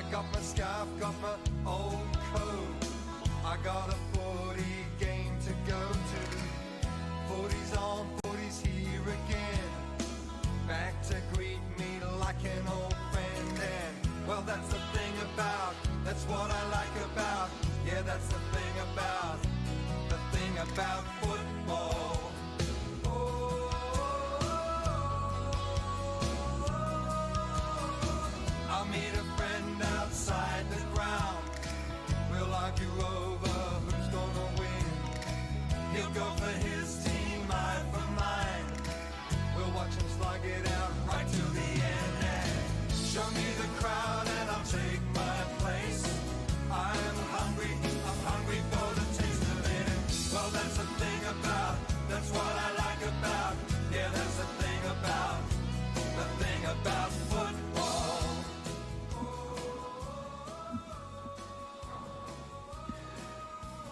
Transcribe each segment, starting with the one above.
I got my scarf, got my old coat. I got a footy game to go to. Footy's on, footy's here again. Back to greet me like an old friend. And well, that's the thing about, that's what I like about. Yeah, that's the thing about football. I'll meet a friend outside the ground. We'll argue over who's gonna win. He'll go for his team, I for mine. We'll watch him slug it out right to the end. And show me the crowd and I'll take my place. I'm hungry for the taste of it. Well, that's the thing about, that's what I like about. Yeah, that's the thing about football.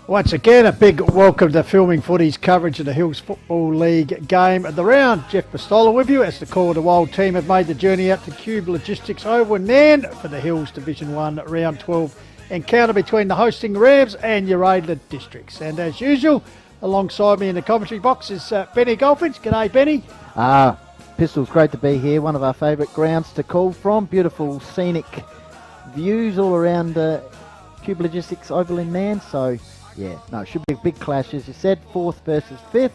Once again, a big welcome to Filming Footy's coverage of the Hills Football League game of the round. Jeff Pistola with you as the Call of the Wild team have made the journey out to Cube Logistics Oval in Nairne for the Hills Division 1 Round 12 encounter between the hosting Rams and Uraidla districts. And as usual, alongside me in the commentary box is Benny Goldfinch. G'day, Benny. Pistols, great to be here. One of our favourite grounds to call from. Beautiful scenic views all around Cube Logistics Oval in Nairne. So, yeah, no, it should be a big clash, as you said. 4th versus 5th.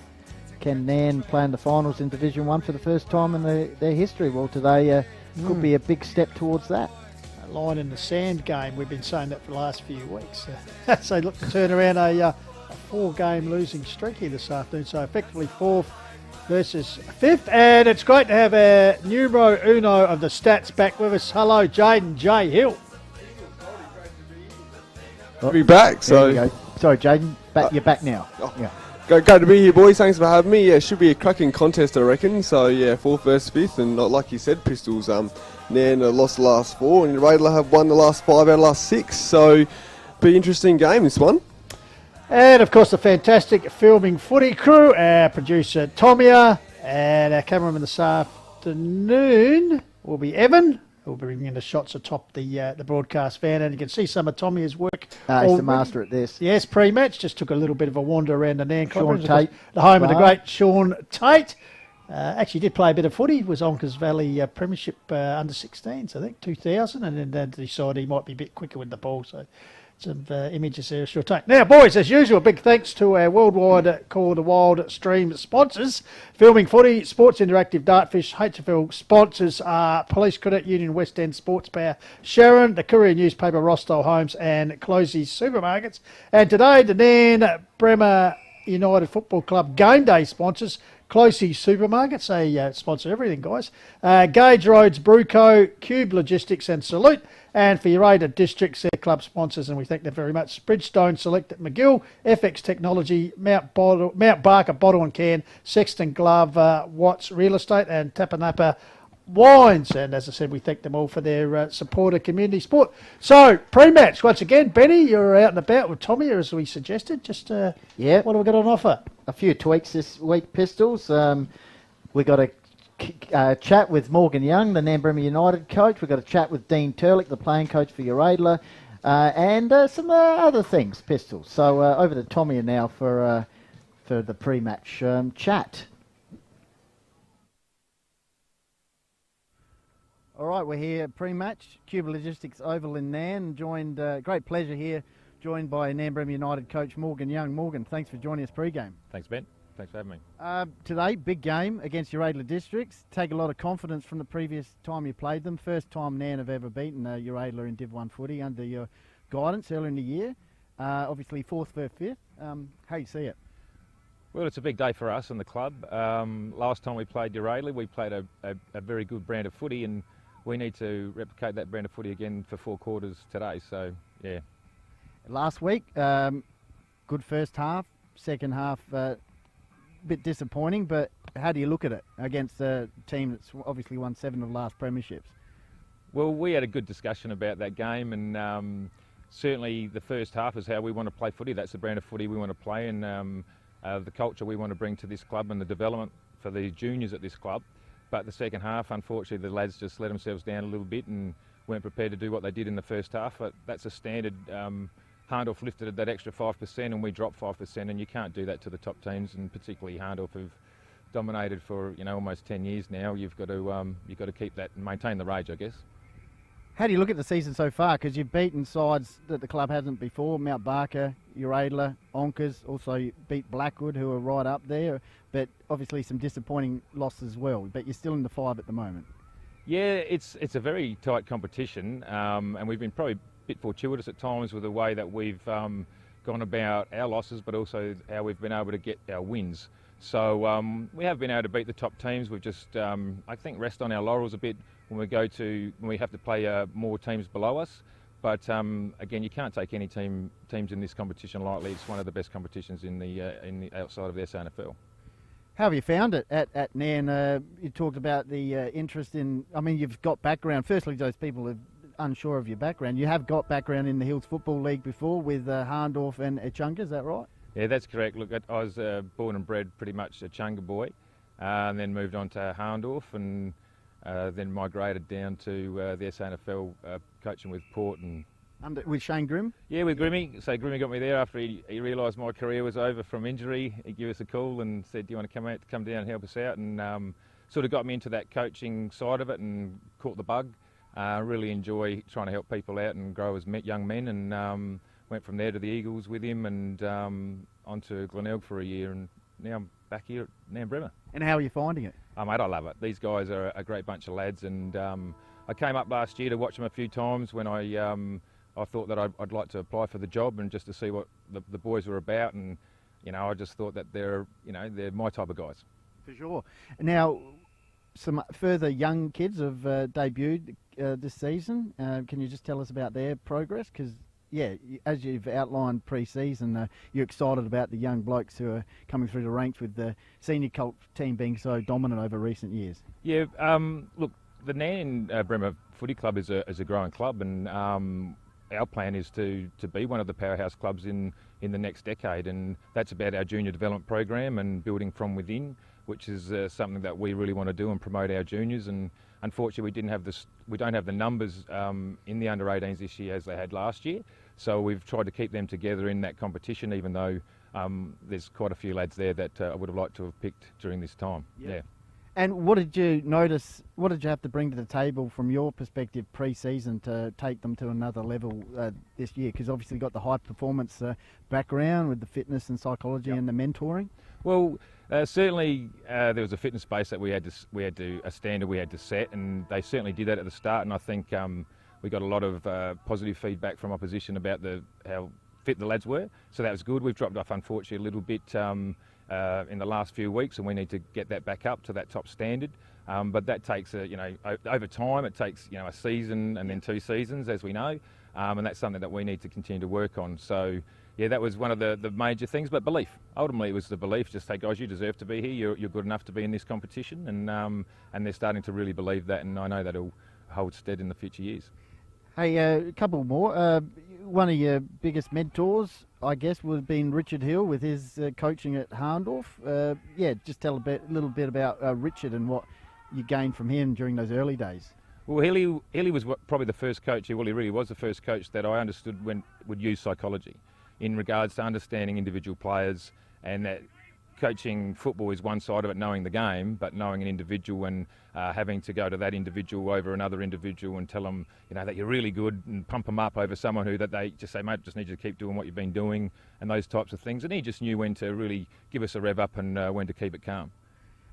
Can Nairne play in the finals in Division 1 for the first time in their history? Well, today could be a big step towards that. A line in the sand game. We've been saying that for the last few weeks. So look to turn around a 4-game losing streak here this afternoon. So effectively 4th versus 5th. And it's great to have a numero uno of the stats back with us. Hello, Jaden J. Hill. To be back, so There you go. Sorry, Jaden, you're back now. Yeah. Great to be here, boys. Thanks for having me. Yeah, should be a cracking contest, I reckon. So yeah, 4th versus 5th, and not like you said, Pistols. Nairne lost the last 4, and Uraidla have won the last 5 out of the last 6. So be interesting game, this one. And of course, the fantastic Filming Footy crew, our producer Tomia, and our cameraman this afternoon will be Evan. We'll be bringing in the shots atop the broadcast van, and you can see some of Tommy's work. He's the master at this. Yes, pre-match. Just took a little bit of a wander around the Nairne Sean Club. Tate. The home of the great Sean Tate. Actually did play a bit of footy. Was Onkers Valley Premiership under 16s, I think, 2000, and then decided he might be a bit quicker with the ball. So some images there, sure take. Now, boys, as usual, big thanks to our worldwide Call of the Wild stream sponsors. Filming Footy, Sports Interactive, Dartfish, HFL sponsors are Police Credit Union, West End Sports Power, Sharon, the Courier Newspaper, Rostow Homes, and Closey's Supermarkets. And today, the Nairne Bremer United Football Club Game Day sponsors, Closey Supermarkets. They sponsor everything, guys. Gage Roads, Bruco, Cube Logistics, and Salute. And for Uraidla Districts, their club sponsors, and we thank them very much. Bridgestone Select at McGill, FX Technology, Mount Barker Bottle and Can, Sexton Glove, Watts Real Estate, and Tapanapa Wines. And as I said, we thank them all for their support of community sport. So, pre-match, once again, Benny, you're out and about with Tommy, as we suggested. Just what have we got on offer? A few tweaks this week, Pistols. We got a chat with Morgan Young, the Nairne Bremer United coach. We've got a chat with Dean Turlick, the playing coach for Uraidla, and some other things, Pistols. So over to Tommy now for the pre-match chat. All right, we're here pre-match, Cube Logistics Oval in Nairne. Joined, great pleasure here, joined by Nairne Bremer United coach Morgan Young. Morgan, thanks for joining us pre-game. Thanks, Ben. Thanks for having me. Today, big game against Uraidla Districts. Take a lot of confidence from the previous time you played them. First time Nairne have ever beaten Uraidla in Div 1 footy under your guidance earlier in the year. Obviously 4th for 5th. How do you see it? Well, it's a big day for us and the club. Last time we played Uraidla, we played a very good brand of footy, and we need to replicate that brand of footy again for 4 quarters today. So, yeah. Last week, good first half. Second half, bit disappointing, but how do you look at it against a team that's obviously won 7 of the last premierships? Well, we had a good discussion about that game, and certainly the first half is how we want to play footy. That's the brand of footy we want to play, and the culture we want to bring to this club and the development for the juniors at this club. But the second half, unfortunately, the lads just let themselves down a little bit, and weren't prepared to do what they did in the first half. But that's a standard. Harndorf lifted that extra 5% and we dropped 5%, and you can't do that to the top teams, and particularly Harndorf, who've dominated for almost 10 years now. You've got to keep that and maintain the rage, I guess. How do you look at the season so far? Because you've beaten sides that the club hasn't before, Mount Barker, Uraidla, Onkers. Also you beat Blackwood, who are right up there, but obviously some disappointing losses as well. But you're still in the 5 at the moment. Yeah, it's a very tight competition, and we've been probably a bit fortuitous at times with the way that we've gone about our losses, but also how we've been able to get our wins. So we have been able to beat the top teams. We've just, I think, rest on our laurels a bit when we have to play more teams below us. But again, you can't take any teams in this competition lightly. It's one of the best competitions in the outside of the SANFL. How have you found it at Nairne? You talked about the interest in, I mean, you've got background. Firstly, those people are unsure of your background. You have got background in the Hills Football League before with Harndorf and Echunga, is that right? Yeah, that's correct. Look, I was born and bred pretty much a Echunga boy, and then moved on to Harndorf, and then migrated down to the SANFL coaching with Port and with Shane Grimm? Yeah, with Grimmy. So Grimmy got me there after he realised my career was over from injury. He gave us a call and said, "Do you want to come down and help us out?" And sort of got me into that coaching side of it and caught the bug. Really enjoy trying to help people out and grow as young men, and went from there to the Eagles with him, and on to Glenelg for a year, and now I'm back here at Nairne. And how are you finding it? Oh, mate, I love it. These guys are a great bunch of lads, and I came up last year to watch them a few times when I thought that I'd like to apply for the job and just to see what the boys were about, and I just thought that they're my type of guys. For sure. Now, some further young kids have debuted this season. Can you just tell us about their progress? Because yeah, as you've outlined pre-season, you're excited about the young blokes who are coming through the ranks with the senior cult team being so dominant over recent years. Yeah, look, the Nairne Bremer Footy Club is a growing club, and our plan is to be one of the powerhouse clubs in the next decade, and that's about our junior development program and building from within, which is something that we really want to do and promote our juniors. And unfortunately, we don't have the numbers in the under-18s this year as they had last year. So we've tried to keep them together in that competition, even though there's quite a few lads there that I would have liked to have picked during this time. Yeah. And what did you notice? What did you have to bring to the table from your perspective pre-season to take them to another level this year? Because obviously you've got the high performance background with the fitness and psychology and the mentoring. Well, certainly there was a fitness base that we had a standard we had to set, and they certainly did that at the start. And I think we got a lot of positive feedback from opposition about how fit the lads were. So that was good. We've dropped off, unfortunately, a little bit in the last few weeks, and we need to get that back up to that top standard. But that takes over time. It takes a season and then 2 seasons, as we know, and that's something that we need to continue to work on. So yeah, that was one of the major things. But belief, ultimately, it was the belief. Just say, guys, you deserve to be here. You're good enough to be in this competition, and they're starting to really believe that, and I know that'll hold stead in the future years. Hey, a couple more. One of your biggest mentors, I guess, would have been Richard Hill with his coaching at Harndorf. Just tell a little bit about Richard and what you gained from him during those early days. Well, Hilly was probably the first coach. Well, he really was the first coach that I understood would use psychology in regards to understanding individual players, and that coaching football is one side of it, knowing the game, but knowing an individual and having to go to that individual over another individual and tell them, that you're really good, and pump them up over someone that they just say, mate, just need you to keep doing what you've been doing, and those types of things. And he just knew when to really give us a rev up and when to keep it calm.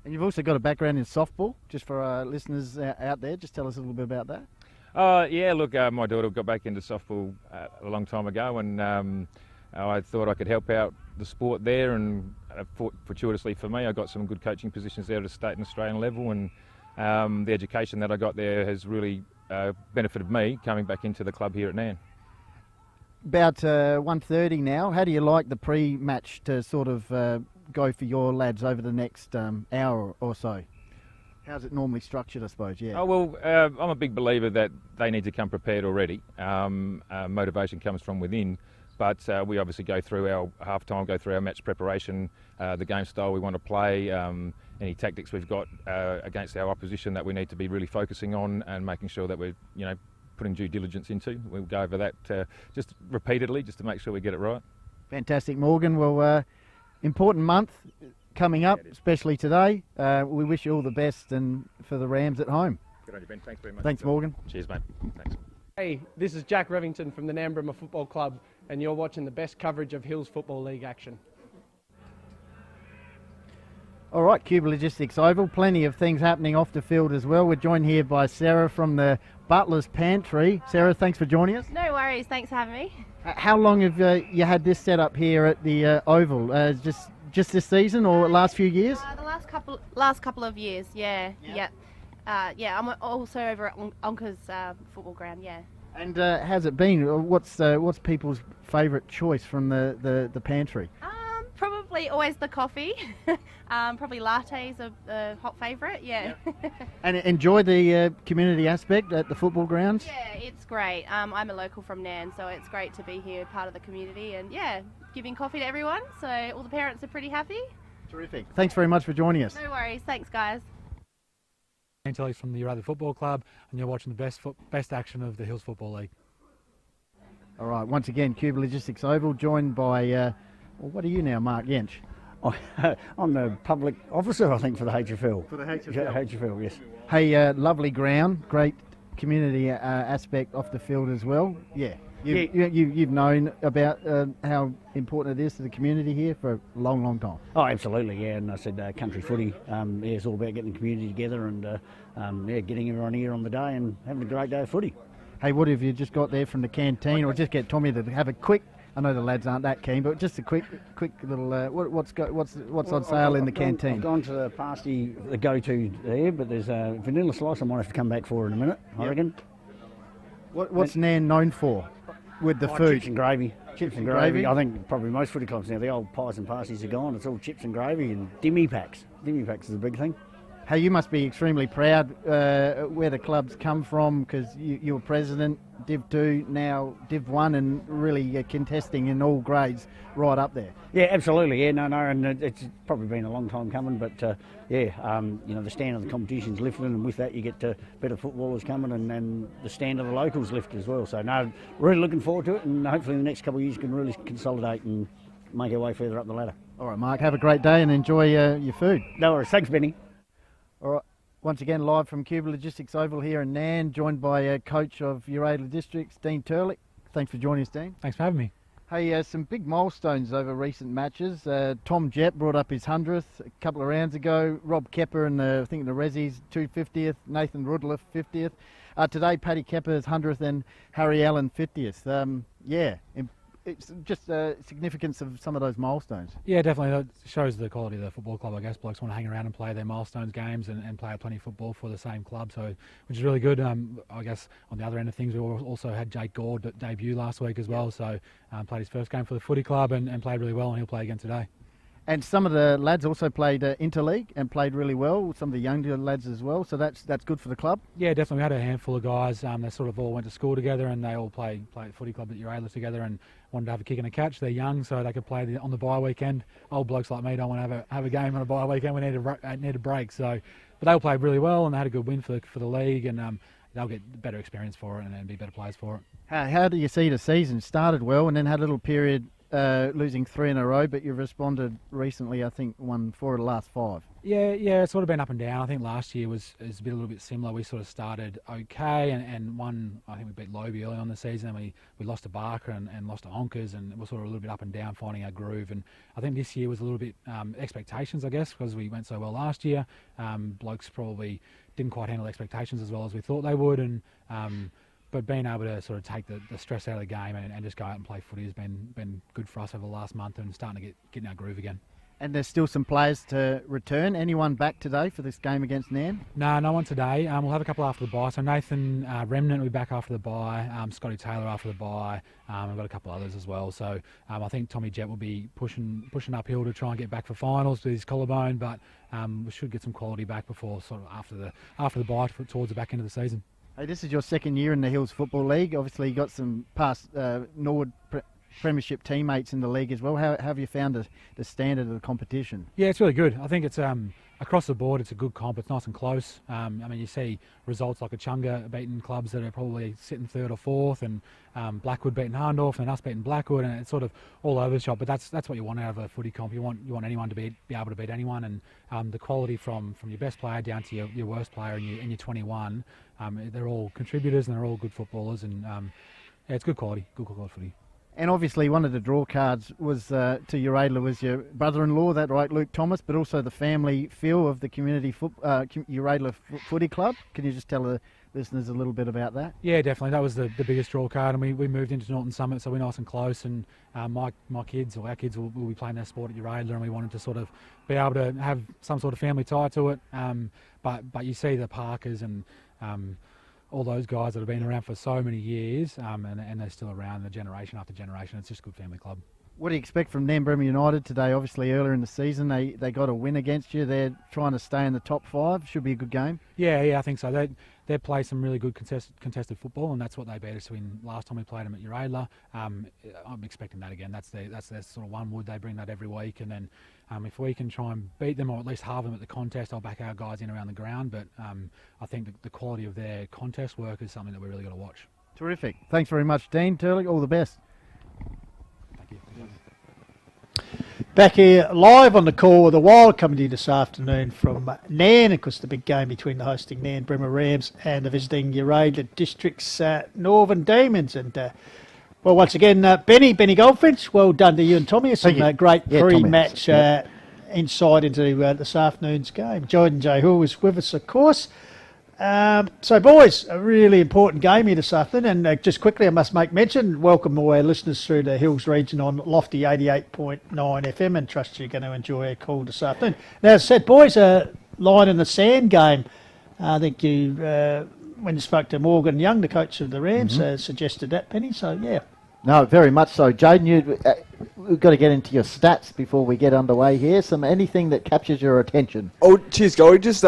And you've also got a background in softball, just for our listeners out there. Just tell us a little bit about that. Yeah, look, my daughter got back into softball a long time ago, and I thought I could help out the sport there, and fortuitously for me, I got some good coaching positions there at a state and Australian level, and the education that I got there has really benefited me coming back into the club here at Nairne. About 1:30 now. How do you like the pre-match to sort of go for your lads over the next hour or so? How's it normally structured, I suppose? Yeah. Oh, well, I'm a big believer that they need to come prepared already. Motivation comes from within. But we obviously go through our half-time, go through our match preparation, the game style we want to play, any tactics we've got against our opposition that we need to be really focusing on, and making sure that we're, putting due diligence into. We'll go over that just repeatedly just to make sure we get it right. Fantastic, Morgan. Well, important month coming up, especially today. We wish you all the best and for the Rams at home. Good on you, Ben. Thanks very much. Thanks, Morgan. Cheers, mate. Thanks. Hey, this is Jack Revington from the Nairne Football Club, and you're watching the best coverage of Hills Football League action. All right, Cuba Logistics Oval. Plenty of things happening off the field as well. We're joined here by Sarah from the Butler's Pantry. Sarah, thanks for joining us. No worries, thanks for having me. How long have you had this set up here at the Oval? Just this season or last few years? The last couple of years, yeah. I'm also over at Onka's football ground, yeah. And how's it been? What's people's favourite choice from the pantry? Probably always the coffee. Probably lattes are a hot favourite, yeah. And enjoy the community aspect at the football grounds? Yeah, it's great. I'm a local from Nairne, so it's great to be here, part of the community, and yeah, giving coffee to everyone, so all the parents are pretty happy. Terrific. Thanks very much for joining us. No worries, thanks guys. Anthony from the Uraidla Football Club, and you're watching the best action of the Hills Football League. All right, once again, Cuba Logistics Oval, joined by, what are you now, Mark Yench? I'm the public officer, I think, for the HFL. For the HFL? Yeah, HFL, yes. Hey, lovely ground, great community aspect off the field as well. Yeah. You've known about how important it is to the community here for a long, long time. Oh, absolutely, yeah. And I said country footy, it's all about getting the community together and getting everyone here on the day and having a great day of footy. Hey, what have you just got there from the canteen, or just get Tommy to have a quick? I know the lads aren't that keen, but just a quick little. What's on sale in the canteen? I've gone to the pasty, the go-to there, but there's a vanilla slice I might have to come back for in a minute, I reckon. What's Nairne known for with the food? Chips and gravy. Chips and gravy. I think probably most footy clubs now, the old pies and pasties are gone. It's all chips and gravy and dimmy packs. Dimmy packs is a big thing. Hey, you must be extremely proud where the club's come from, because you were president, Div 2, now Div 1, and really contesting in all grades right up there. Yeah, absolutely. Yeah, no, and it's probably been a long time coming, but the standard of the competition's lifted, and with that you get better footballers coming, and the standard of the locals lifted as well. So, no, really looking forward to it, and hopefully in the next couple of years can really consolidate and make our way further up the ladder. All right, Mark, have a great day and enjoy your food. No worries. Thanks, Benny. All right, once again live from Cuba Logistics Oval here in Nairne, joined by coach of Uraidla Districts, Dean Turlick. Thanks for joining us, Dean. Thanks for having me. Hey, some big milestones over recent matches. Tom Jett brought up his 100th a couple of rounds ago. Rob Kepper in the Rezzies 250th. Nathan Rudler 50th. Today, Paddy Kepper's 100th and Harry Allen 50th. It's just significance of some of those milestones. Yeah, definitely. That shows the quality of the football club. I guess blokes want to hang around and play their milestones games and play plenty of football for the same club, so which is really good. I guess on the other end of things, we also had Jake Gord debut last week as well, so played his first game for the footy club and played really well, and he'll play again today. And some of the lads also played interleague and played really well, some of the younger lads as well, so that's good for the club. Yeah, definitely. We had a handful of guys, they sort of all went to school together, and they all play at footy club at Uraidla together and wanted to have a kick and a catch. They're young, so they could play on the bye weekend. Old blokes like me don't want to have a game on a bye weekend. We need a break. So, but they all played really well, and they had a good win for the league, and they'll get better experience for it and be better players for it. How do you see the season? Started well and then had a little period losing 3 in a row, but you've responded recently, I think, won 4 of the last 5. Yeah, it's sort of been up and down. I think last year was a little bit similar. We sort of started okay and won. I think we beat Loby early on the season, and we lost to Barker and lost to Honkers, and we're sort of a little bit up and down, finding our groove. And I think this year was a little bit expectations, I guess, because we went so well last year. Blokes probably didn't quite handle expectations as well as we thought they would, and but being able to sort of take the stress out of the game and just go out and play footy has been good for us over the last month, and starting to get in our groove again. And there's still some players to return. Anyone back today for this game against Nairne? No one today. We'll have a couple after the bye. So Nathan Remnant will be back after the bye. Scotty Taylor after the bye. I've got a couple others as well. So I think Tommy Jett will be pushing uphill to try and get back for finals with his collarbone, but we should get some quality back before sort of after the bye towards the back end of the season. Hey, this is your second year in the Hills Football League. Obviously, you got some past Norwood Premiership teammates in the league as well. How have you found the standard of the competition? Yeah, it's really good. I think it's across the board, it's a good comp. It's nice and close. I mean, you see results like Achunga beating clubs that are probably sitting third or fourth, and Blackwood beating Harndorf, and us beating Blackwood, and it's sort of all over the shop. But that's what you want out of a footy comp. You want anyone to be able to beat anyone, and the quality from your best player down to your worst player and your 21. They're all contributors and they're all good footballers, and yeah, it's good quality footy. And obviously one of the draw cards was to Uraidla was your brother-in-law, that right, Luke Thomas, but also the family feel of the community Uraidla Footy Club. Can you just tell the listeners a little bit about that? Yeah, definitely. That was the biggest draw card, and we moved into Norton Summit, so we're nice and close, and my kids, or our kids, will be playing their sport at Uraidla, and we wanted to sort of be able to have some sort of family tie to it. But you see the Parkers and all those guys that have been around for so many years, and they're still around, the generation after generation. It's just a good family club. What do you expect from Nairne United today? Obviously, earlier in the season, they got a win against you. They're trying to stay in the top 5. Should be a good game. Yeah, I think so. They play some really good contested football, and that's what they beat us in last time we played them at Uraidla. I'm expecting that again. That's their sort of one wood. They bring that every week, and then if we can try and beat them or at least halve them at the contest, I'll back our guys in around the ground. But I think the quality of their contest work is something that we really got to watch. Terrific. Thanks very much, Dean Turley. All the best. Thank you. Back here live on the call with the Wild coming to you this afternoon from Nairne. Of course, the big game between the hosting Nairne Bremer Rams and the visiting Uraidla District's Northern Demons. And well, once again, Benny Goldfinch, well done to you and Tommy. Some great pre-match insight into this afternoon's game. Jordan J. Hill is with us, of course. So, boys, a really important game here this afternoon. And just quickly, I must make mention, welcome all our listeners through the Hills region on Lofty 88.9 FM, and trust you're going to enjoy our call this afternoon. Now, as I said, boys, a line in the sand game. I think you, when you spoke to Morgan Young, the coach of the Rams, suggested that, Penny. So, yeah. No, very much so. Jaden, we've got to get into your stats before we get underway here. Anything that captures your attention. Oh, cheers, Gory. Just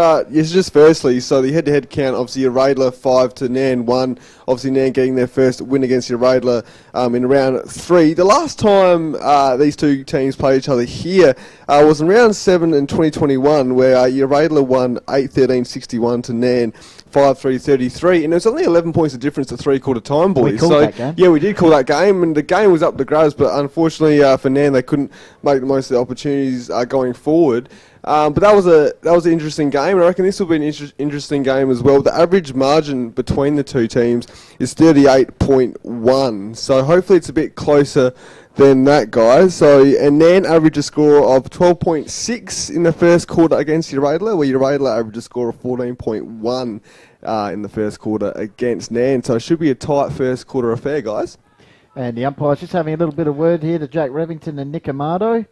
firstly, so the head-to-head count, obviously Uraidla 5 to Nairne 1. Obviously Nairne getting their first win against Uraidla in round 3. The last time these two teams played each other here was in round 7 in 2021, where Uraidla won 8-13-61 to Nairne 5-3-33, and there was only 11 points of difference at three-quarter time, boys. We called that game. Yeah, we did call that game, and the game was up to grabs, but unfortunately for Nairne, they couldn't make the most of the opportunities going forward. But that was an interesting game, and I reckon this will be an interesting game as well. The average margin between the two teams is 38.1, so hopefully it's a bit closer than that, guys. And Nairne averaged a score of 12.6 in the first quarter against Uraidla, where Uraidla averaged a score of 14.1 in the first quarter against Nairne. So it should be a tight first quarter affair, guys. And the umpire's just having a little bit of word here to Jack Revington and Nick Amato.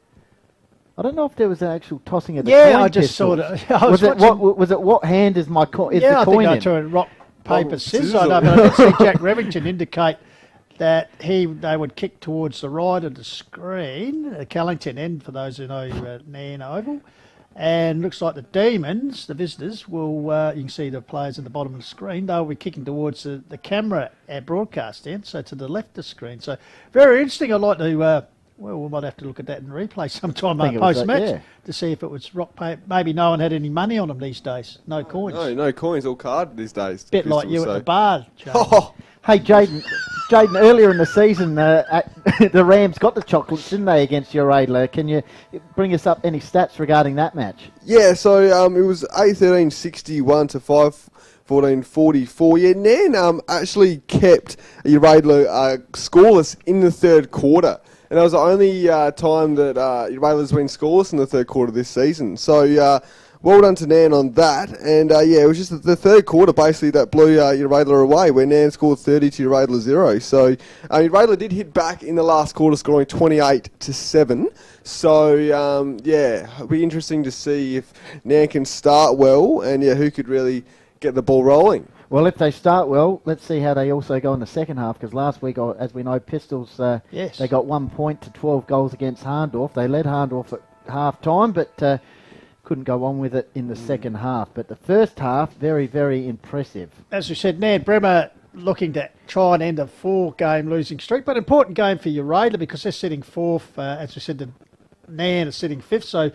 I don't know if there was an actual tossing of the coin. Yeah, I just saw it. Was it what hand is my coin? Is the coin I in? think I tried rock, paper, scissors. I know, but I did see Jack Revington indicate that they would kick towards the right of the screen, the Callington end, for those who know Nairne Oval. And looks like the Demons, the visitors, will, you can see the players at the bottom of the screen, they'll be kicking towards the camera broadcast end, so to the left of the screen. So very interesting. I'd like to, we might have to look at that in replay sometime post-match to see if it was rock, paper. Maybe no one had any money on them these days. No coins. No coins, all card these days. Bit like you at the bar, Jay. Hey, Jaden, earlier in the season, the Rams got the chocolates, didn't they, against Uraidla? Can you bring us up any stats regarding that match? Yeah, so it was 8-13-61 to 5-14-44. Yeah, Nairne actually kept Uraidla scoreless in the third quarter. And that was the only time that Uraidla's been scoreless in the third quarter this season. So, well done to Nairne on that. And, it was just the third quarter, basically, that blew Uraidla away, where Nairne scored 30 to Uraidla 0. So, Uraidla did hit back in the last quarter, scoring 28-7. So, it'll be interesting to see if Nairne can start well and, who could really get the ball rolling. Well, if they start well, let's see how they also go in the second half, because last week, as we know, Pistols, they got 1 point to 12 goals against Harndorf. They led Harndorf at half-time, but couldn't go on with it in the second half. But the first half, very, very impressive. As we said, Nairne Bremer looking to try and end a 4-game losing streak, but important game for Uraidla because they're sitting fourth. As we said, the Nairne is sitting fifth, so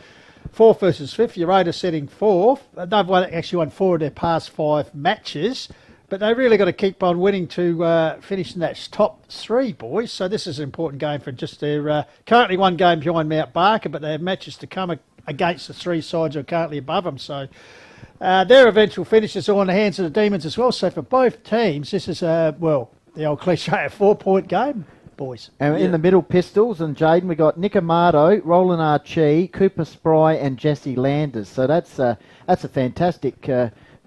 fourth versus fifth. Uraidla sitting fourth. They've actually won 4 of their past 5 matches, but they've really got to keep on winning to finish in that top 3, boys. So this is an important game for just their currently 1 game behind Mount Barker, but they have matches to come against the 3 sides who are currently above them. So their eventual finishes are on the hands of the Demons as well. So for both teams, this is the old cliche, a 4-point game, boys. And in the middle, Pistols and Jaden, we got Nick Amato, Roland Archie, Cooper Spry, and Jesse Landers. So that's a fantastic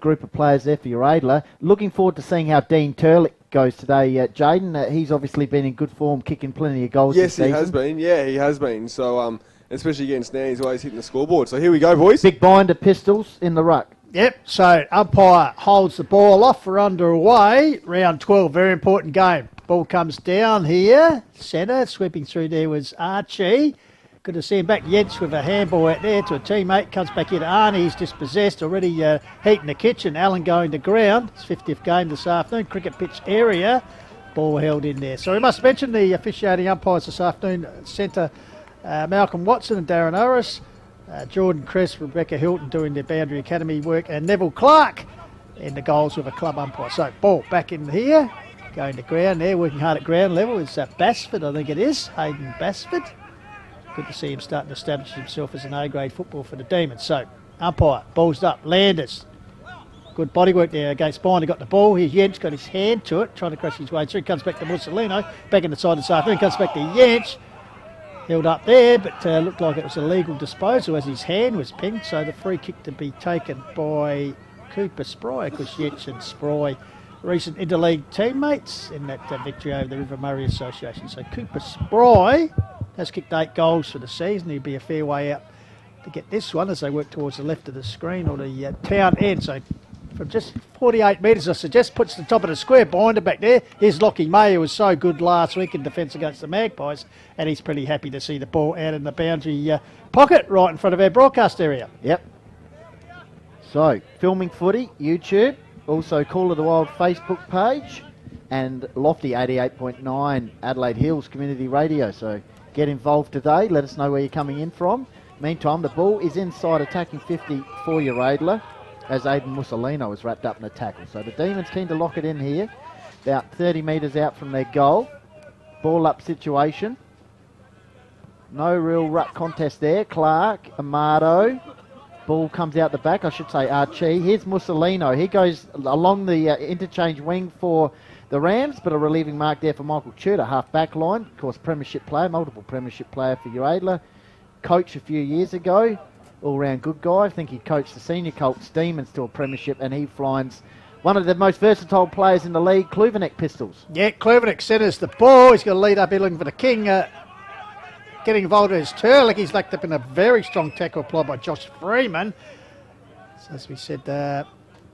group of players there for Uraidla. Looking forward to seeing how Dean Turlick goes today. Jaden, he's obviously been in good form, kicking plenty of goals this season. Yes, he has been. Yeah, he has been. So, especially against Nairne, he's always hitting the scoreboard. So here we go, boys. Big binder, Pistols in the ruck. Yep, so umpire holds the ball off for underway. Round 12, very important game. Ball comes down here. Centre, sweeping through there was Archie. Good to see him back. Jens with a handball out there to a teammate. Comes back here to Arnie. He's dispossessed. Already heating the kitchen. Allen going to ground. It's 50th game this afternoon. Cricket pitch area. Ball held in there. So we must mention the officiating umpires this afternoon. Centre Malcolm Watson and Darren Orris. Jordan Cress, Rebecca Hilton doing their Boundary Academy work, and Neville Clark in the goals with a club umpire. So ball back in here, going to ground there, working hard at ground level is Basford, I think it is, Hayden Basford. Good to see him starting to establish himself as an A-grade football for the Demons. So umpire, ball's up, Landers. Good bodywork there against Binder, got the ball. Here's Jens, got his hand to it, trying to crush his way through. Comes back to Mussolino, back in the side this afternoon, comes back to Jens. Held up there, but looked like it was a legal disposal as his hand was pinged. So the free kick to be taken by Cooper Spry, because Jets and Spry, recent interleague teammates in that victory over the River Murray Association. So Cooper Spry has kicked 8 goals for the season. He'd be a fair way out to get this one as they work towards the left of the screen or the town end. So from just 48 metres, I suggest, puts the top of the square. Binder back there. Here's Lockie May, who was so good last week in defence against the Magpies, and he's pretty happy to see the ball out in the boundary pocket right in front of our broadcast area. Yep. So, Filming Footy, YouTube, also Call of the Wild Facebook page, and Lofty 88.9 Adelaide Hills Community Radio. So get involved today. Let us know where you're coming in from. Meantime, the ball is inside attacking 50 for Uraidla, as Aiden Mussolino was wrapped up in a tackle. So the Demons keen to lock it in here, about 30 metres out from their goal. Ball up situation. No real ruck contest there. Clark, Amato. Ball comes out the back, I should say Archie. Here's Mussolino. He goes along the interchange wing for the Rams, but a relieving mark there for Michael Tudor, half back line. Of course, premiership player, multiple premiership player for Uraidla. Coach a few years ago. All-round good guy. I think he coached the senior Colts Demons to a premiership, and he flies one of the most versatile players in the league, Kluvenek Pistols. Yeah, Kluvenek centres the ball. He's got to lead up here looking for the King. Getting involved with his Turlick. He's lacked up in a very strong tackle applied by Josh Freeman. So as we said,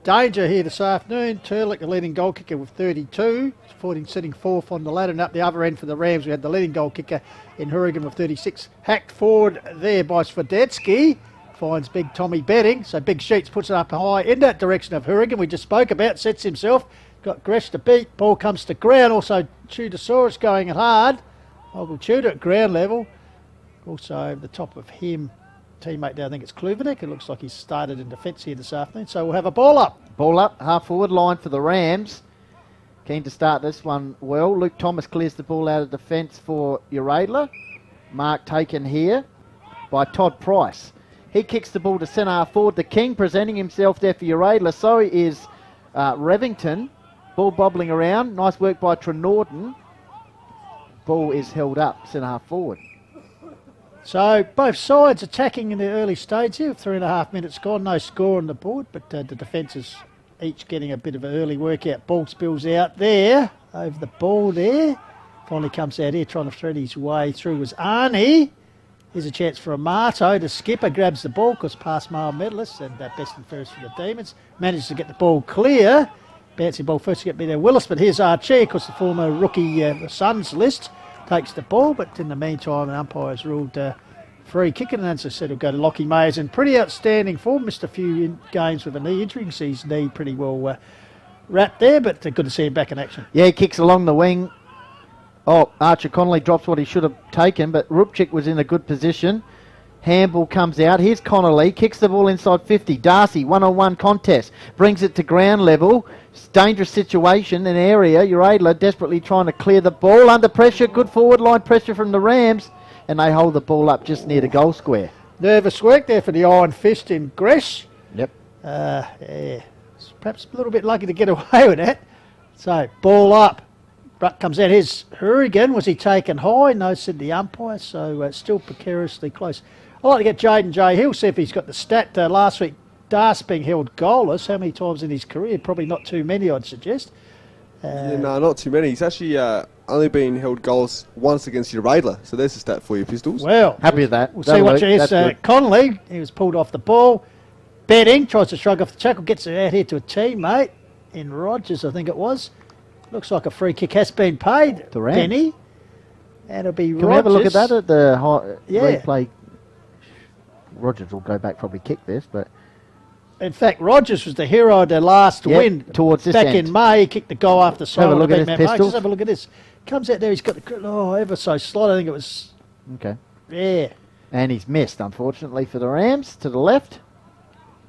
danger here this afternoon. Turlick, the leading goal kicker with 32. Sitting 4th on the ladder, and up the other end for the Rams, we had the leading goal kicker in Hurrigan with 36. Hacked forward there by Svedetsky. Finds big Tommy Betting, so Big Sheets puts it up high in that direction of Hurrigan we just spoke about, sets himself, got Gresh to beat, ball comes to ground, also Tudosaurus going hard, Michael Tudor at ground level, also over the top of him, teammate there, I think it's Kluvenek, it looks like he's started in defence here this afternoon, so we'll have a ball up. Ball up, half forward line for the Rams, keen to start this one well. Luke Thomas clears the ball out of defence for Uraidla, mark taken here by Todd Price. He kicks the ball to centre half forward. The King presenting himself there for Uraidla. So is Revington. Ball bobbling around. Nice work by Trenorden. Ball is held up centre half forward. So both sides attacking in the early stage here. 3.5 minutes gone. No score on the board, but the defence is each getting a bit of an early workout. Ball spills out there. Over the ball there. Finally comes out here trying to thread his way through was Arnie. Here's a chance for Amato. The skipper grabs the ball because past mile medalist and best and fairest for the Demons. Manages to get the ball clear. Bouncy ball first to get me there Willis, but here's Archie, because the former rookie Suns list takes the ball, but in the meantime, an umpire's ruled free kick, and as I said, it'll go to Lockie Mayers in pretty outstanding form. Missed a few games with a knee injury. You can see his knee pretty well wrapped there, but good to see him back in action. Yeah, he kicks along the wing. Oh, Archer Connolly drops what he should have taken, but Rupchik was in a good position. Handball comes out. Here's Connolly. Kicks the ball inside 50. Darcy, one-on-one contest. Brings it to ground level. Dangerous situation in area. Uraidla desperately trying to clear the ball. Under pressure. Good forward line pressure from the Rams. And they hold the ball up just near the goal square. Nervous work there for the Iron Fist in Gresh. Yep. Yeah. Perhaps a little bit lucky to get away with that. So, ball up. Bruck comes out. Here's Hurrigan. Was he taken high? No, said the umpire. So, still precariously close. I'd like to get Jaden J. Hill, see if he's got the stat. Last week, Das being held goalless. How many times in his career? Probably not too many, I'd suggest. No, not too many. He's actually only been held goals once against Uraidla. So there's a stat for you, Pistols. Well, Happy with that. We'll see what you is. Good. Connolly, he was pulled off the ball. Betting, tries to shrug off the tackle, gets it out here to a teammate in Rogers, I think it was. Looks like a free kick has been paid, To Rams. Benny. And it'll be Can Rogers. we have a look at that at the Yeah. replay? Rogers will go back, probably kick this, but In fact, Rogers was the hero of their last win towards this back end. in May. He kicked the goal after Have a Simon. look at his pistols. Just have a look at this. Comes out there, he's got the ever so slight. I think it was, okay. yeah. And he's missed, unfortunately, for the Rams to the left.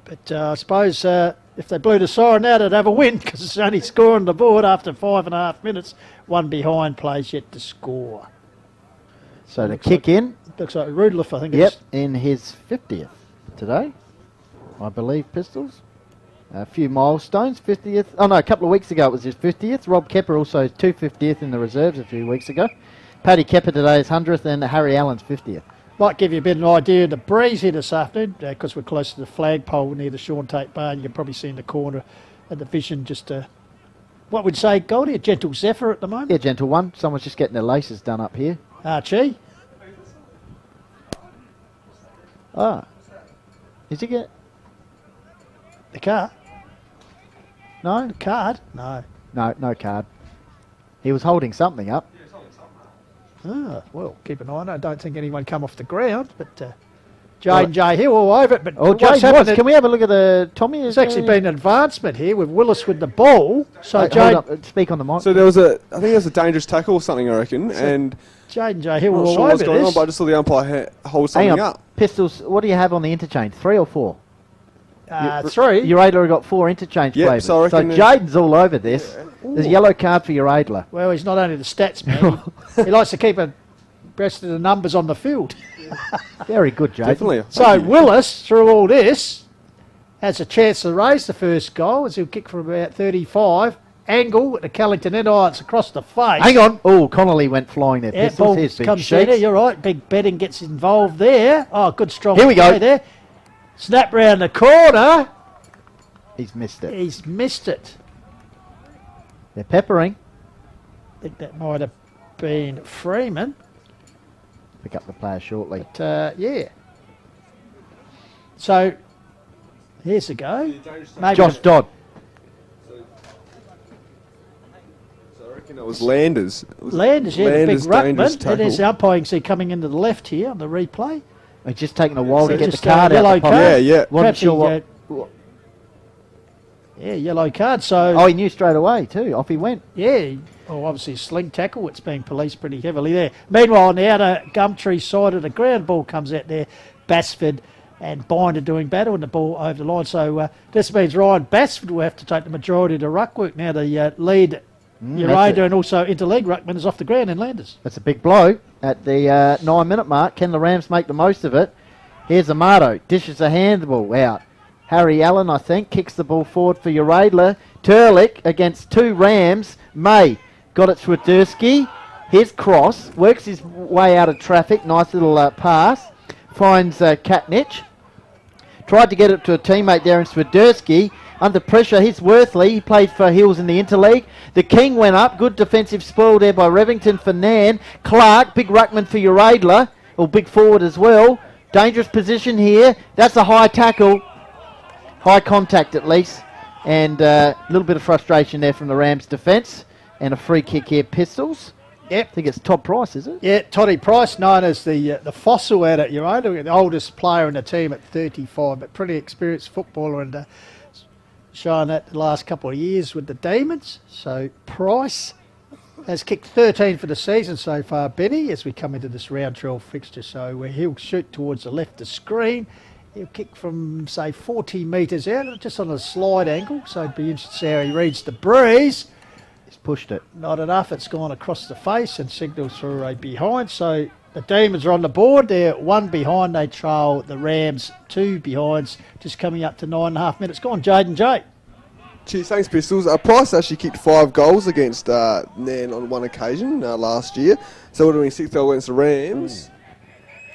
But I suppose if they blew the siren now, they'd have a win because it's only scoring the board after 5.5 minutes. One behind plays yet to score. So the kick in. Looks like Uraidla, I think. Yep, It's in his 50th today, I believe, Pistols. A few milestones, 50th. Oh no, a couple of weeks ago it was his 50th. Rob Kepper also his 250th in the reserves a few weeks ago. Paddy Kepper today is 100th and Harry Allen's 50th. might give you a bit of an idea of the breeze here this afternoon because we're close to the flagpole near the Sean Tate Bar. You can probably see in the corner of the vision just what would you say, Goldie, a gentle zephyr at the moment? Yeah, gentle one. Someone's just getting their laces done up here. Archie. Ah. Is he get The car? No? The card? No. No, no card. He was holding something up. Ah, well, keep an eye on it. I don't think anyone come off the ground, but Jane J. Hill all over it. But Oh, what's Jane happened Watts. Can we have a look at the Tommy? There's actually been an advancement here with Willis with the ball. So Hold Jane, up, speak on the mic. So there was I think there was a dangerous tackle or something, I reckon, and Jane J. Hill I'm not all sure what's over going on, this. but I just saw the umpire hold Hang something on. up. Pistols, what do you have on the interchange? 3 or 4? 3. Uraidla got 4 interchange Yep, flavors. so I reckon Jaden's all over this. There's a yellow card for Uraidla. Well, he's not only the stats man. he likes to keep abreast of the numbers on the field. Very good, Jaden. Definitely. So Willis, through all this, has a chance to raise the first goal as he'll kick from about 35. Angle at the Callington end. Oh, it's across the face. Hang on. Oh, Connolly went flying there. Yeah, Pistols. ball Here's big comes shakes. there. You're right. Big betting gets involved there. Oh, good strong Here we go. play there. Snap round the corner. He's missed it. He's missed it. They're peppering. I think that might have been Freeman. Pick up the player shortly. But, yeah. So, here's a go. Maybe Josh Dodd. So I reckon it was Landers. It was Landers, yeah, the big Landers' dangerous ruckman. And there's the tackle. umpiring see coming into the left here on the replay. It's just taking a while So to get the just, card out. yellow the pocket. card. Yeah, yeah. Wasn't Perhaps sure he, what. Yeah, yellow card. So, Oh, he knew straight away too. Off he went. yeah, well, obviously a sling tackle. It's being policed pretty heavily there. Meanwhile, on the outer Gumtree side of the ground, ball comes out there. Basford and Binder doing battle and the ball over the line. So this means Ryan Basford will have to take the majority of the ruck work now. The lead Uraidla and also interleague ruckman is off the ground in Landers. That's a big blow at the 9-minute mark. Can the Rams make the most of it? Here's Amato. Dishes the handball out. Harry Allen, I think, kicks the ball forward for Uraidla. Turlick against 2 Rams. May got it to Swiderski. His cross. Works his way out of traffic. Nice little pass. Finds Katnich. Tried to get it to a teammate there in Swiderski. Under pressure, he's Worthley. He played for Hills in the interleague. The King went up. Good defensive spoil there by Revington for Nairne. Clark, big ruckman for Uraidla. Or big forward as well. Dangerous position here. That's a high tackle. High contact at least. And a little bit of frustration there from the Rams defence. And a free kick here, Pistols. Yep. I think it's Todd Price, is it? Yeah, Toddy Price, known as the fossil out at Uraidla, the oldest player in the team at 35, but pretty experienced footballer and shown that the last couple of years with the Demons. So Price has kicked 13 for the season so far, Benny, as we come into this round 12 fixture. So where he'll shoot towards the left of screen. He'll kick from, say, 40 metres out, just on a slide angle. So it'd be interesting to see how he reads the breeze. He's pushed it. Not enough. It's gone across the face and signals for a behind. So the Demons are on the board. They're 1 behind. They trail the Rams 2 behinds, just coming up to 9.5 minutes. Go on, Jaden J. Cheers, thanks, Pistols. Price actually kicked 5 goals against Nairne on one occasion last year. So it would have been 6 goals against the Rams.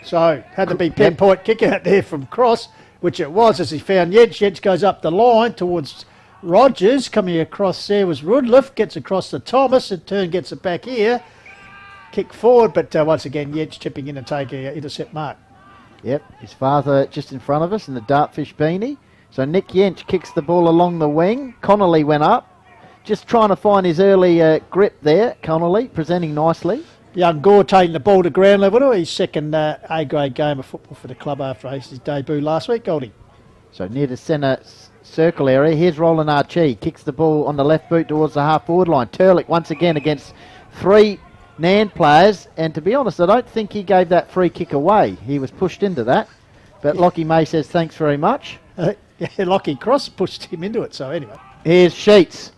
So had to be pinpoint kick out there from cross, which it was as he found Yench. Yench goes up the line towards Rogers. Coming across there was Rudliff. Gets across to Thomas. In turn gets it back here. Kick forward, but once again Yench chipping in and taking an intercept mark. Yep, his father just in front of us in the Dartfish beanie. So Nick Yench kicks the ball along the wing. Connolly went up. Just trying to find his early grip there. Connolly presenting nicely. Young Gore taking the ball to ground level. His second A-grade game of football for the club after his debut last week, Goldie. So near the centre circle area. Here's Roland Archie. Kicks the ball on the left boot towards the half-forward line. Turlick once again against 3 Nairne players. And to be honest, I don't think he gave that free kick away. He was pushed into that. But Lockie May says thanks very much. Lockie Cross pushed him into it, so anyway. Here's Sheets.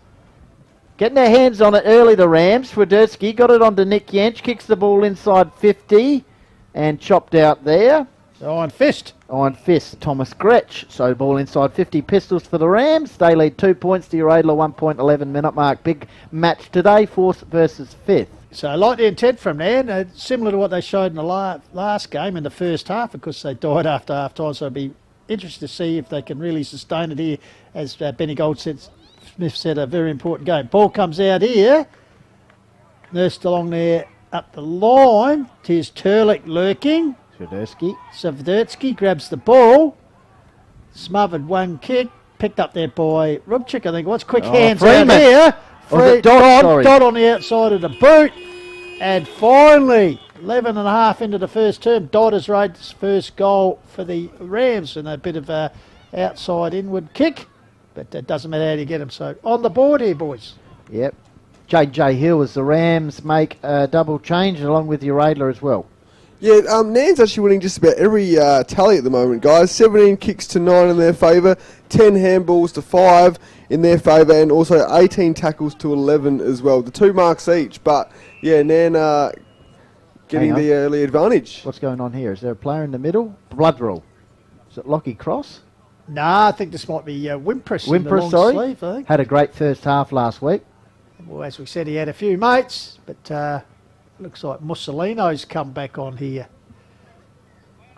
Getting their hands on it early, the Rams. Swiderski got it onto Nick Yench. Kicks the ball inside 50 and chopped out there. Iron Fist. Iron Fist, Thomas Gretsch. So ball inside 50, Pistols for the Rams. They lead 2 points to Uraidla, 1.11 minute mark. Big match today, 4th versus 5th. So I like the intent from there. Similar to what they showed in the last game in the first half, because they died after half time. So it'd be interesting to see if they can really sustain it here, as Benny Goldsmith said, a very important game. Ball comes out here, nursed along there up the line. Here's Turlick lurking. Swiderski grabs the ball, smothered one kick, picked up there by Rubchik, I think it was. Quick hands out here. Dot on the outside of the boot, and finally 11.5 into the first term, Dodd has raised his first goal for the Rams, and a bit of a outside inward kick, but it doesn't matter how you get them. So on the board here, boys. Yep. J.J. Hill as the Rams make a double change along with Uraidla as well. Yeah, Nairne's actually winning just about every tally at the moment, guys. 17 kicks to 9 in their favour, 10 handballs to 5 in their favour, and also 18 tackles to 11 as well. The 2 marks each, but yeah, Nairne getting the early advantage. What's going on here? Is there a player in the middle? Blood rule. Is it Lockie Cross? Nah, I think this might be Wimpress in the long sleeve, I think. Had a great first half last week. Well, as we said, he had a few mates, but looks like Mussolino's come back on here.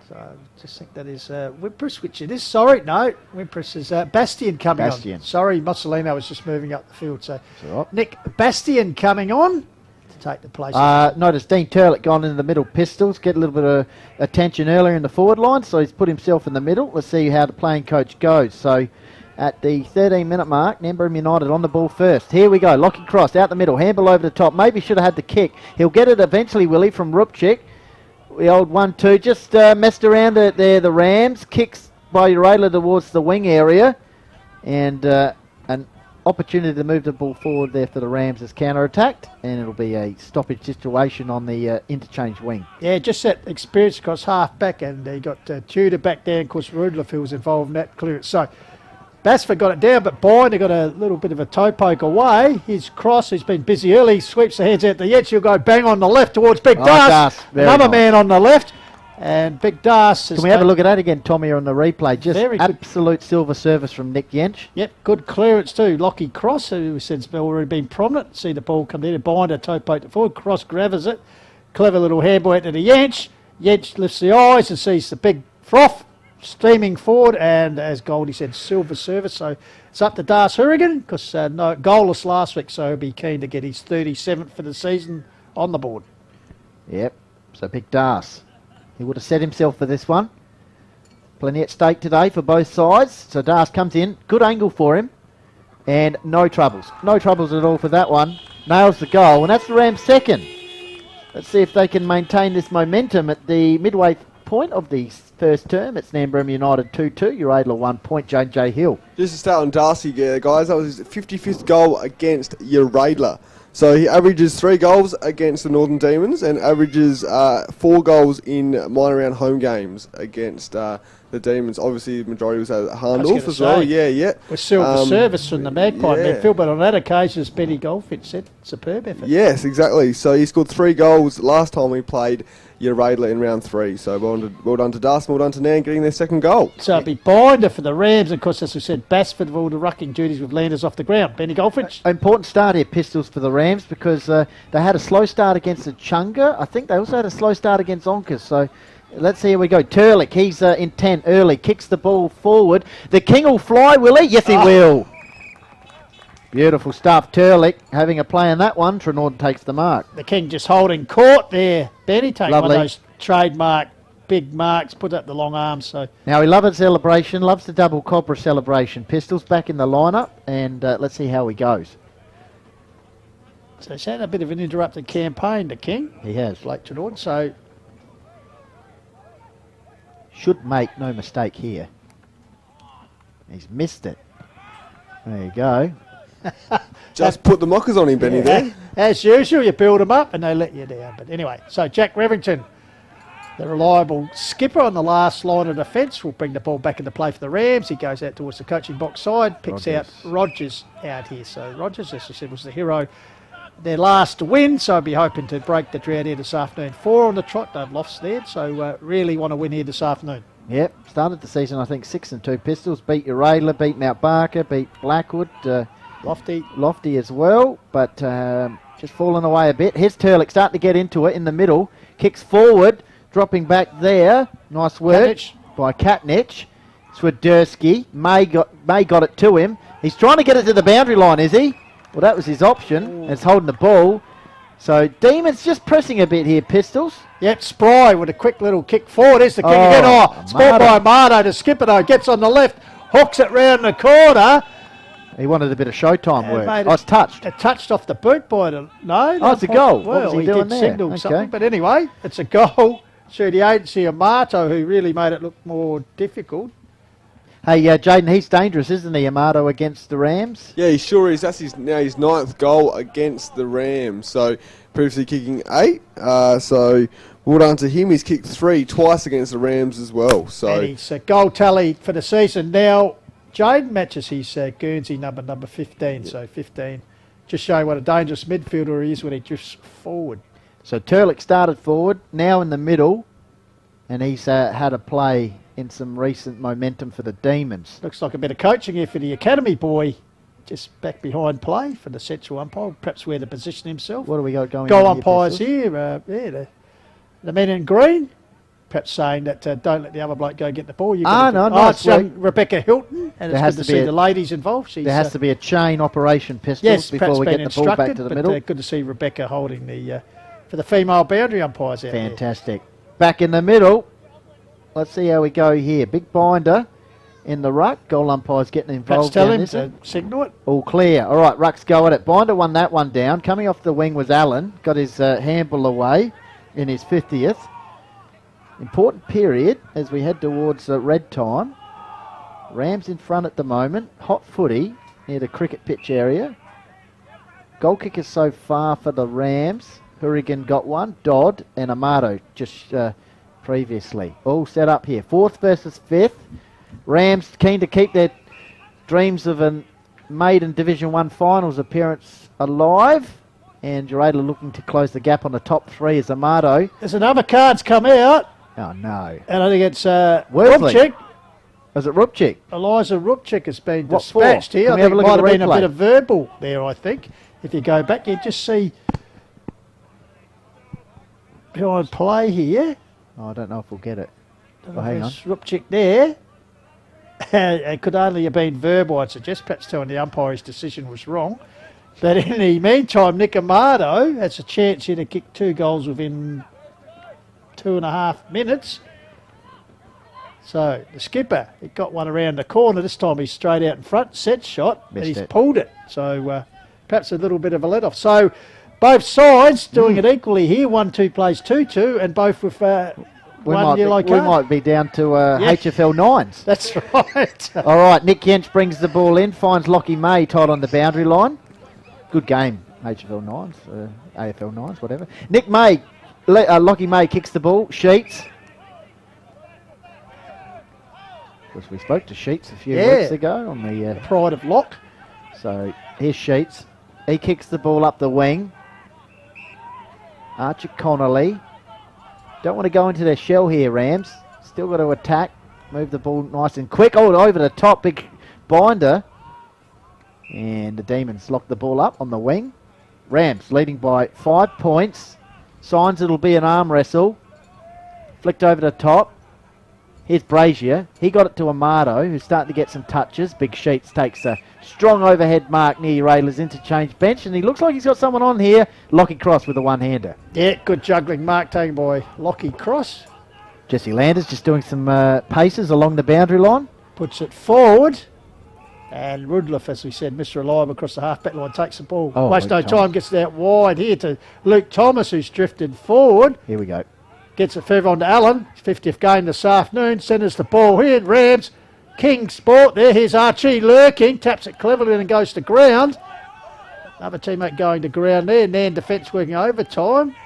So I just think that is Wimpress, which it is. Sorry, no, Wimpress is Bastian coming on. Sorry, Mussolino was just moving up the field. So right. Nick Bastian coming on to take the place. Notice Dean Turlick gone into the middle. Pistols get a little bit of attention earlier in the forward line, so he's put himself in the middle. Let's see how the playing coach goes. So at the 13-minute mark, Nambour United on the ball first. Here we go. Lockie Cross out the middle. Handball over the top. Maybe should have had the kick. He'll get it eventually, Willie, from Rupchik. The old 1-2. Just messed around it there, the Rams. Kicks by Uraidla towards the wing area. And an opportunity to move the ball forward there for the Rams as counter-attacked. And it'll be a stoppage situation on the interchange wing. Yeah, just that experience across half-back. And he got Tudor back there. Of course, Rudliff, who was involved in that clearance. So Basford got it down, but Binder got a little bit of a toe poke away. His cross, who's been busy early, sweeps the hands out the Yetch. He'll go bang on the left towards Big Das. Another man on the left. And Big Das. Can we have a look at that again, Tommy, on the replay? Just very absolute silver service from Nick Yench. Yep, good clearance too. Lockie Cross, who since already been prominent. See the ball come in. Binder toe poked it forward. Cross grabs it. Clever little handball into the Yench. Yench lifts the eyes and sees the big froth streaming forward, and as Goldie said, silver service. So it's up to Das Hurrigan, because no goalless last week, so he'll be keen to get his 37th for the season on the board. Yep, so Big Das. He would have set himself for this one. Plenty at stake today for both sides. So Das comes in, good angle for him, and no troubles. No troubles at all for that one. Nails the goal, and that's the Rams' second. Let's see if they can maintain this momentum at the midway point of the first term. It's Nairne United 2-2. Uraidla 1 point. J Hill. Just to start on Darcy, guys, that was his 55th goal against Uraidla. So he averages 3 goals against the Northern Demons and averages 4 goals in minor round home games against the Demons. Obviously, the majority was at Harndorf as well. Yeah. With silver service from the Magpie midfield, but on that occasion, as Benny Goldfitch said, superb effort. Yes, exactly. So he scored 3 goals last time we played Uraidla in round 3. So well done to Darcy, well done to Nairne getting their second goal. So it'll be Binder for the Rams. Of course, as we said, Basford of all the rucking duties with Landers off the ground. Benny Goldfitch. Important start here, Pistols, for the Rams, because they had a slow start against the Chunga. I think they also had a slow start against Onkers. So let's see, here we go. Turlick, he's intent early, kicks the ball forward. The King will fly, will he? Yes, he will. Beautiful stuff. Turlick having a play on that one. Trenorden takes the mark. The King just holding court there. Benny taking one Lovely. of those trademark big marks, put up the long arms. So Now he loves a celebration, loves the double cobra celebration. Pistols back in the lineup, and let's see how he goes. So he's had a bit of an interrupted campaign, the King. He has. Blake Trenorden. So Should make no mistake here. He's missed it. There you go. Just put the mockers on him, Benny, there. As usual, you build them up and they let you down. But anyway, so Jack Revington, the reliable skipper on the last line of defence, will bring the ball back into play for the Rams. He goes out towards the coaching box side, picks out Rogers out here. So Rogers, as I said, was the hero. Their last to win, so I'll be hoping to break the drought here this afternoon. 4 on the trot, they've lost there, so really want to win here this afternoon. Yep, started the season, I think, 6-2 Pistols. Beat Uraidla, beat Mount Barker, beat Blackwood. Lofty as well, but just fallen away a bit. Here's Turlick starting to get into it in the middle. Kicks forward, dropping back there. Nice work by Katnich. Swiderski. May got it to him. He's trying to get it to the boundary line, is he? Well, that was his option. And it's holding the ball. So Demons just pressing a bit here, Pistols. Yep, Spry with a quick little kick forward. Here's the kick again. Sport by Mardo to skip it. Gets on the left, hooks it round the corner. He wanted a bit of showtime work. Mate, It's touched. It touched off the boot by the... No. Oh, it's a goal. Well, what was he doing did there? signal something. But anyway, it's a goal through the agency of Marto, who really made it look more difficult. Hey, Jaden, he's dangerous, isn't he, Amato, against the Rams? Yeah, he sure is. That's his 9th goal against the Rams. So previously kicking 8. So well done to him. He's kicked 3 twice against the Rams as well. So and his goal tally for the season now... Jaden matches his Guernsey number 15, so 15. Just showing what a dangerous midfielder he is when he drifts forward. So Turlick started forward, now in the middle, and he's had a play in some recent momentum for the Demons. Looks like a bit of coaching here for the academy boy. Just back behind play for the central umpire, perhaps where to position himself. What do we got going Goal on umpires here? The men in green. Perhaps saying that don't let the other bloke go get the ball. Nice. It's Rebecca Hilton, and it's good to see the ladies involved. There has to be a chain operation, Pistols, before we get the ball back to the middle. Good to see Rebecca holding for the female boundary umpires out there. Fantastic. Back in the middle. Let's see how we go here. Big Binder in the ruck. Goal umpires getting involved. Perhaps tell him to signal it. All clear. All right, rucks go at it. Binder won that one down. Coming off the wing was Allen. Got his handball away in his 50th. Important period as we head towards red time. Rams in front at the moment. Hot footy near the cricket pitch area. Goal kickers so far for the Rams. Hurrigan got one. Dodd and Amato just previously. All set up here. 4th versus 5th. Rams keen to keep their dreams of a maiden Division 1 finals appearance alive. And Uraidla looking to close the gap on the top 3 as Amato. There's another card's come out. Oh, no. And I think it's Worsley. Rubchik. Is it Rubchik? Eliza Rubchik has been What dispatched for? here. Can I we think have a look it at might the have been a replay? bit of verbal there, I think. If you go back, you just see behind play here. Oh, I don't know if we'll get it. Oh, hang on. Rubchik there. It could only have been verbal, I'd suggest. Perhaps telling the umpire his decision was wrong. But in the meantime, Nick Amato has a chance here to kick 2 goals within 2.5 minutes. So the skipper, he got one around the corner. This time he's straight out in front, set shot, and he's pulled it. So perhaps a little bit of a let off. So both sides doing it equally here. 1-2 plays 2-2, and both with one yellow we card. might be down to Yeah. HFL 9s. That's right. All right, Nick Yench brings the ball in, finds Lockie May tied on the boundary line. Good game, HFL 9s, AFL 9s, whatever. Lockie May kicks the ball. Sheets. Of course, we spoke to Sheets a few weeks ago on the Pride of Lock. So here's Sheets. He kicks the ball up the wing. Archer Connolly. Don't want to go into their shell here, Rams. Still got to attack. Move the ball nice and quick. Oh, over the top. Big binder. And the Demons lock the ball up on the wing. Rams leading by 5 points. Signs it'll be an arm wrestle. Flicked over the top. Here's Brazier. He got it to Amato, who's starting to get some touches. Big Sheets takes a strong overhead mark near Uraidla's interchange bench, and he looks like he's got someone on here. Lockie Cross with a one-hander. Yeah, good juggling mark taken by Lockie Cross. Jesse Landers just doing some paces along the boundary line. Puts it forward. And Rudliff, as we said, Mr. Reliable across the half-back line, takes the ball. Oh, Wastes no Luke time, Thomas. gets it out wide here to Luke Thomas, who's drifted forward. Here we go. Gets it further on to Allen. 50th game this afternoon. Centres the ball here. Rams. King Sport there. Here's Archie lurking. Taps it cleverly and goes to ground. Another teammate going to ground there. Nairne defence working overtime.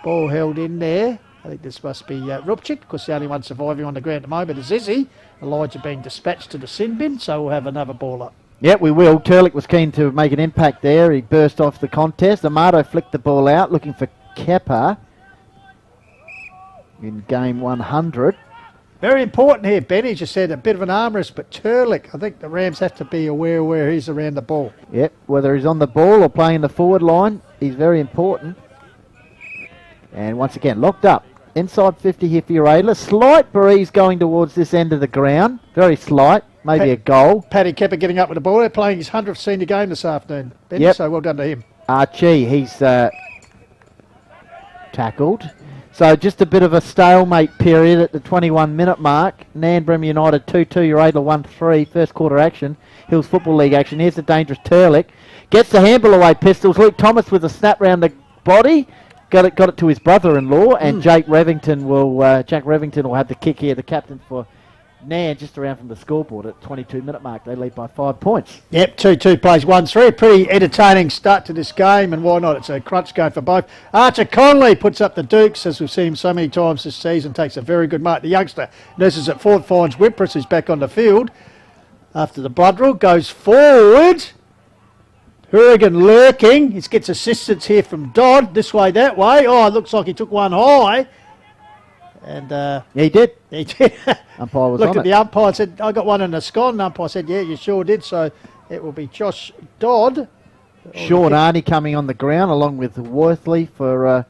Ball held in there. I think this must be Rupchik, because the only one surviving on the ground at the moment is Izzy. Elijah being dispatched to the sin bin, so we'll have another ball up. Yep, we will. Turlick was keen to make an impact there. He burst off the contest. Amato flicked the ball out, looking for Kepper in game 100. Very important here, Benny just said a bit of an arm wrist, but Turlick, I think the Rams have to be aware where he's around the ball. Yep, whether he's on the ball or playing the forward line, he's very important. And once again, locked up. Inside 50 here for Uraidla. Slight breeze going towards this end of the ground. Very slight. Maybe a goal. Paddy Kepper getting up with the ball. They're playing his 100th senior game this afternoon, Benny, Yep. so well done to him. Archie, he's tackled. So just a bit of a stalemate period at the 21-minute mark. Nairne United 2-2, Uraidla 1-3, first quarter action. Hills Football League action. Here's the dangerous Turlick. Gets the handball away, Pistols. Luke Thomas with a snap round the body. Got it to his brother-in-law, and Jack Revington will have the kick here, the captain for Nairne, just around from the scoreboard at 22-minute mark. They lead by 5 points. Yep, 2-2 plays 1-3. Pretty entertaining start to this game, and why not? It's a crunch game for both. Archer Conley puts up the Dukes, as we've seen him so many times this season, takes a very good mark. The youngster nurses at forward, finds Whippress, who's back on the field. After the blood rule, goes forward. Hourigan lurking. He gets assistance here from Dodd, this way, that way. Oh, it looks like he took one high. And Yeah, he did. he did. Umpire was Looked on at the umpire and said, I got one in the scon. And the umpire said, yeah, you sure did. So it will be Josh Dodd. Sean Arney coming on the ground along with Worthley for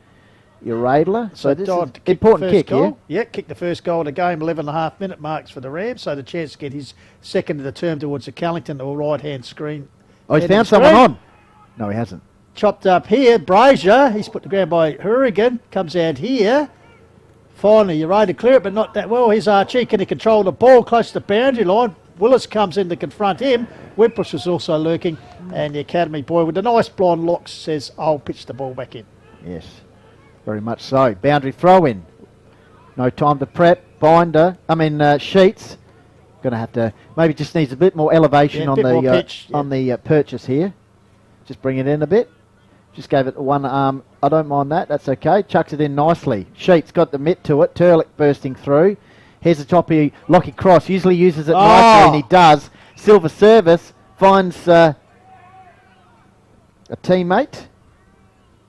Uraidla. So this Dodd is kicked the important first kick goal. here. Yeah, kicked the first goal of the game, 11.5-minute marks for the Rams. So the chance to get his second of the term towards the Callington or right-hand screen. Oh, he's End of found the someone screen. on. No, he hasn't. Chopped up here, Brazier. He's put to ground by Hourigan. Comes out here. Finally, you're ready to clear it, but not that well. Here's Archie. Can he control the ball close to the boundary line? Willis comes in to confront him. Whippush was also lurking. And the academy boy with the nice blonde locks says, I'll pitch the ball back in. Yes, very much so. Boundary throw in. No time to prep. Sheets. Going to have to, maybe just needs a bit more elevation Yeah, a on bit more the pitch, on the purchase here. Just bring it in a bit. Just gave it one arm. I don't mind that. That's okay. Chucks it in nicely. Sheets got the mitt to it. Turlick bursting through. Here's the choppy Lockie Cross. Usually uses it nicely, and he does. Silver service. Finds a teammate.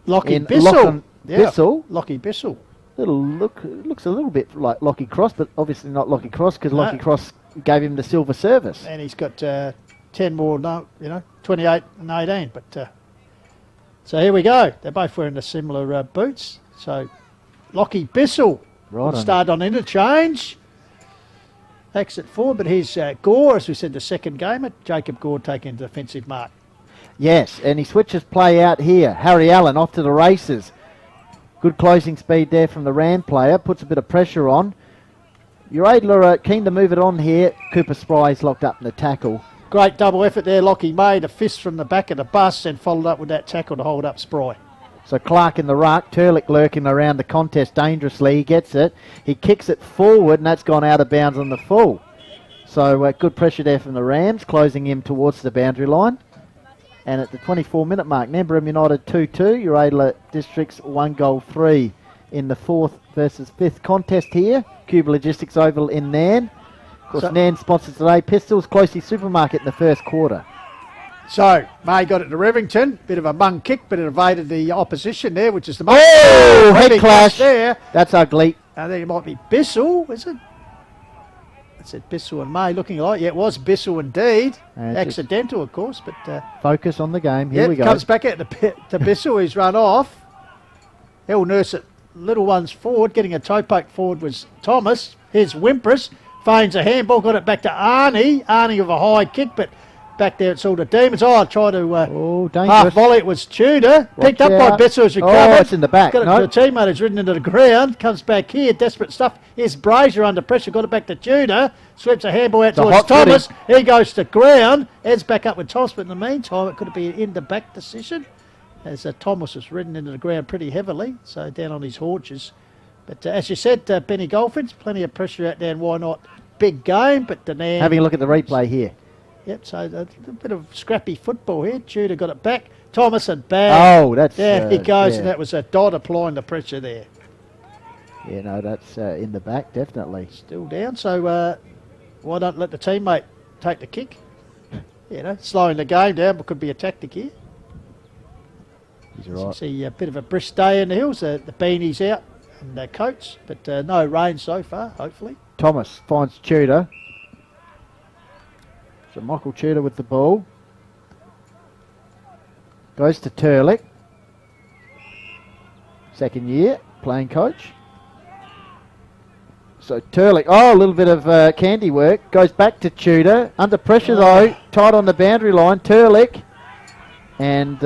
Lockie in Bissell. Lachlan Yeah, Bissell. Lockie Bissell. Looks a little bit like Lockie Cross, but obviously not Lockie Cross because No. Lockie Cross gave him the silver service. And he's got 10 more, 28 and 18. But so here we go. They're both wearing the similar boots. So Lockie Bissell Right will on. start on interchange. Exit forward, but here's Gore, as we said, the second gamer. Jacob Gore taking a defensive mark. Yes, and he switches play out here. Harry Allen off to the races. Good closing speed there from the Ram player. Puts a bit of pressure on. Uraidla are keen to move it on here. Cooper Spry's locked up in the tackle. Great double effort there. Lockie made a fist from the back of the bus and followed up with that tackle to hold up Spry. So Clark in the ruck, Turlick lurking around the contest dangerously. He gets it. He kicks it forward, and that's gone out of bounds on the full. So good pressure there from the Rams, closing him towards the boundary line. And at the 24-minute mark, Nambour United 2-2, Uraidla Districts 1-3 in the 4th versus 5th contest here. Cuba Logistics Oval in Nairne. Of course, Nairne sponsors today. Pistols, Closey Supermarket in the first quarter. So, May got it to Revington. Bit of a mung kick, but it evaded the opposition there, which is the head clash there. That's ugly. I think it might be Bissell, is it? I said Bissell and May looking like. Yeah, it was Bissell indeed. Accidental, of course, but... focus on the game. Here we go. Comes back out to Bissell. He's run off. He'll nurse it. Little ones forward. Getting a toe poke forward was Thomas. Here's Wimpress. Feigns a handball. Got it back to Arnie. Arnie with a high kick, but... Back there, it's all the Demons. I tried to half volley. It was Tudor. Picked up by Bissell as recovered. Oh, it's in the back. Got it to a teammate who's ridden into the ground. Comes back here. Desperate stuff. Here's Brazier under pressure. Got it back to Tudor. Sweeps a handball out towards Thomas. He goes to ground. Heads back up with Thomas. But in the meantime, it could be an in-the-back decision. As Thomas was ridden into the ground pretty heavily. So down on his haunches. But as you said, Benny Goldfinch, plenty of pressure out there. And why not? Big game. But Nairne... Having a look at the replay here. Yep, so a bit of scrappy football here. Tudor got it back. Thomas and bad. Oh, that's... There he goes, and that was a Dodd applying the pressure there. Yeah, no, that's in the back, definitely. Still down, so why don't let the teammate take the kick? You know, slowing the game down, but could be a tactic here. He's right. See a bit of a brisk day in the hills. The beanies out and their coats, but no rain so far, hopefully. Thomas finds Tudor. So Michael Tudor with the ball. Goes to Turlick. Second year, playing coach. So Turlick, a little bit of candy work. Goes back to Tudor. Under pressure though, tight on the boundary line. Turlick. And...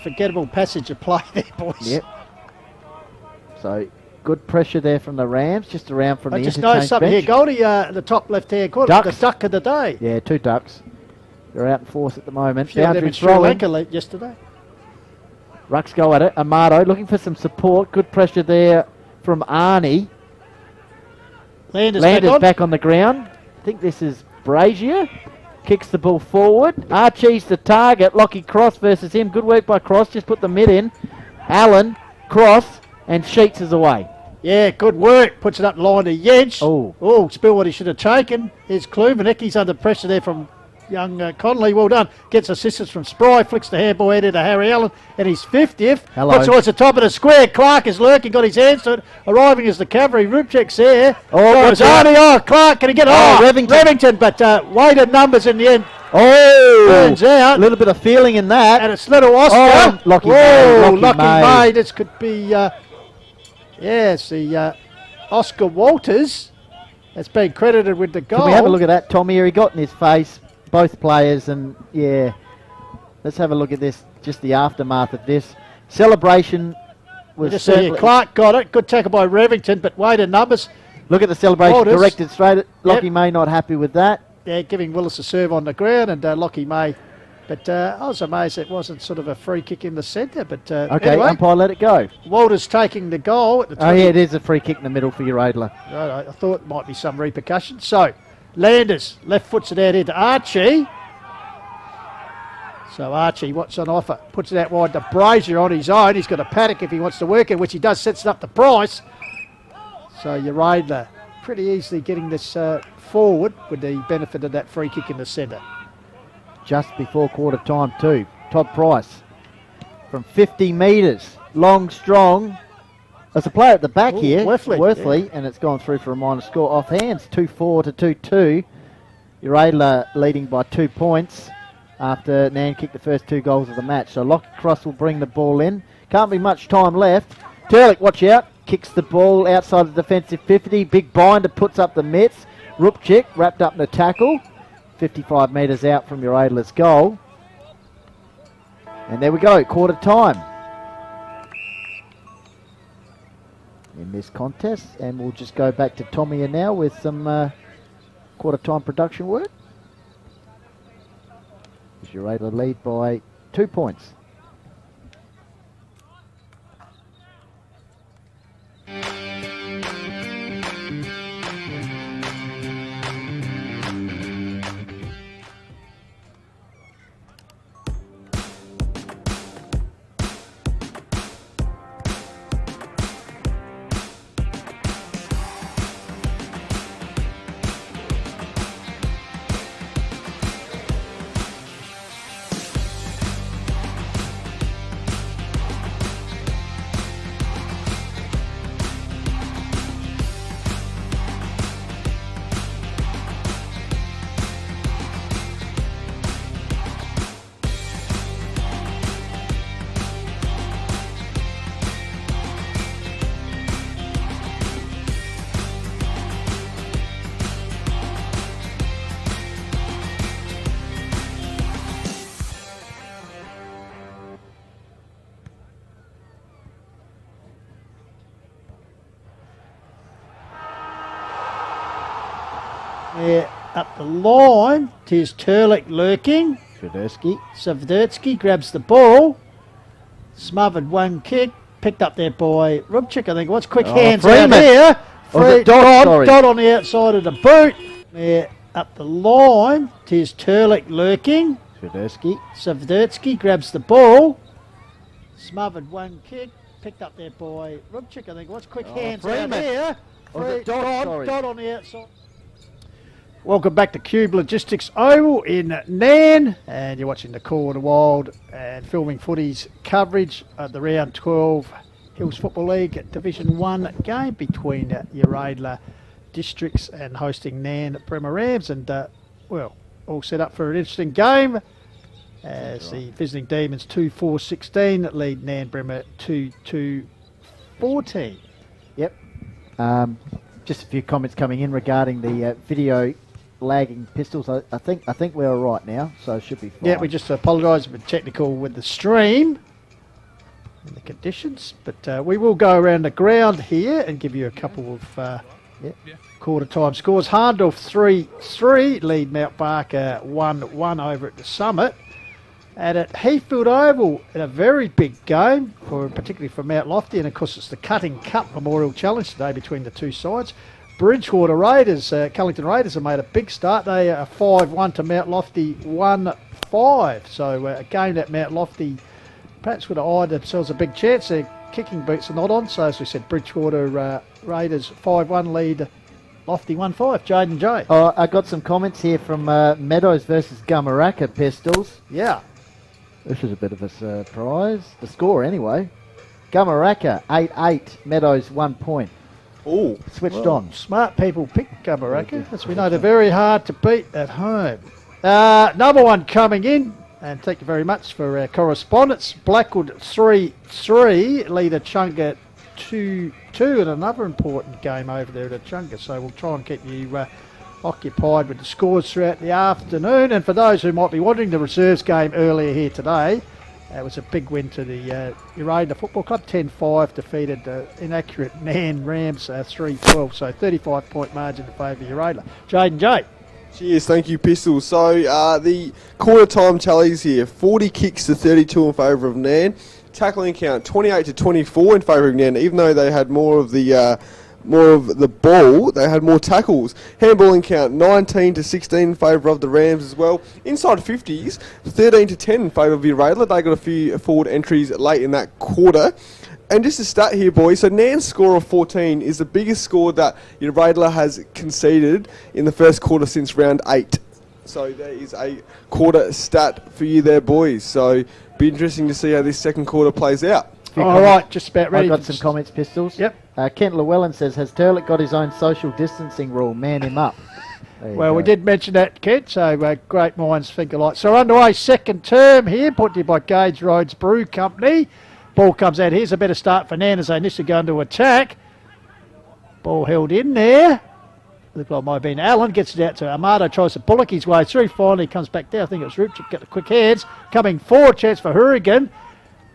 forgettable passage of play there, boys. Yep. So... Good pressure there from the Rams, just around from the interchange bench. I just noticed something here. Goldie, the top left-hand corner, the duck of the day. Yeah, 2 ducks. They're out in force at the moment. Down in Sri Lanka yesterday. Rucks go at it. Amato looking for some support. Good pressure there from Arnie. Landers back on the ground. I think this is Brazier. Kicks the ball forward. Archie's the target. Lockie Cross versus him. Good work by Cross. Just put the mid in. Allen, Cross, and Sheets is away. Yeah, good work. Puts it up the line to Yench. Oh, spill what he should have taken. Here's Kluvenik. He's under pressure there from young Connolly. Well done. Gets assistance from Spry. Flicks the handball out into Harry Allen. And he's 50th. Hello. Puts towards the top of the square. Clark is lurking. Got his hands to it. Arriving as the cavalry. Rupchek's there. Clark. Can he get it? Revington. But weighted numbers in the end. Turns out. A little bit of feeling in that. And it's little Oscar. Lockie May. This could be... Yes, the Oscar Walters has been credited with the goal. Can we have a look at that, Tommy? Here he got in his face, both players, and yeah. Let's have a look at this, just the aftermath of this. Celebration was Clark got it. Good tackle by Revington, but weighted numbers. Look at the celebration Walters. directed straight at Lockie May, not happy with that. Yeah, giving Willis a serve on the ground, and Lockie May. But I was amazed it wasn't sort of a free kick in the centre. But okay, anyway, umpire let it go. Walters taking the goal at the 20. Oh yeah, it is a free kick in the middle for Uraidla. Right, I thought it might be some repercussion. So Landers left foots it out into Archie. So Archie, what's on offer? Puts it out wide to Brazier on his own. He's got a paddock if he wants to work it, which he does. Sets it up to Price. So Uraidla pretty easily getting this forward with the benefit of that free kick in the centre. Just before quarter time too. Todd Price from 50 metres. Long, strong. There's a player at the back here. Worthley, and it's gone through for a minor score. Off hands, 2-4 to 2-2. Uraidla leading by 2 points after Nairne kicked the first 2 goals of the match. So Lockie Cross will bring the ball in. Can't be much time left. Turlick, watch out. Kicks the ball outside the defensive 50. Big binder puts up the mitts. Rupchik wrapped up in the tackle. 55 metres out from Uraidla's goal. And there we go, quarter time in this contest. And we'll just go back to Tommy here now with some quarter time production work. Uraidla lead by 2 points. There up the line. Here's Turlik lurking. Savdurski grabs the ball. Smothered one kick. Picked up there by Rubchik, I think it was. Quick hands out here. Dot on the outside of the boot. There up the line. Here's Turlik lurking. Savdurski grabs the ball. Smothered one kick. Picked up there by Rubchik, I think it was. Quick hands out here. Dot on the outside. Welcome back to Cube Logistics Oval in Nairne, and you're watching the Call of the Wild and filming footies coverage of the round 12 Hills Football League Division 1 game between Uraidla Districts and hosting Nairne Bremer Rams, and well, all set up for an interesting game as the visiting Demons 2-4-16 lead Nairne Bremer 2-2-14. Yep. Just a few comments coming in regarding the video lagging Pistols. I think we're all right now, so it should be fine. Yeah, we just apologise for technical with the stream and the conditions, but we will go around the ground here and give you a couple of quarter time scores. Harndorf 3-3 lead Mount Barker 1-1 over at the Summit. And at Heathfield Oval, in a very big game, particularly for Mount Lofty, and of course it's the Cutting Cup Memorial Challenge today between the two sides. Bridgewater Raiders, Cullington Raiders have made a big start. They are 5-1 to Mount Lofty 1-5. So a game that Mount Lofty perhaps would have eyed themselves a big chance. Their kicking boots are not on. So as we said, Bridgewater Raiders 5-1 lead Lofty 1-5. Jaden J. Oh, I got some comments here from Meadows versus Gumaraka Pistols. Yeah. This is a bit of a surprise. The score anyway. Gumaraka 8-8. Meadows 1 point. Oh, switched on. Smart people pick Gumaraka. As we know, they're very hard to beat at home. Number one coming in, and thank you very much for our correspondence. Blackwood 3-3, lead Echunga 2-2 in another important game over there at Echunga. So we'll try and keep you occupied with the scores throughout the afternoon. And for those who might be wondering, the reserves game earlier here today, it was a big win to the Uraidla Football Club. 10-5 defeated inaccurate Nairne Rams 3-12. So 35-point margin in favour of Uraidla. Jaden J. Cheers, thank you, Pistols. So the quarter time tallies here: 40 kicks to 32 in favour of Nairne. Tackling count 28 to 24 in favour of Nairne. Even though they had more of the ball, they had more tackles. Handballing count 19 to 16 in favour of the Rams as well. Inside 50s, 13 to 10 in favour of Uraidla. They got a few forward entries late in that quarter. And just a stat here, boys. So Nairne's score of 14 is the biggest score that Uraidla has conceded in the first quarter since round 8. So there is a quarter stat for you there, boys. So be interesting to see how this second quarter plays out. All right, just about ready. I've got some comments, Pistols. Yep. Kent Llewellyn says, has Turlik got his own social distancing rule? Man him up. Well, we did mention that, Kent, so great minds think alike. So underway, second term here, put to you by Gage Roads Brew Company. Ball comes out. Here's a better start for Nairne as they initially go into attack. Ball held in there. Looked like it might have been Allen. Gets it out to Amato. Tries to bullock his way through. Finally comes back down. I think it was Rupchik. Got the quick hands. Coming forward. Chance for Hurrigan.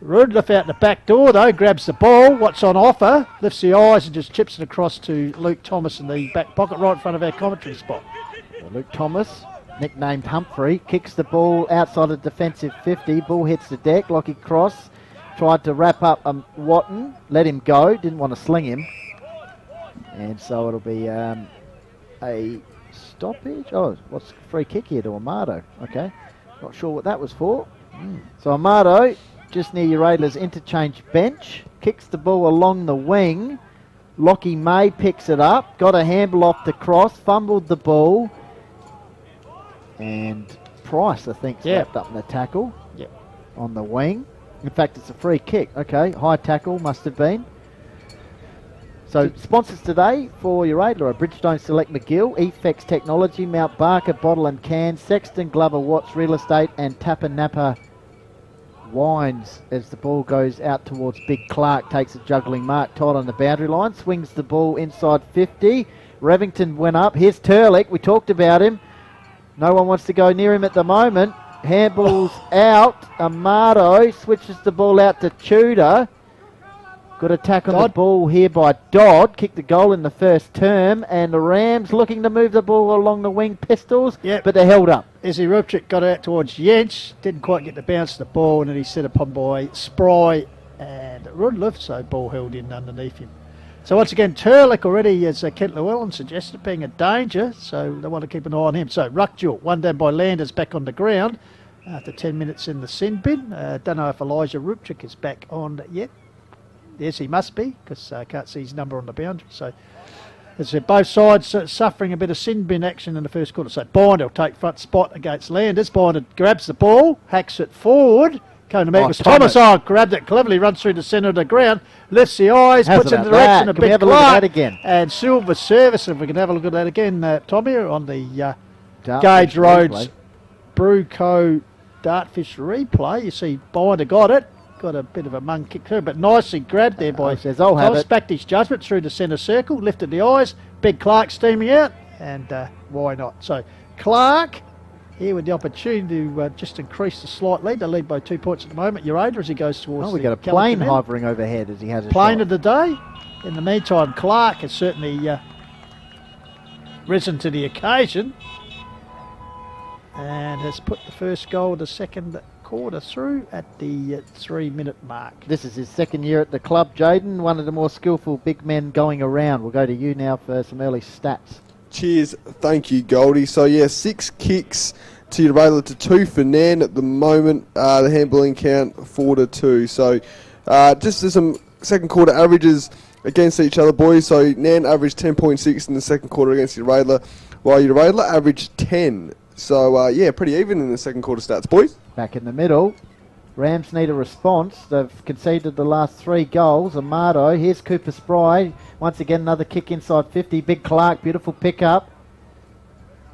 Rudliff out the back door though. Grabs the ball. What's on offer? Lifts the eyes and just chips it across to Luke Thomas in the back pocket right in front of our commentary spot. Luke Thomas, nicknamed Humphrey, kicks the ball outside the defensive 50. Ball hits the deck. Lockie Cross tried to wrap up Watton. Let him go. Didn't want to sling him. And so it'll be a stoppage. Oh, what's a free kick here to Amato? Okay. Not sure what that was for. So Amato, just near Uraidla's interchange bench, kicks the ball along the wing. Lockie May picks it up. Got a handle off the cross. Fumbled the ball. And Price, I think, slapped up in the tackle on the wing. In fact, it's a free kick. Okay, high tackle must have been. So sponsors today for Uraidla are Bridgestone Select McGill, Efex Technology, Mount Barker Bottle and Can, Sexton Glover Watts Real Estate and Tappa Napa Wines as the ball goes out towards Big Clark, takes a juggling mark, tight on the boundary line, swings the ball inside 50. Revington went up. Here's Turlik. We talked about him. No one wants to go near him at the moment. Handball's out. Amato switches the ball out to Tudor. Good attack on the Dodd. ball here by Dodd. Kicked the goal in the first term, and the Rams looking to move the ball along the wing, Pistols, Yep. but they're held up. Izzy Rupchik got out towards Jens, didn't quite get the bounce of the ball, and then he's set upon by Spry and Uraidla, so ball held in underneath him. So once again, Turlick already, as Kent Llewellyn suggested, being a danger, so they want to keep an eye on him. So Ruck duel, one down by Landers, back on the ground after 10 minutes in the sin bin. Don't know if Elijah Rupchik is back on yet. Yes, he must be, because I can't see his number on the boundary. So, as I said, both sides suffering a bit of sin bin action in the first quarter. So Binder will take front spot against Landers. Binder grabs the ball, hacks it forward. Going to meet with Thomas. Grabbed it cleverly, runs through the centre of the ground, lifts the eyes, puts it in the direction of Can we Ben have a look at Clark. that again? And Silver service, if we can have a look at that again, Tommy, on the Dartfish Gage Roads replay. Brewco Dartfish replay. You see Binder got it. Got a bit of a mung kick through, but nicely grabbed there by says, I'll have Thomas. it. Backed his judgment through the centre circle, lifted the eyes. Big Clark steaming out, and why not? So Clark here with the opportunity to just increase the slight lead. They lead by 2 points at the moment. Uraidla as he goes towards We the got a plane Callaghan end. hovering overhead as he has a Plane shot. of the day. In the meantime, Clark has certainly risen to the occasion and has put the first goal of the second quarter through at the 3-minute mark. This is his second year at the club, Jaden. One of the more skillful big men going around. We'll go to you now for some early stats. Cheers, thank you, Goldie. So 6 kicks to Uraidla to 2 for Nairne at the moment. The handballing count 4-2. So just as some second quarter averages against each other, boys. So Nairne averaged 10.6 in the second quarter against Uraidla, while Uraidla averaged 10. So pretty even in the second quarter stats, boys. Back in the middle, Rams need a response. They've conceded the last 3 goals. Amado, here's Cooper Spry. Once again, another kick inside 50. Big Clark, beautiful pickup.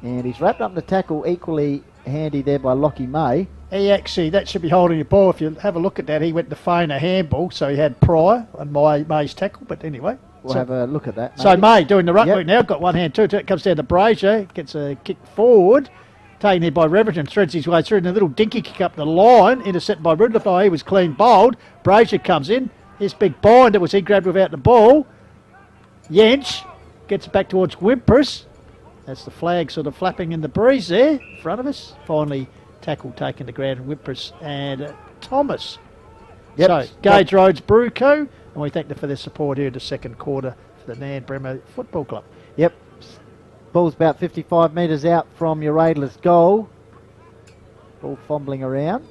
And he's wrapped up the tackle, equally handy there by Lockie May. He actually, that should be holding your ball. If you have a look at that, he went to feign a handball, so he had Pryor and May's tackle. But anyway, We'll have a look at that. so maybe. May doing the ruck Yep. work now. Got one hand too. It comes down to Brazier, gets a kick forward. Taken there by Reverton, threads his way through, and a little dinky kick up the line, intercepted by Ridlify. He was clean bowled. Brazier comes in. His big Binder was he grabbed without the ball. Yench gets it back towards Wimpers. That's the flag sort of flapping in the breeze there in front of us. Finally, tackle taken to ground, Wimpers and Thomas. Yep. So, Gage Roads Brewco, and we thank them for their support here in the second quarter for the Nairne Bremer Football Club. Yep. Ball's about 55 metres out from Uraidla's goal. Ball fumbling around.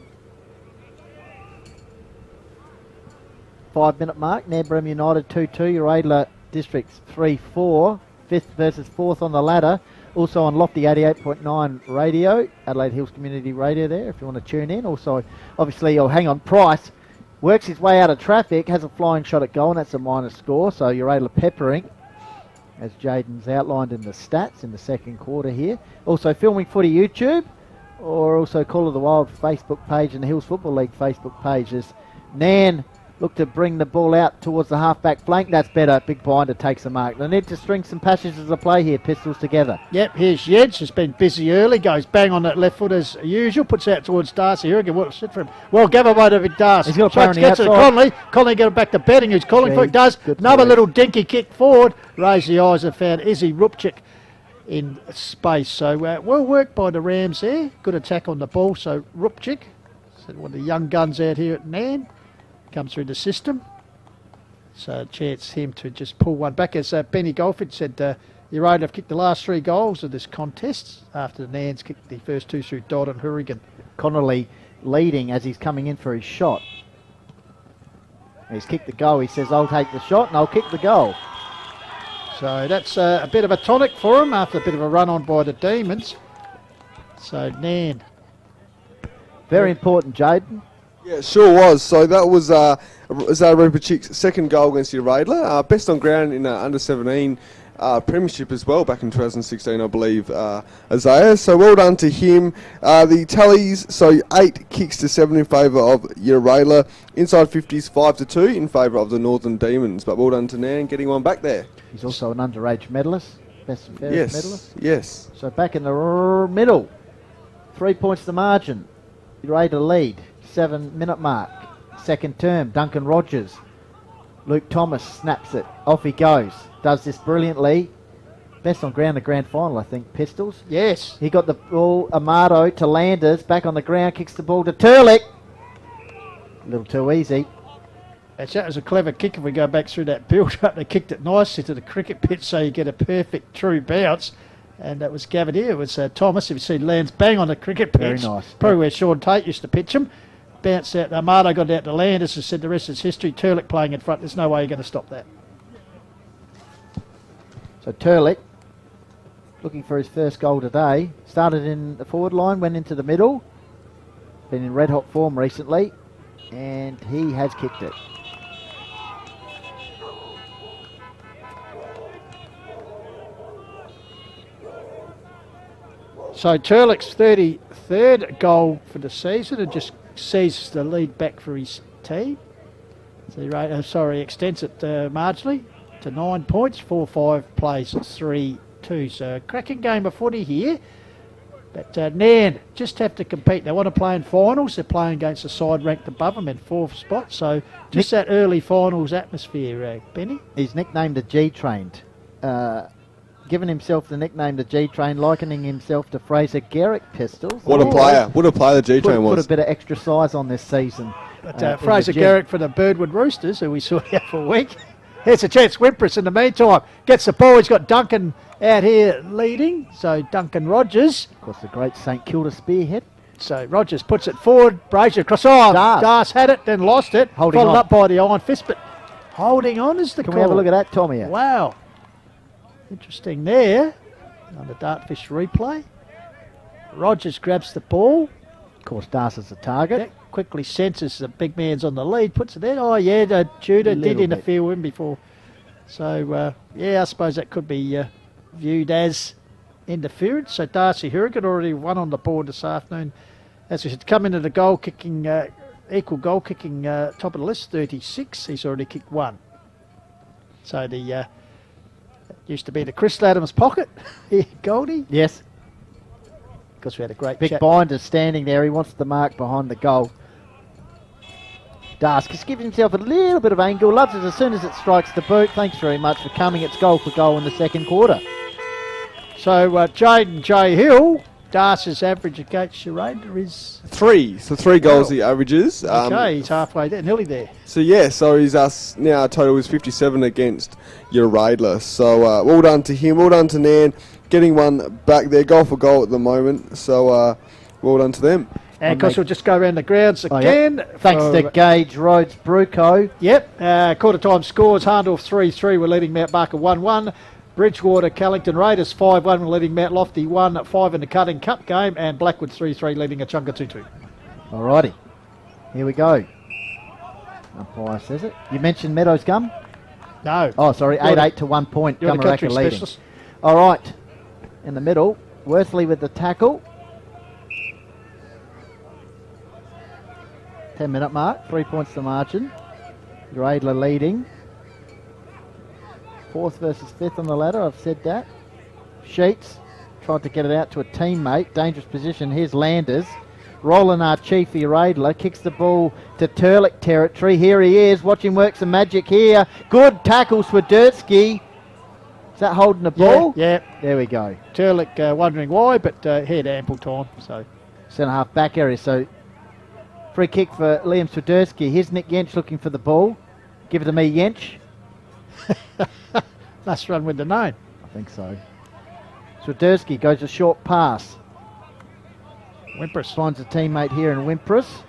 5-minute mark. Nairne United 2-2. Uraidla Districts 3-4. 5th versus 4th on the ladder. Also on Lofty 88.9 radio. Adelaide Hills Community Radio there if you want to tune in. Also, obviously, Price works his way out of traffic. Has a flying shot at goal and that's a minus score. So Uraidla peppering, as Jaden's outlined in the stats in the second quarter here. Also filming footy YouTube, or also Call of the Wild Facebook page and the Hills Football League Facebook page. As Nairne look to bring the ball out towards the half-back flank. That's better. Big Binder takes the mark. They need to string some passages of play here, Pistols together. Yep, here's Yedge, has been busy early, goes bang on that left foot as usual, puts out towards Darcy. Here again, what's it for him? Well, Gavin won't have it, Darcy. He's got a player on the gets it to outside. Conley. Conley got it back to Betting, who's calling for it. Does Good another for little dinky kick forward. Raise the eyes and found Izzy Rupchik in space. So well worked by the Rams there. Good attack on the ball. So Rupchik, one of the young guns out here at Nairne, comes through the system. So a chance him to just pull one back. As Benny Goldford said, Uraidla have kicked the last 3 goals of this contest after the Nairns kicked the first 2 through Dodd and Hurrigan. Connolly leading as he's coming in for his shot. He's kicked the goal. He says, I'll take the shot and I'll kick the goal. So that's a bit of a tonic for him after a bit of a run on by the Demons. So Nairn. Very important, Jaden. Yeah, sure was. So that was Rupachik's second goal against Uraidla. Best on ground in under-17 premiership as well back in 2016, I believe, Isaiah. So well done to him. The tallies, so 8 kicks to 7 in favour of Uraidla. Inside 50s 5-2 in favour of the Northern Demons. But well done to Nairn getting one back there. He's also an underage medalist. Best and fairest medalist. Yes. So back in the middle. 3 points the margin. Uraidla lead. 7-minute mark. Second term. Duncan Rogers Luke Thomas snaps it. Off he goes. Does this brilliantly. Best on ground, the grand final, I think, Pistols. Yes. He got the ball, Amado to Landers, back on the ground, kicks the ball to Turlick. A little too easy. That was a clever kick if we go back through that build-up. They kicked it nicely to the cricket pitch so you get a perfect true bounce. And that was gathered here. It was Thomas. If you see, lands bang on the cricket pitch. Very nice. Probably where Sean Tate used to pitch him. Bounced out. Amado got out to Landers and said the rest is history. Turlick playing in front. There's no way you're going to stop that. So Turlick, looking for his first goal today. Started in the forward line, went into the middle. Been in red hot form recently. And he has kicked it. So Turlick's 33rd goal for the season and just seizes the lead back for his team. So he extends it marginally to 9 points, 4-5 plays 3-2. So a cracking game of footy here. But Nairne just have to compete. They want to play in finals. They're playing against a side ranked above them in 4th spot. So just that early finals atmosphere, Benny. He's nicknamed the G-Train. Given himself the nickname the G-Train, likening himself to Fraser Garrick, Pistols. What a player. What a player the G-Train was. Put a bit of extra size on this season. But Fraser Garrick for the Birdwood Roosters, who we saw here for a week. Here's a chance. Wimpress in the meantime gets the ball. He's got Duncan out here leading. So Duncan Rogers. Of course, the great St Kilda spearhead. So Rogers puts it forward. Brazier across. Oh, Das had it, then lost it. Holding Followed on. up by the Iron Fist, but holding on is the Can call. we have a look at that, Tommy? Wow. Interesting there. On the Dartfish replay. Rogers grabs the ball. Of course, Das is the target. That quickly senses the big man's on the lead, puts it there. Oh, yeah, Judah did Little interfere with him before. So, I suppose that could be viewed as interference. So, Darcy Hurricane already won on the board this afternoon. As we said, come into the goal kicking, equal goal kicking top of the list, 36. He's already kicked 1. So, the used to be the Chris Adams pocket here, Goldie. Yes. Because we had a great Big chat. Binder's standing there. He wants the mark behind the goal. Das just gives himself a little bit of angle. Loves it as soon as it strikes the boot. Thanks very much for coming. It's goal for goal in the second quarter. So Jaden J. Hill, Darcy's average against Uraidla is 3. So 3 goals he averages. okay. He's halfway there, nearly there. So he's now total is 57 against Uraidla. So well done to him. Well done to Nairne. Getting one back there, goal for goal at the moment. So well done to them. And of course, we'll just go around the grounds again. Thanks to Gage Rhodes Bruco. Yep. Quarter time scores. Harndorf 3-3. We're leading Mount Barker 1-1. Bridgewater Callington Raiders 5-1. We're leading Mount Lofty 1-5 in the Cutting Cup game. And Blackwood 3-3 leading Achunga 2-2. Alrighty. Here we go. Umpire says it. You mentioned Meadows Gum? No. Oh, sorry. 8-8 to 1 point. You're the country Gummeraka leading. specialist. All right. In the middle, Worthley with the tackle. 10-minute mark. 3 points to margin. Uraidla leading. 4th versus 5th on the ladder. I've said that. Sheets tried to get it out to a teammate. Dangerous position. Here's Landers. Roland Archifi Uraidla kicks the ball to Turlick territory. Here he is. Watch him work some magic here. Good tackle, Swiderski. Is that holding the ball? Yeah. There we go. Turlick wondering why, but he had ample time. So Centre half back area. So free kick for Liam Swiderski. Here's Nick Yench looking for the ball. Give it to me, Yench. let's run with the 9. I think so. Swiderski goes a short pass. Wimpress Finds a teammate here in Wimpress.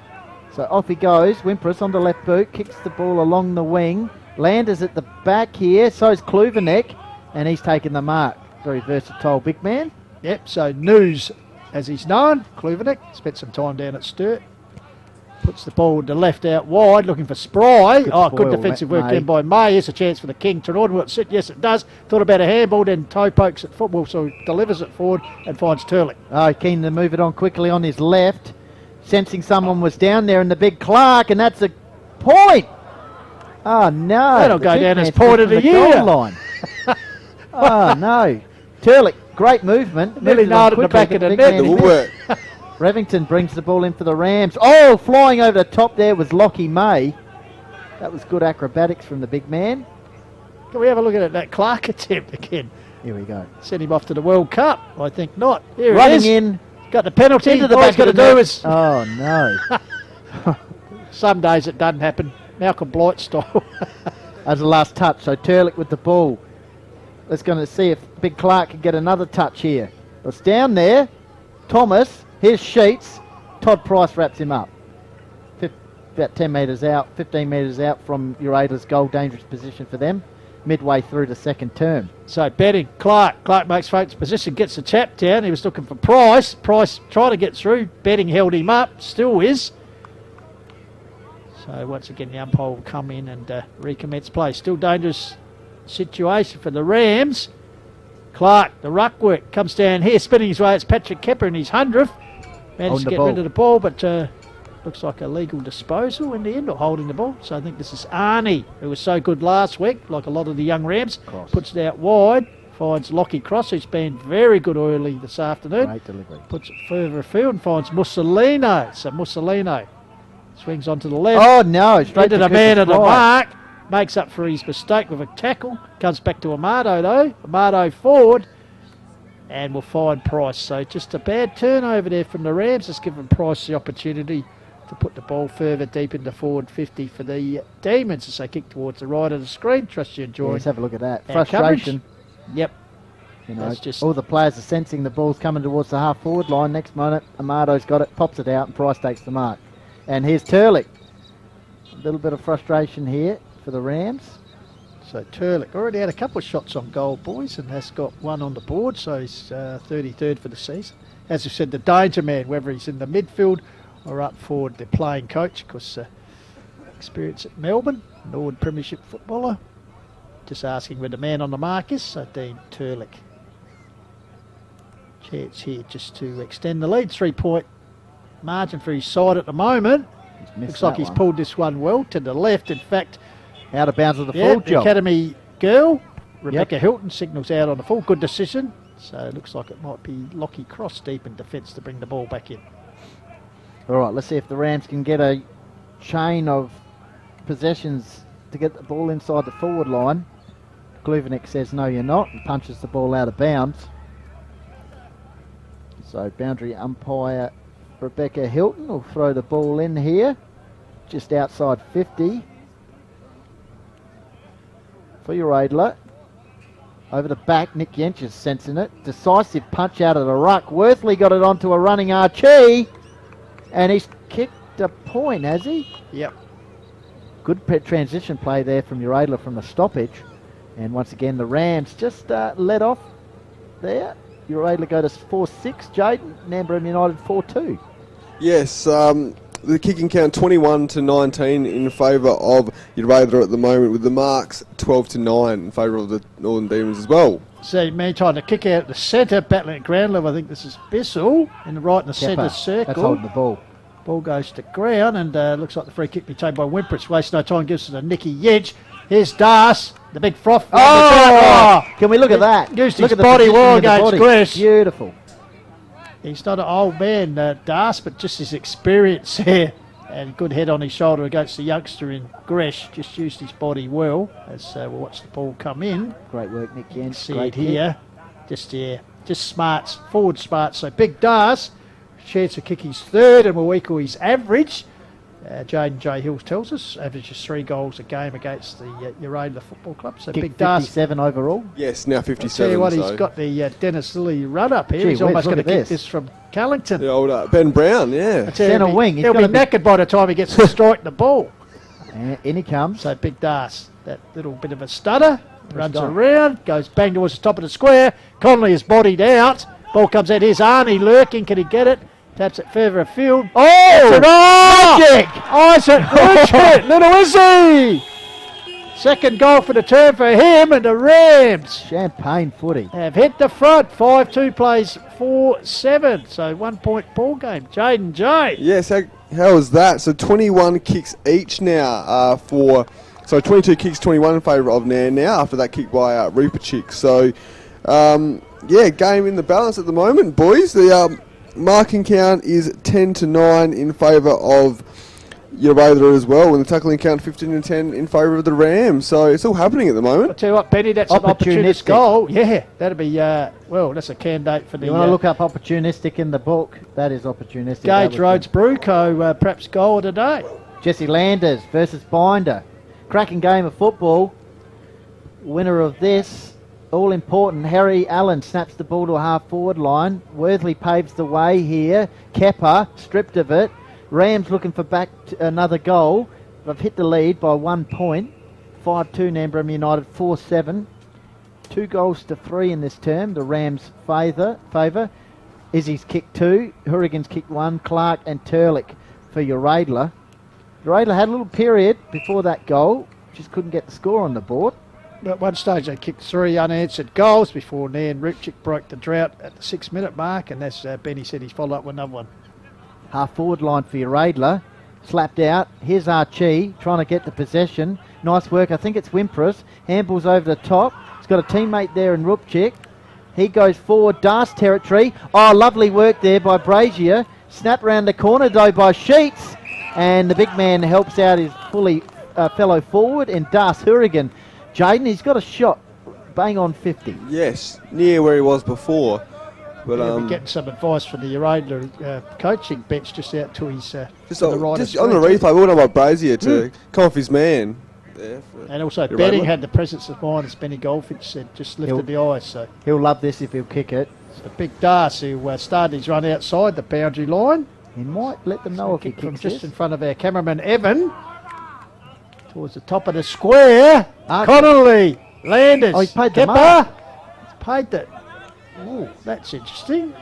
So off he goes. Wimpress on the left boot. Kicks the ball along the wing. Landers at the back here. So's Kluverneck. And he's taken the mark. Very versatile big man. Yep, so News, as he's known, Kluverneck, spent some time down at Sturt. Puts the ball to left out wide, looking for Spry. Good spoil, defensive work May. in by May. Here's a chance for the King. Trinord will it sit? Yes, it does. Thought about a handball, then toe pokes at football, so he delivers it forward and finds Turlick. Oh, keen to move it on quickly on his left. Sensing someone was down there in the big Clark, and that's a point. Oh, no. That'll The go big down as man's point of crossing the year. goal line. Oh, no. Turlick, great movement. Nearly Moves it on nailed it in the quickly, back of but the big net. man Good missed. work. Revington brings the ball in for the Rams. Oh, flying over the top there was Lockie May. That was good acrobatics from the big man. Can we have a look at that Clark attempt again? Here we go. Send him off to the World Cup. I think not. Here it Running is. in. Got the penalty. Into the All he's back got to of the do net. is... Oh, no. Some days it doesn't happen. Malcolm Blight style. As the last touch. So Turlick with the ball. Let's going to see if Big Clark can get another touch here. It's down there. Thomas. Here's Sheets. Todd Price wraps him up. About 10 metres out, 15 metres out from Uraidla's goal. Dangerous position for them. Midway through the second term. So betting Clark. Clark makes focus position, gets the chap down. He was looking for Price. Price tried to get through. Betting held him up. Still is. So once again the umpire will come in and recommence play. Still dangerous situation for the Rams. Clark, the ruck work, comes down here, spinning his way. It's Patrick Kepper in his 100th. Managed to get rid of the ball, but looks like a legal disposal in the end, or holding the ball. So I think this is Arnie, who was so good last week, like a lot of the young Rams. Puts it out wide, finds Lockie Cross, who's been very good early this afternoon. Great delivery. Puts it further afield and finds Mussolino. So Mussolino swings onto the left. Oh, no. Straight into to the man at the Cooper's mark. Makes up for his mistake with a tackle. Comes back to Amato though. Amato forward. And will find Price. So just a bad turnover there from the Rams. Has given Price the opportunity to put the ball further deep into forward 50 for the Demons as they kick towards the right of the screen. Trust you enjoy. Let's have a look at that. our Frustration. coverage. Yep. You know, That's just all the players are sensing the ball's coming towards the half forward line. Next moment, Amato's got it, pops it out, and Price takes the mark. And here's Turlick. A little bit of frustration here for the Rams. So Turlick already had a couple of shots on goal, boys, and has got one on the board, so he's 33rd for the season. As we said, the danger man, whether he's in the midfield or up forward, the playing coach, because experience at Melbourne, Norwood Premiership footballer. Just asking where the man on the mark is, so Dean Turlick. Chance here just to extend the lead, 3-point margin for his side at the moment. Looks like he's pulled this one well to the left. In fact, out of bounds of the yeah, full job. Academy girl, Rebecca Hilton, signals out on the full. Good decision. So it looks like it might be Lockie Cross deep in defence to bring the ball back in. All right, let's see if the Rams can get a chain of possessions to get the ball inside the forward line. Gluvenik says, no, you're not, and punches the ball out of bounds. So boundary umpire Rebecca Hilton will throw the ball in here, just outside 50. For Uraidla. Over the back, Nick Yench is sensing it. Decisive punch out of the ruck. Worthley got it onto a running Archie. And he's kicked a point, has he? Yep. Good transition play there from Uraidla from the stoppage. And once again, the Rams just let off there. Uraidla go to 4-6. Jaden, Nambour United 4-2. Yes, the kicking count 21-19 in favour of Uraidla at the moment, with the marks 12-9 in favour of the Northern Demons as well. So man trying to kick out the centre, battling at ground level. I think this is Bissell in the right in the centre circle. That's holding the ball. Ball goes to ground, and looks like the free kick be taken by Wimprich. Waste no time, gives it to Nicky Yench. Here's Das, the big froth. Oh! Can we look at that? Used Look his at the body positioning well of the against body. Gresh. Beautiful. He's not an old man, Das, but just his experience here. And good head on his shoulder against the youngster in Gresh. Just used his body well as we'll watch the ball come in. Great work, Nick Yench. See Great it here. Just smarts, forward smarts. So big Das, chance to kick his third and will equal his average. Jaden J. Hills tells us, averages 3 goals a game against the Uraidla Football Club. So big Das. 57 overall. Yes, now 57. I'll tell you what, so. he's got the Dennis Lilly run up here. Gee He's whiz, almost look going to at kick this from Callington. The old Ben Brown, yeah. I tell you, Centre wing. He's He'll be gotta be- knackered by the time he gets to strike the ball. And in he comes. So big Das, that little bit of a stutter, runs gone. around, goes bang towards the top of the square. Connolly is bodied out. Ball comes out. Here's Arnie lurking. Can he get it? Taps it further afield. Oh! Magic! Isaac Richard, little Izzy. Second goal for the turn for him, and the Rams Champagne footy. have hit the front. 5-2 plays 4-7. So 1 point ball game. Jaden J. Yes, how is that? So 21 kicks each now so 22 kicks, 21 in favour of Nairne now after that kick by Rupachik. So, game in the balance at the moment, boys. The marking count is 10-9 in favour of Uraidla as well, and the tackling count 15-10 in favour of the Rams. So it's all happening at the I'll moment. tell you what, Benny, that's an opportunist Opportunistic. goal. Yeah, that'll be, well, that's a candidate for the You want to look up opportunistic in the book? That is opportunistic. That Gage was Roads Bruco, perhaps goal of the day. Jesse Landers versus Binder. Cracking game of football. Winner of this, all important. Harry Allen snaps the ball to a half forward line. Worthley paves the way here. Kepper stripped of it. Rams looking for back another goal. They've hit the lead by 1 point. 5-2 Nambour United, 4-7. 2 goals to 3 in this term. The Rams favour. Izzy's kicked 2. Hurricanes kicked 1. Clark and Turlick for Uraidla. Uraidla had a little period before that goal. Just couldn't get the score on the board. At one stage they kicked 3 unanswered goals before Nairne Rupchik broke the drought at the 6-minute mark, and as Benny said, he's followed up with another one. Half forward line for Uraidla. Slapped out. Here's Archie trying to get the possession. Nice work. I think it's Wimpress. Handballs over the top. He's got a teammate there in Rupchik. He goes forward. Das territory. Oh, lovely work there by Brazier. Snap round the corner though by Sheets. And the big man helps out his fellow forward in Das Hurrigan. Jaden, he's got a shot. Bang on 50. Yes, near where he was before. But We're getting some advice from the Uraidla coaching bench just out to his just to the right just of on the screen. replay, we want about Brazier to come off his man. There for And also Uraidla. Benning had the presence of mind, as Benny Goldfinch said, just lifted the eyes. So He'll love this if he'll kick it. it's a big Das who started his run outside the boundary line. He might let them know if he Kick from kicks just this. in front of our cameraman Evan towards the top of the square. Ah, Connolly, Landers, Oh, he's paid the Kepper. mark. He's paid that. Oh, that's interesting.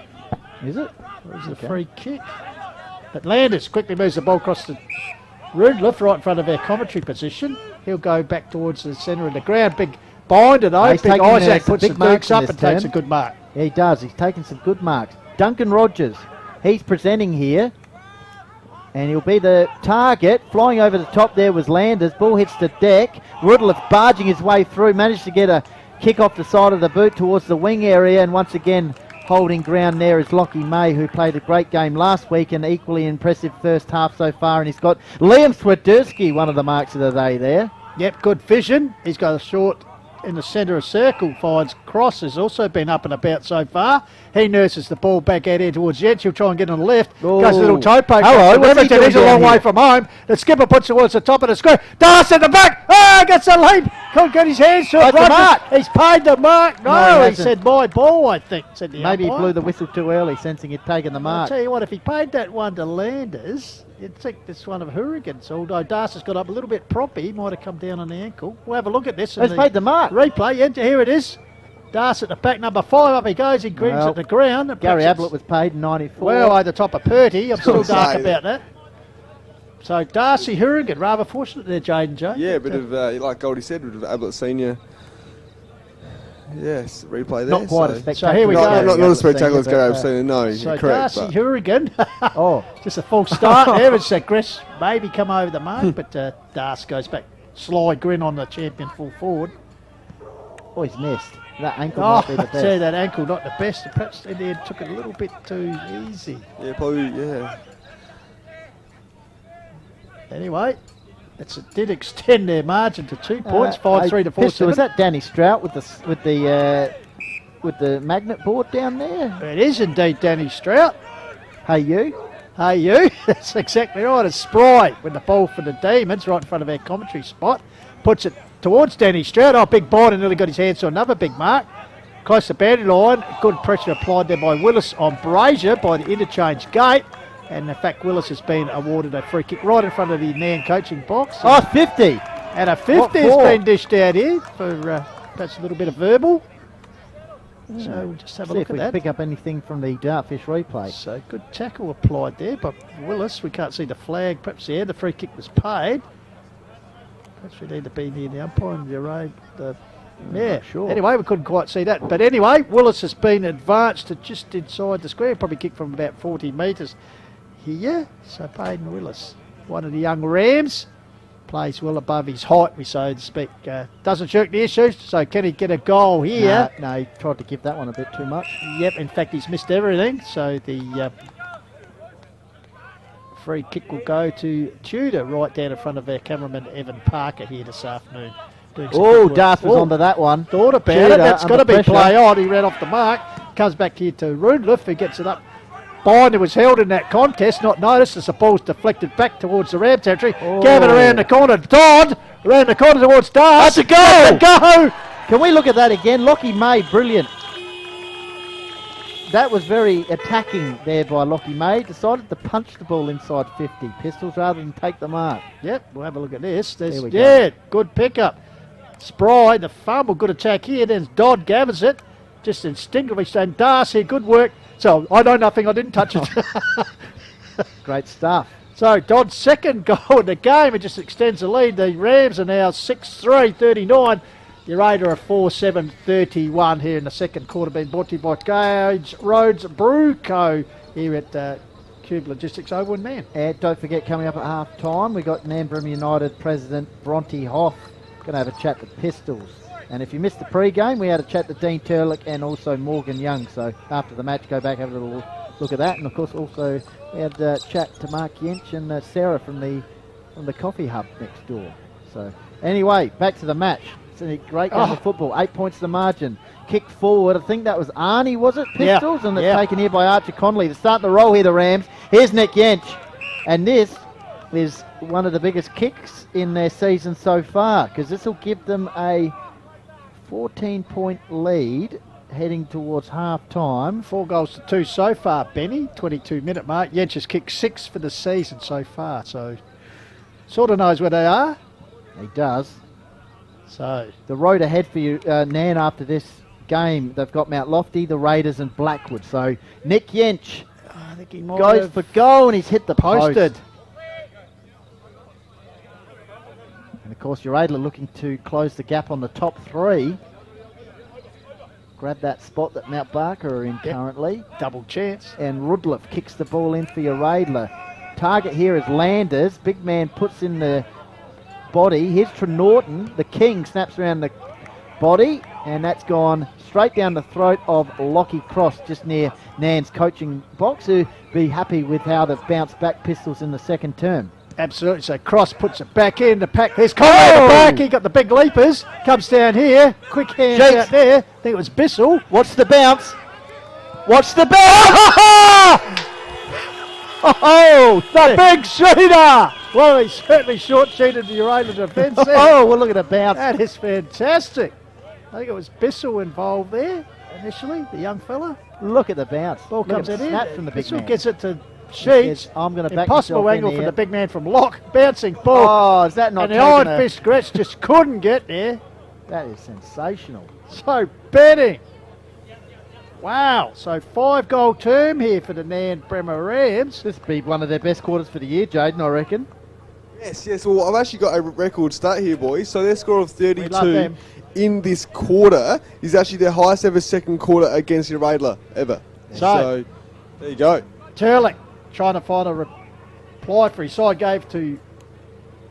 Is it? It was Okay. a free kick. But Landers quickly moves the ball across the Uraidla right in front of our commentary position. He'll go back towards the centre of the ground. Big Binder though. He's Big taking, Isaac some puts big the marks dukes in up this and takes a term. good mark. Yeah, he does. He's taken some good marks. Duncan Rogers, he's presenting here. And he'll be the target. Flying over the top there was Landers. Ball hits the deck. Rudolph barging his way through. Managed to get a kick off the side of the boot towards the wing area. And once again, holding ground there is Lockie May, who played a great game last week. An equally impressive first half so far. And he's got Liam Swiderski, one of the marks of the day there. Yep, good vision. He's got a short in the centre of circle. Finds Cross has also been up and about so far. He nurses the ball back out here towards Jets. He'll try and get on the left. Oh. Goes a little toe poke. Hello, what's he Remington, doing he's a long down way here? from home. The skipper puts towards the top of the square. Das at the back. Ah, gets a leap. Can't get his hands to it. That's the Rogers, mark. he's paid the mark. No, No, he he hasn't. said my ball, I think, said the Maybe he umpire. blew the whistle too early, sensing he'd taken the I'll mark. tell you what, if he paid that one to Landers, you'd think this one of Hurricanes. Although Das has got up a little bit proppy, he might have come down on the ankle. We'll have a look at this. in He's paid the mark. replay. Yeah, here it is. Das at the back, number 5. Up he goes. He grins Well, at the ground. Gary Perhaps Ablett was paid in 94. well over the top of Purdy. I'm still dark Say about that. So Darcy Hurrigan, rather fortunate there, Jaden Joe. yeah, a bit of like Goldie said, a bit of Ablett Senior. Yes, replay there. Not quite a so- spectacular. So here we go. Not, not Gary as spectacular as Ablett Gary Senior, Senior. No, So you're correct. Darcy But Hurrigan. Oh, Just a false start there. It's Chris maybe come over the mark, but Das goes back. Sly grin on the champion full forward. oh, he's missed. That ankle Oh, might be the I best. tell you, that ankle not the best. Perhaps in the end took it a little bit too easy. yeah, probably yeah. Anyway, it did extend their margin to 2 points, 5-3 to 4-7. Pistol, was that Danny Strout with the magnet board down there? It is indeed Danny Strout. Hey you. Hey you, that's exactly right. It's Spry with the ball for the Demons right in front of our commentary spot. Puts it towards Danny Strout. Oh, big ball and nearly got his hands to another big mark. Close to boundary line. Good pressure applied there by Willis on Brazier by the interchange gate. And in fact, Willis has been awarded a free kick right in front of the Nairne coaching box. Oh, 50. And a 50 What has for? been dished out here for perhaps a little bit of verbal. So we'll just have a See look if at we that. can pick up anything from the Dartfish replay. So good tackle applied there by Willis. We can't see the flag. Perhaps the free kick was paid. Perhaps we need to be near the umpire and yeah, sure. Anyway, we couldn't quite see that. But anyway, Willis has been advanced to just inside the square. Probably kicked from about 40 metres here. So Payden Willis, one of the young Rams, plays well above his height, so to speak. Doesn't shirk the issues. So can he get a goal here? No, he tried to give that one a bit too much. Yep, in fact, he's missed everything. So the free kick will go to Tudor, right down in front of our cameraman Evan Parker here this afternoon. Oh, Darth was onto that one. Thought about Tudor it. That's got to be pressure. play on. He ran off the mark. Comes back here to Uraidla, who gets it up. Binder was held in that contest, not noticed as the ball's deflected back towards the Ram territory. Gavin around the corner. Dodd around the corner towards Darth. That's a goal! Go! Can we look at that again? Lockie May, brilliant. That was very attacking there by Lockie May. Decided to punch the ball inside 50 Pistols rather than take the mark. Yep, we'll have a look at this. There we go. Good pickup. Spry, the fumble, good attack here. Then Dodd gathers it. Just instinctively saying, Darcy, good work. So I know nothing, I didn't touch it. Great stuff. So Dodd's second goal in the game, it just extends the lead. The Rams are now 6-3-39. The Uraidla are 4-7-31 here in the second quarter, being brought to you by Gage Roads Brew Co. here at Cube Logistics Oval in Man. And don't forget, coming up at half time, we got Nairne United President Bronte Hoff going to have a chat with Pistols. And if you missed the pre-game, we had a chat to Dean Turlick and also Morgan Young. So after the match, go back, have a little look at that. And of course, also we had a chat to Mark Yench and Sarah from the coffee hub next door. So anyway, back to the match. It's a great game of football. 8 points the margin. Kick forward. I think that was Arnie, was it? Pistols, and it's taken here by Archer Connolly. They're starting to roll here, the Rams. Here's Nick Yench, and this is one of the biggest kicks in their season so far, because this will give them a 14-point lead heading towards half-time. 4 goals to 2 so far, Benny. 22-minute mark. Yench has kicked 6 for the season so far, so sort of knows where they are. He does. So the road ahead for you, Nan, after this game, they've got Mount Lofty, the Raiders and Blackwood. So Nick Yench I think he might goes have for goal and he's hit the posted. post. And of course, Uraidla looking to close the gap on the top 3. Grab that spot that Mount Barker are in currently. Double chance. And Rudliff kicks the ball in for Uraidla. Target here is Landers. Big man puts in the body. Here's Trenorton. The King snaps around the body. And that's gone straight down the throat of Lockie Cross, just near Nan's coaching box, who be happy with how they've bounced back Pistols in the second term. Absolutely. So Cross puts it back in the pack. There's Conway at the back. He got the big leapers. Comes down here. Quick hands out there. I think it was Bissell. Watch the bounce. Watch the bounce. Oh, the big shooter. Well, he certainly short-sheeted the Uraidla defence there. Oh, well, look at the bounce. That is fantastic. I think it was Bissell involved there initially, the young fella. Look at the bounce. Ball Look comes at in. the snap from the big Bissell man. gets it to Sheets. I'm going to back Impossible myself angle in from here. the big man from Lock. Bouncing ball. Oh, is that not and the taking Iron Fist Gretsch just couldn't get there. That is sensational. So betting. Wow. So 5-goal term here for the Nairne Bremer Rams. This will be one of their best quarters for the year, Jaden, I reckon. Yes. Well, I've actually got a record start here, boys. So their score of We love 32 them. in this quarter is actually their highest ever second quarter against Uraidla ever. So there you go. Turlick trying to find a reply for his side. Gave to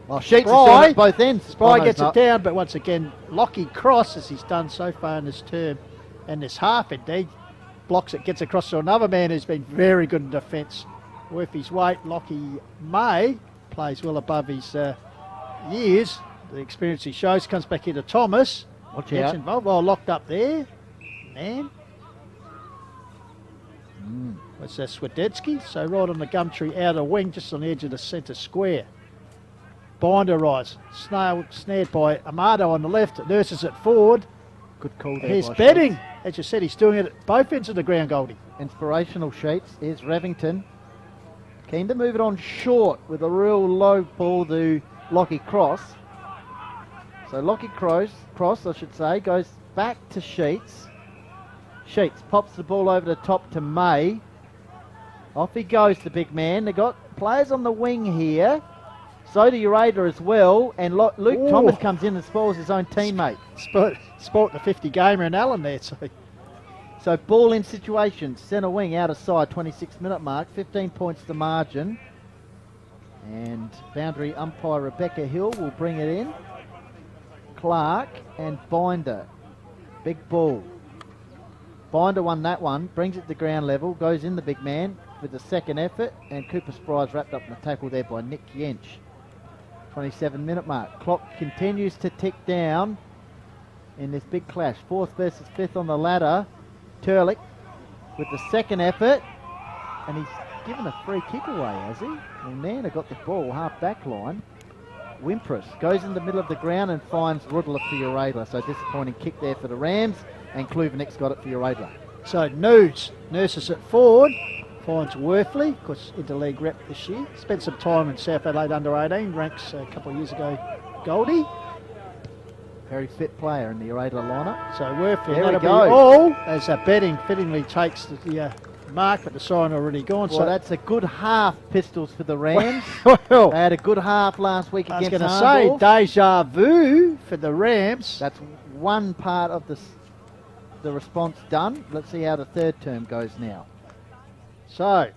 Well, Sheets is Spry. doing it both ends. Spry Oh, gets no, it down, but once again, Lockie Cross, as he's done so far in this term and this half indeed, blocks it, gets across to another man who's been very good in defence. Worth his weight, Lockie May plays well above his years. The experience he shows comes back here to Thomas. Watch Gets out. involved. Well, locked up there. Man. What's that, Swedetsky? So right on the Gumtree outer wing, just on the edge of the centre square. Binder rise. Snared by Amado on the left. Nurses it forward. Good call there. He's by betting. Sheets. As you said, he's doing it at both ends of the ground, Goldie. Inspirational Sheets. Here's Revington. Keen to move it on short with a real low ball to Lockie Cross. So Lockie Cross, I should say, goes back to Sheets. Sheets pops the ball over the top to May. Off he goes, the big man. They've got players on the wing here. So do Uraidla as well. And Luke Thomas comes in and spoils his own teammate. Sport the 50 gamer and Allen there. So ball in situation, centre wing out of side, 26-minute mark, 15 points the margin. And boundary umpire Rebecca Hill will bring it in. Clark and Binder. Big ball. Binder won that one, brings it to ground level, goes in the big man. with the second effort, and Cooper Spry's wrapped up in the tackle there by Nick Yench. 27-minute mark. Clock continues to tick down in this big clash. 4th versus 5th on the ladder. Turlick with the second effort, and he's given a free kick away, has he? Well, Nairne got the ball half back line. Wimpress goes in the middle of the ground and finds Uraidla for Uraidla. So disappointing kick there for the Rams, and Kluvenix got it for Uraidla. So nurses at forward, finds Worthley, of course interleague rep this year. Spent some time in South Adelaide under 18, ranks a couple of years ago Goldie. Very fit player in the Uraidla lineup. So Worthley, There we that'll be go. all as betting fittingly takes the mark, but the sign already gone. Well, So that's a good half, Pistols, for the Rams. well, They had a good half last week I was against going to say Arndorf. deja vu for the Rams. That's one part of the response done. Let's see how the third term goes now. So,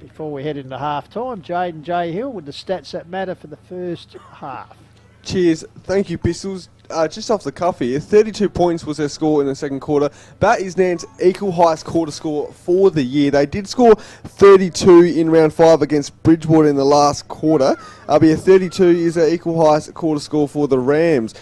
before we head into half time, Jade and Jay Hill with the stats that matter for the first half. Cheers. Thank you, Pistols. Just off the cuff here, 32 points was their score in the second quarter. That is Nairne's equal highest quarter score for the year. They did score 32 in round 5 against Bridgewater in the last quarter. But 32 is their equal highest quarter score for the Rams.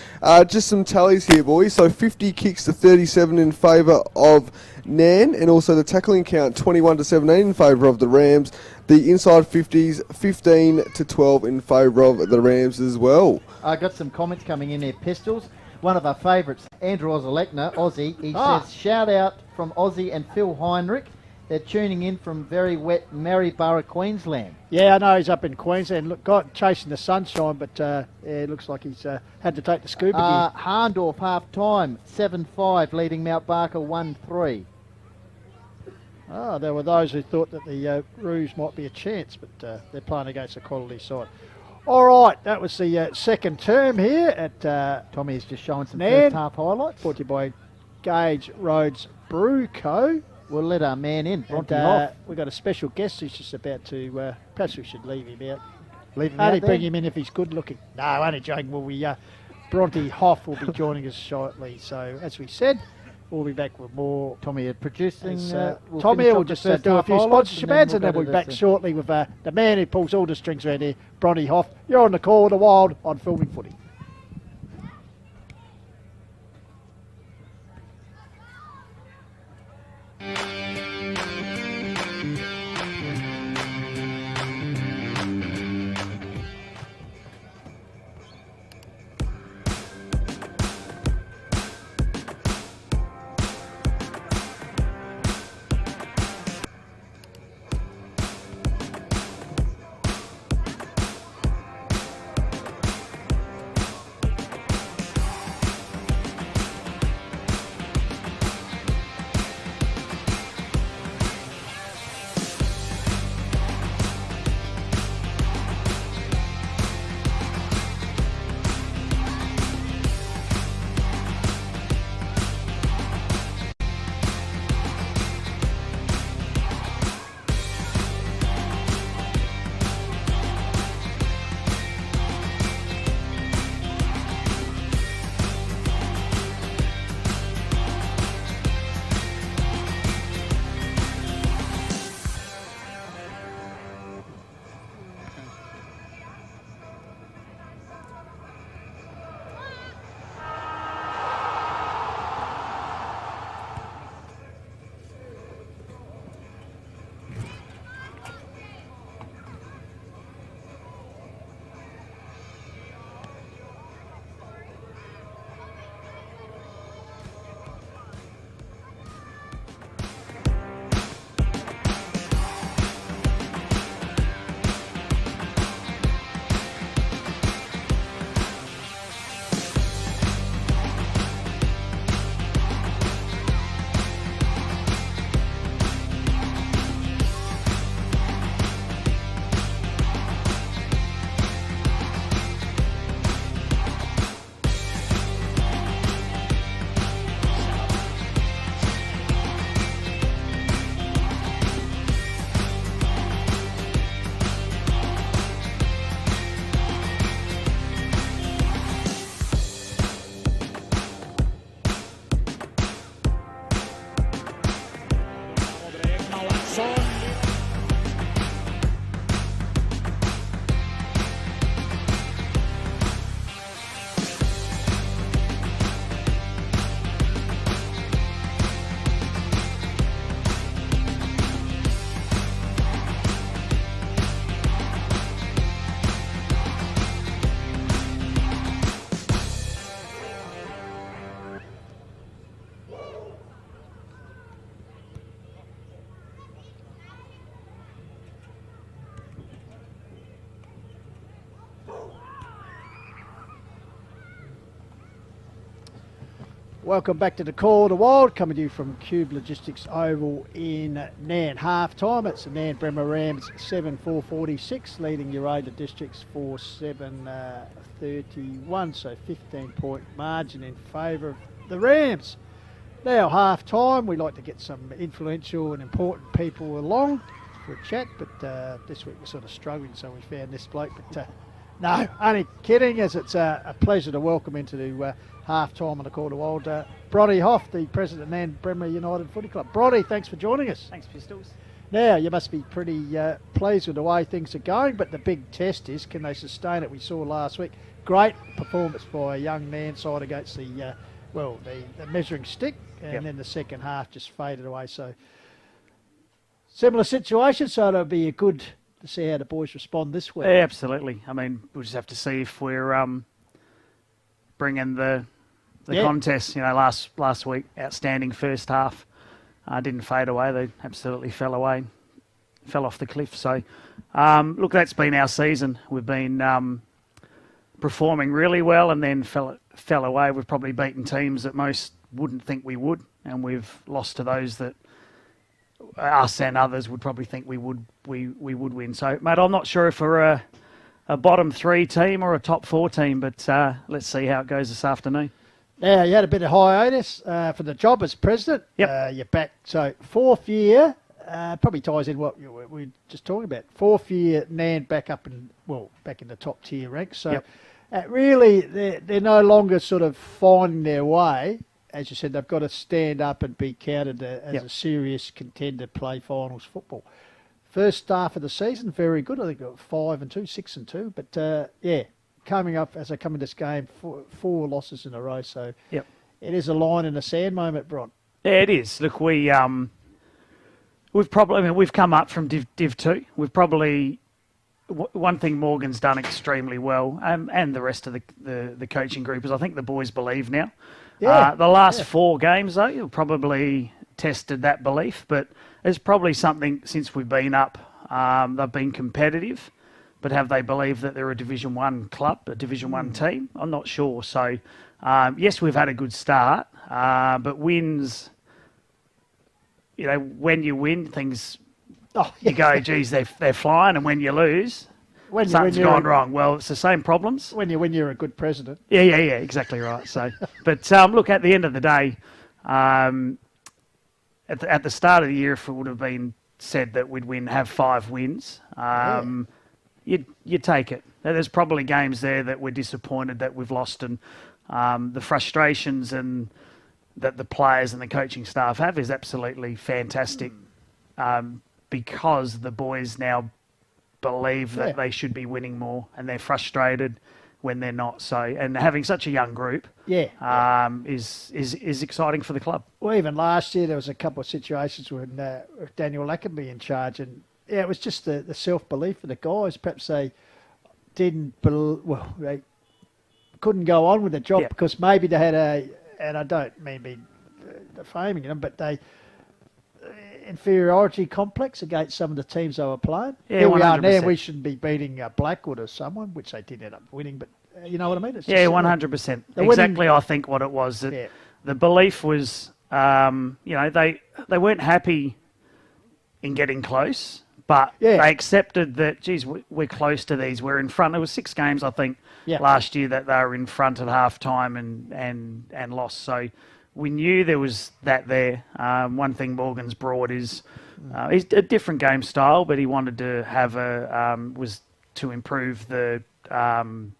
Just some tallies here, boys. So 50 kicks to 37 in favour of Nairne, and also the tackling count 21 to 17 in favour of the Rams. The inside 50s 15 to 12 in favour of the Rams as well. I got some comments coming in there, Pistols. One of our favourites, Andrew Ozalekna, Aussie, he says, shout out from Aussie and Phil Heinrich. They're tuning in from very wet Maryborough, Queensland. Yeah, I know he's up in Queensland. Look, got chasing the sunshine, but it looks like he's had to take the scuba gear. Arndorf half time, 7-5, leading Mount Barker 1-3. Oh, there were those who thought that the Roos might be a chance, but they're playing against a quality side. All right, that was the second term here at Tommy is just showing some Nairne. first half highlights. brought to you by Gage Roads Brew Co. We'll let our man in, And, Bronte Hoff. we've got a special guest who's just about to, perhaps we should leave him out. Leave him Only out bring there. him in if he's good looking. No, only joking. Well, Bronte Hoff will be joining us shortly. So, as we said, we'll be back with more. Tommy are producing. We'll Tommy finish will off the just first do a half few highlights sponsorship ads, and then we'll be back shortly with the man who pulls all the strings around here, Bronte Hoff. You're on the call of the Wild on Filming Footy. Welcome back to the Call of the Wild, coming to you from Cube Logistics Oval in Nairne. Half time, it's the Nairne Bremer Rams 7-4-46, leading Uraidla Districts 4-7-31, so 15-point margin in favour of the Rams. Now, half time, we like to get some influential and important people along for a chat, but this week we're sort of struggling, so we found this bloke. But no, only kidding, as it's a pleasure to welcome into the half time on the Call of the Wild, Brodie Hoff, the president of Nairne Bremer United Footy Club. Brodie, thanks for joining us. Thanks, Pistols. Now, you must be pretty pleased with the way things are going, but the big test is, can they sustain it? We saw last week, great performance by a young Nairne side against the measuring stick, and then the second half just faded away. So, similar situation, so it'll be a good to see how the boys respond this week. Yeah, absolutely. I mean, we'll just have to see if we're bringing the contest. You know, last week, outstanding first half, didn't fade away. They absolutely fell off the cliff. So, look, that's been our season. We've been performing really well, and then fell away. We've probably beaten teams that most wouldn't think we would, and we've lost to those that us and others would probably think we would win. So, mate, I'm not sure if we're a bottom 3 team or a top 4 team, but let's see how it goes this afternoon. Now, you had a bit of hiatus for the job as president. Yep. You're back. So, 4th year, probably ties in what we were just talking about. 4th year, Nairne back in the top tier ranks. So, really, they're no longer sort of finding their way. As you said, they've got to stand up and be counted as a serious contender, play finals football. First half of the season, very good. I think 5-2, 6-2. But coming up as they come in this game, 4 losses in a row. So it is a line in the sand moment, Bron. Yeah, it is. Look, we've come up from Div 2. We've probably one thing Morgan's done extremely well, and the rest of the coaching group is I think the boys believe now. Yeah. The last 4 games, though, you've probably tested that belief, but it's probably something since we've been up. They've been competitive, but have they believed that they're a Division 1 club, a Division 1 team? I'm not sure. So, yes, we've had a good start, but wins, you know, when you win, things, you go, geez, they're flying, and when you lose, something's gone wrong. Well, it's the same problems. When you're a good president. Yeah, exactly right. So, but look, at the end of the day, at the start of the year, if it would have been said that we'd have 5 wins, you take it. Now, there's probably games there that we're disappointed that we've lost, and the frustrations and that the players and the coaching staff have is absolutely fantastic, because the boys now believe that they should be winning more, and they're frustrated when they're not. So, and having such a young group, is exciting for the club. Well, even last year there was a couple of situations when with Daniel Lackenby in charge, and it was just the self belief of the guys. Perhaps they they couldn't go on with the job because maybe they had and I don't mean be defaming them, but they. Inferiority complex against some of the teams they were playing. Yeah, here we 100%. are now. We shouldn't be beating Blackwood or someone, which they did end up winning. But you know what I mean? It's 100%. Exactly. I think what it was that the belief was, they weren't happy in getting close, but they accepted that. Geez, we're close to these. We're in front. It was 6 games, I think, last year that they were in front at half time and lost. So. We knew there was that there. One thing Morgan's brought is he's a different game style, but he wanted to have was to improve the. I'm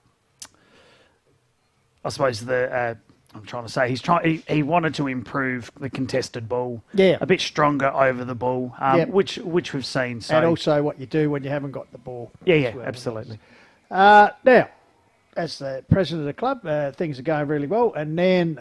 trying to say he wanted to improve the contested ball. Yeah, a bit stronger over the ball, which we've seen. So. And also what you do when you haven't got the ball. Yeah, absolutely. Now, as the president of the club, things are going really well, and then.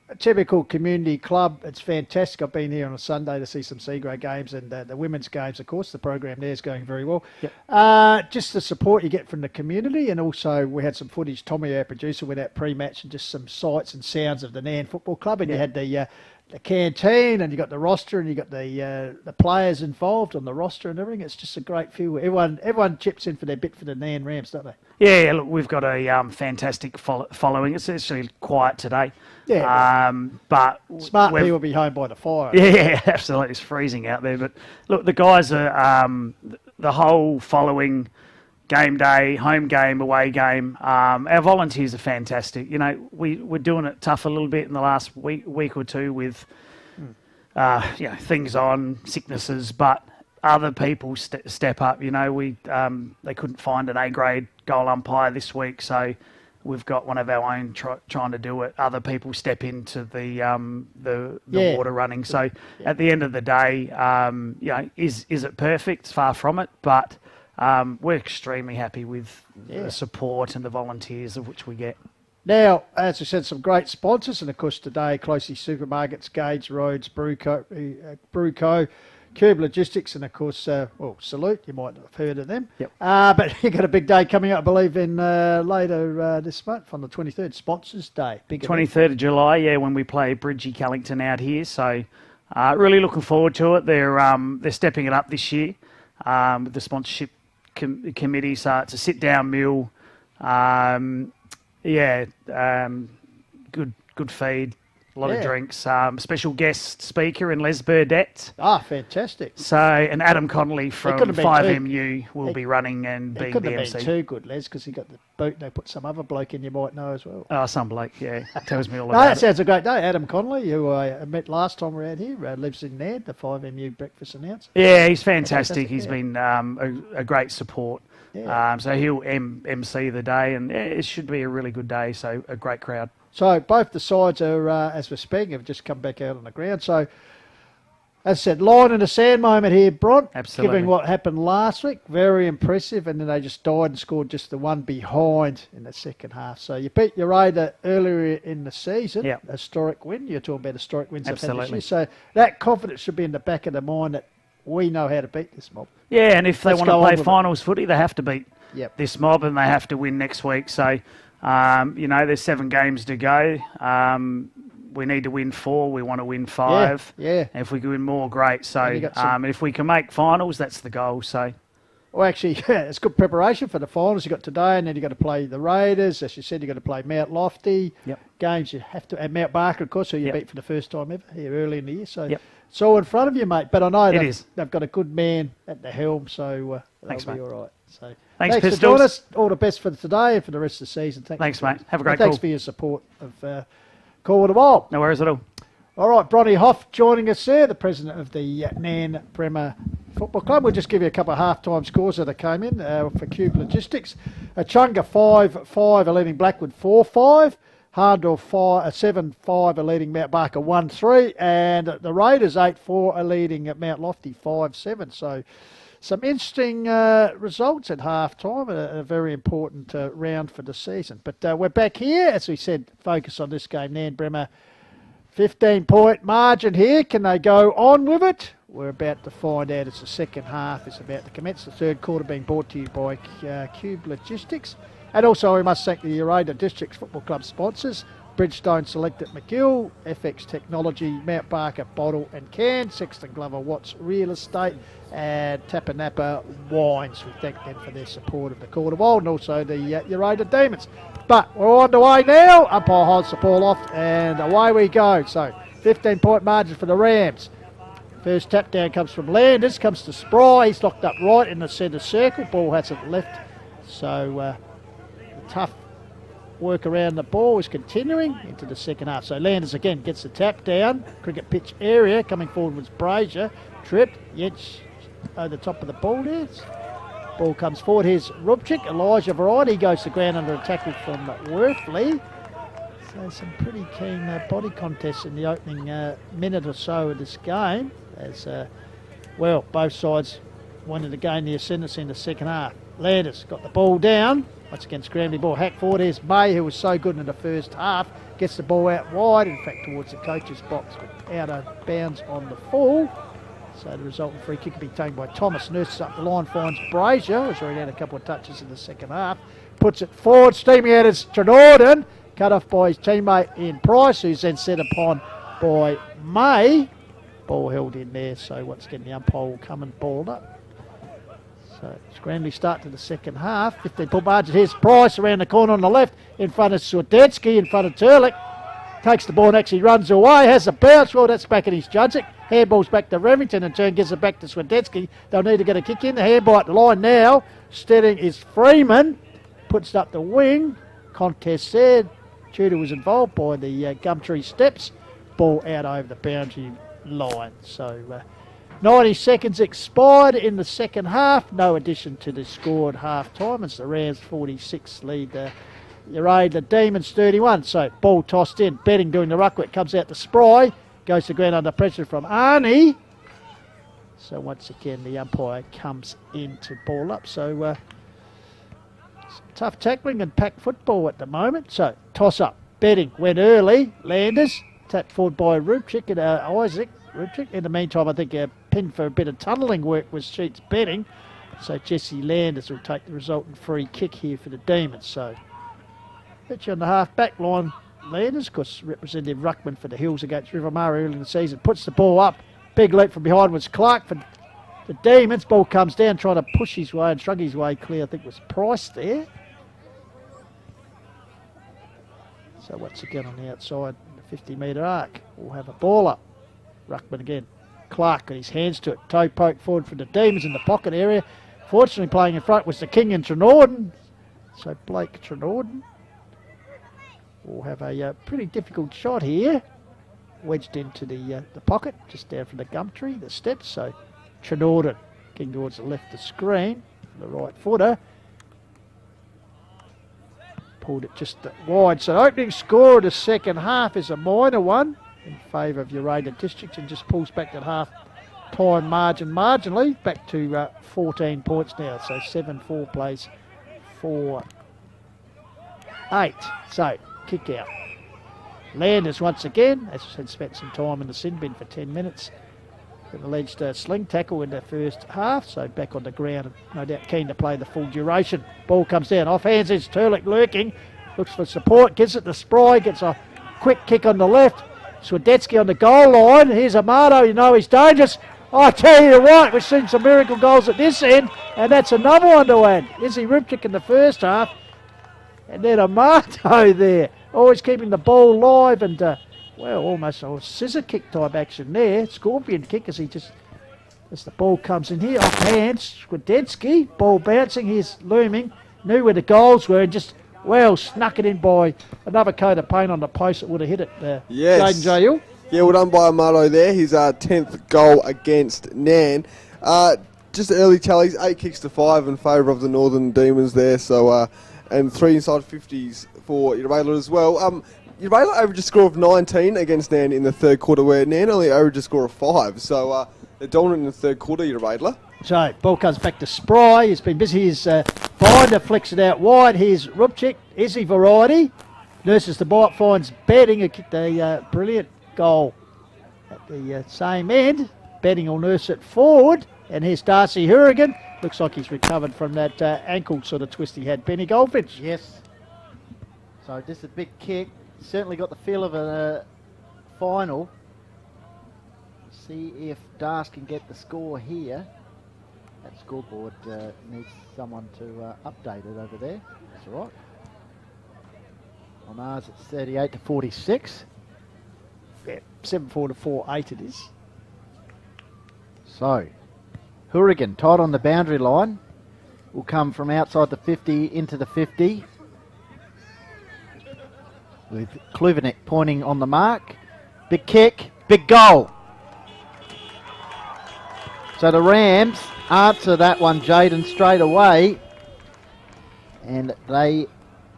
A typical community club. It's fantastic. I've been here on a Sunday to see some C-grade games and the women's games, of course. The program there is going very well. Yep. Just the support you get from the community, and also we had some footage. Tommy, our producer, went out pre-match and just some sights and sounds of the Nairne Football Club, and you had the canteen, and you got the roster, and you got the players involved on the roster and everything. It's just a great feel. Everyone chips in for their bit for the Nairne Rams, don't they? Yeah, look, we've got a fantastic following. It's actually quiet today. Yeah. But Smart people will be home by the fire. Yeah, absolutely. It's freezing out there. But look, the guys are the whole following game day, home game, away game. Our volunteers are fantastic. You know, we're doing it tough a little bit in the last week or two with things on, sicknesses, but other people step up. You know, they couldn't find an A grade goal umpire this week, so we've got one of our own trying to do it. Other people step into the water running. So at the end of the day, is it perfect? It's far from it, but we're extremely happy with the support and the volunteers of which we get. Now, as I said, some great sponsors, and of course today, Closely Supermarkets, Gage Roads, Brewco, Cube Logistics, and of course, Salute, you might have heard of them. Yep. But you've got a big day coming up, I believe, in later this month, on the 23rd, Sponsors Day. Big 23rd of July, when we play Bridgie Callington out here. So really looking forward to it. They're stepping it up this year with the sponsorship committee. So it's a sit-down meal. Good feed. A lot of drinks. Special guest speaker in Les Burdett. Ah, fantastic. So, and Adam Connolly from 5MU will be running and being the MC. Couldn't have been too good, Les, because he got the boot and they put some other bloke in you might know as well. Oh, some bloke, tells me all about it. That sounds a great day. Adam Connolly, who I met last time around here, lives in Nairne, the 5MU breakfast announcer. Yeah, he's fantastic. He's been a great support. Yeah. So he'll MC the day, and it should be a really good day, so a great crowd. So both the sides are, as we're speaking, have just come back out on the ground. So, as I said, line in the sand moment here, Bron. Absolutely. Given what happened last week, very impressive. And then they just died and scored just the one behind in the second half. So you beat Uraidla earlier in the season. Yep. A historic win. You're talking about historic wins. Absolutely. So that confidence should be in the back of the mind that we know how to beat this mob. Yeah, and if they want to play finals footy, they have to beat this mob, and they have to win next week. So, there's 7 games to go. We need to win 4. We want to win 5. Yeah. And if we can win more, great. So, if we can make finals, that's the goal. So, well, actually, it's good preparation for the finals. You've got today, and then you've got to play the Raiders. As you said, you've got to play Mount Lofty. Yep. Games you have to, and Mount Barker, of course, who you beat for the first time ever here early in the year. So it's all in front of you, mate. But I know they've got a good man at the helm, so thanks, they'll be mate. all right. So thanks for Pistols. joining us. All the best for today and for the rest of the season. Thanks, mate. Have a great Thanks call. for your support of Call of the Wild. No worries at all. All right, Bronny Hoff joining us there, the president of the Nairne Bremer Football Club. We'll just give you a couple of half-time scores that came in for Cube Logistics. Chunga 5-5 are leading Blackwood 4-5. Hardor 7-5 are leading Mount Barker 1-3. And the Raiders 8-4 are leading at Mount Lofty 5-7. So some interesting results at half-time, a very important round for the season. But we're back here, as we said, focus on this game, Nairne Bremer. 15-point margin here. Can they go on with it? We're about to find out. It's the second half. It's about to commence. The third quarter being brought to you by Cube Logistics. And also we must thank the Uraidla District Football Club sponsors. Bridgestone Select at McGill, FX Technology, Mount Barker Bottle and Can, Sexton Glover Watts Real Estate, and Tapanapa Wines. We thank them for their support of the Call of Wild and also the Uraidla Demons. But we're on the way now. Umpire holds the ball off and away we go. So 15-point margin for the Rams. First tap down comes from Landers, comes to Spry. He's locked up right in the centre circle. Ball hasn't left. So the tough work around the ball is continuing into the second half. So Landers again gets the tap down. Cricket pitch area. Coming forward was Brazier. Tripped. Yetch over the top of the ball there. Ball comes forward. Here's Rubchik. Elijah Variety goes to ground under a tackle from Worthley. So some pretty keen body contests in the opening minute or so of this game. As both sides wanted to gain the ascendancy in the second half. Landers got the ball down. Once again, scrambling ball. Hack forward. Here's May, who was so good in the first half. Gets the ball out wide, in fact, towards the coach's box. Out of bounds on the full. So the resultant free kick will be taken by Thomas. Nurses up the line, finds Brazier, who's already had a couple of touches in the second half. Puts it forward, steaming out is Trenorden. Cut off by his teammate in Price, who's then set upon by May. Ball held in there, so once again the umpire will come and ball up. So scrambly start to the second half. 15-point margin. Here's Price around the corner on the left, in front of Swedetsky, in front of Turlik. takes the ball and actually runs away, has a bounce. Well, that's back in his judge. Handball's back to Remington, and turn gives it back to Swedetsky. They'll need to get a kick in. The handball at the line now. Steading is Freeman. Puts it up the wing. Contest there. Tudor was involved by the Gumtree steps. Ball out over the boundary line. So 90 seconds expired in the second half. No addition to the score at half time. It's the Rams 46 lead Uraidla Demons 31. So ball tossed in. Betting doing the ruck work. Comes out to Spry. Goes to ground under pressure from Arnie. So once again the umpire comes in to ball up. So tough tackling and pack football at the moment. So toss up. Betting went early. Landers tapped forward by Rupchik and Isaac. Rupchik. In the meantime, I think a pin for a bit of tunnelling work was Sheets Betting. So Jesse Landers will take the resultant free kick here for the Demons. So pitch on the half back line. Landers, of course, Representative Ruckman for the Hills against Rivermara early in the season, puts the ball up. Big leap from behind was Clark for the Demons. Ball comes down, trying to push his way and shrug his way clear. I think was Price there. So once again on the outside, the 50-metre arc, we'll have a ball up. Ruckman again. Clark got his hands to it. Toe poke forward for the Demons in the pocket area. Fortunately, playing in front was the King and Trenorden. So Blake Trenorden will have a pretty difficult shot here. Wedged into the pocket, just down from the Gumtree, the steps. So Trenorden getting towards the left of the screen, the right footer. Pulled it just wide. So opening score of the second half is a minor one in favour of Uraidla District, and just pulls back that half time margin marginally back to 14 points now. So 7-4 plays 4-8. So kick out. Landers once again, as I said, spent some time in the sin bin for 10 minutes. An alleged sling tackle in the first half, so back on the ground and no doubt keen to play the full duration. Ball comes down, off hands is Turlick lurking, looks for support, gives it to Spry, gets a quick kick on the left. Swedetsky on the goal line, here's Amato, you know he's dangerous. I tell you what, we've seen some miracle goals at this end, and that's another one to add. Izzy Ripchick in the first half, and then Amato there. Always keeping the ball live and, well, almost a scissor kick type action there. Scorpion kick as the ball comes in here. Off hands, Swedetsky. Ball bouncing. Here's Looming. Knew where the goals were and just, well, snuck it in by another coat of paint on the post that would have hit it. Yes. Jaden Jail. Yeah, well done by Amato there. His 10th goal against Nairne. Just early tallies, 8 kicks to 5 in favour of the Northern Demons there. So, and 3 inside 50s for Uraidla as well. Uraidla averaged a score of 19 against Nairne in the third quarter, where Nairne only averaged a score of 5. So they're dominant in the third quarter, Uraidla. So ball comes back to Spry. He's been busy. His binder flicks it out wide. Here's Rupchick. Izzy Variety. Nurses the ball up, finds Betting, who kicked a brilliant goal at the same end. Betting will nurse it forward. And here's Darcy Hurrigan. Looks like he's recovered from that ankle sort of twist he had. Benny Goldfinch. Yes. So just a big kick. Certainly got the feel of a final. See if Darce can get the score here. That scoreboard needs someone to update it over there. That's all right. On ours it's 38 to 46. Yeah, 7-4 to 4-8 it is. So, Hurrigan tied on the boundary line. Will come from outside the 50 into the 50. With Kluvenek pointing on the mark. Big kick, big goal. So the Rams answer that one, Jaden, straight away. And they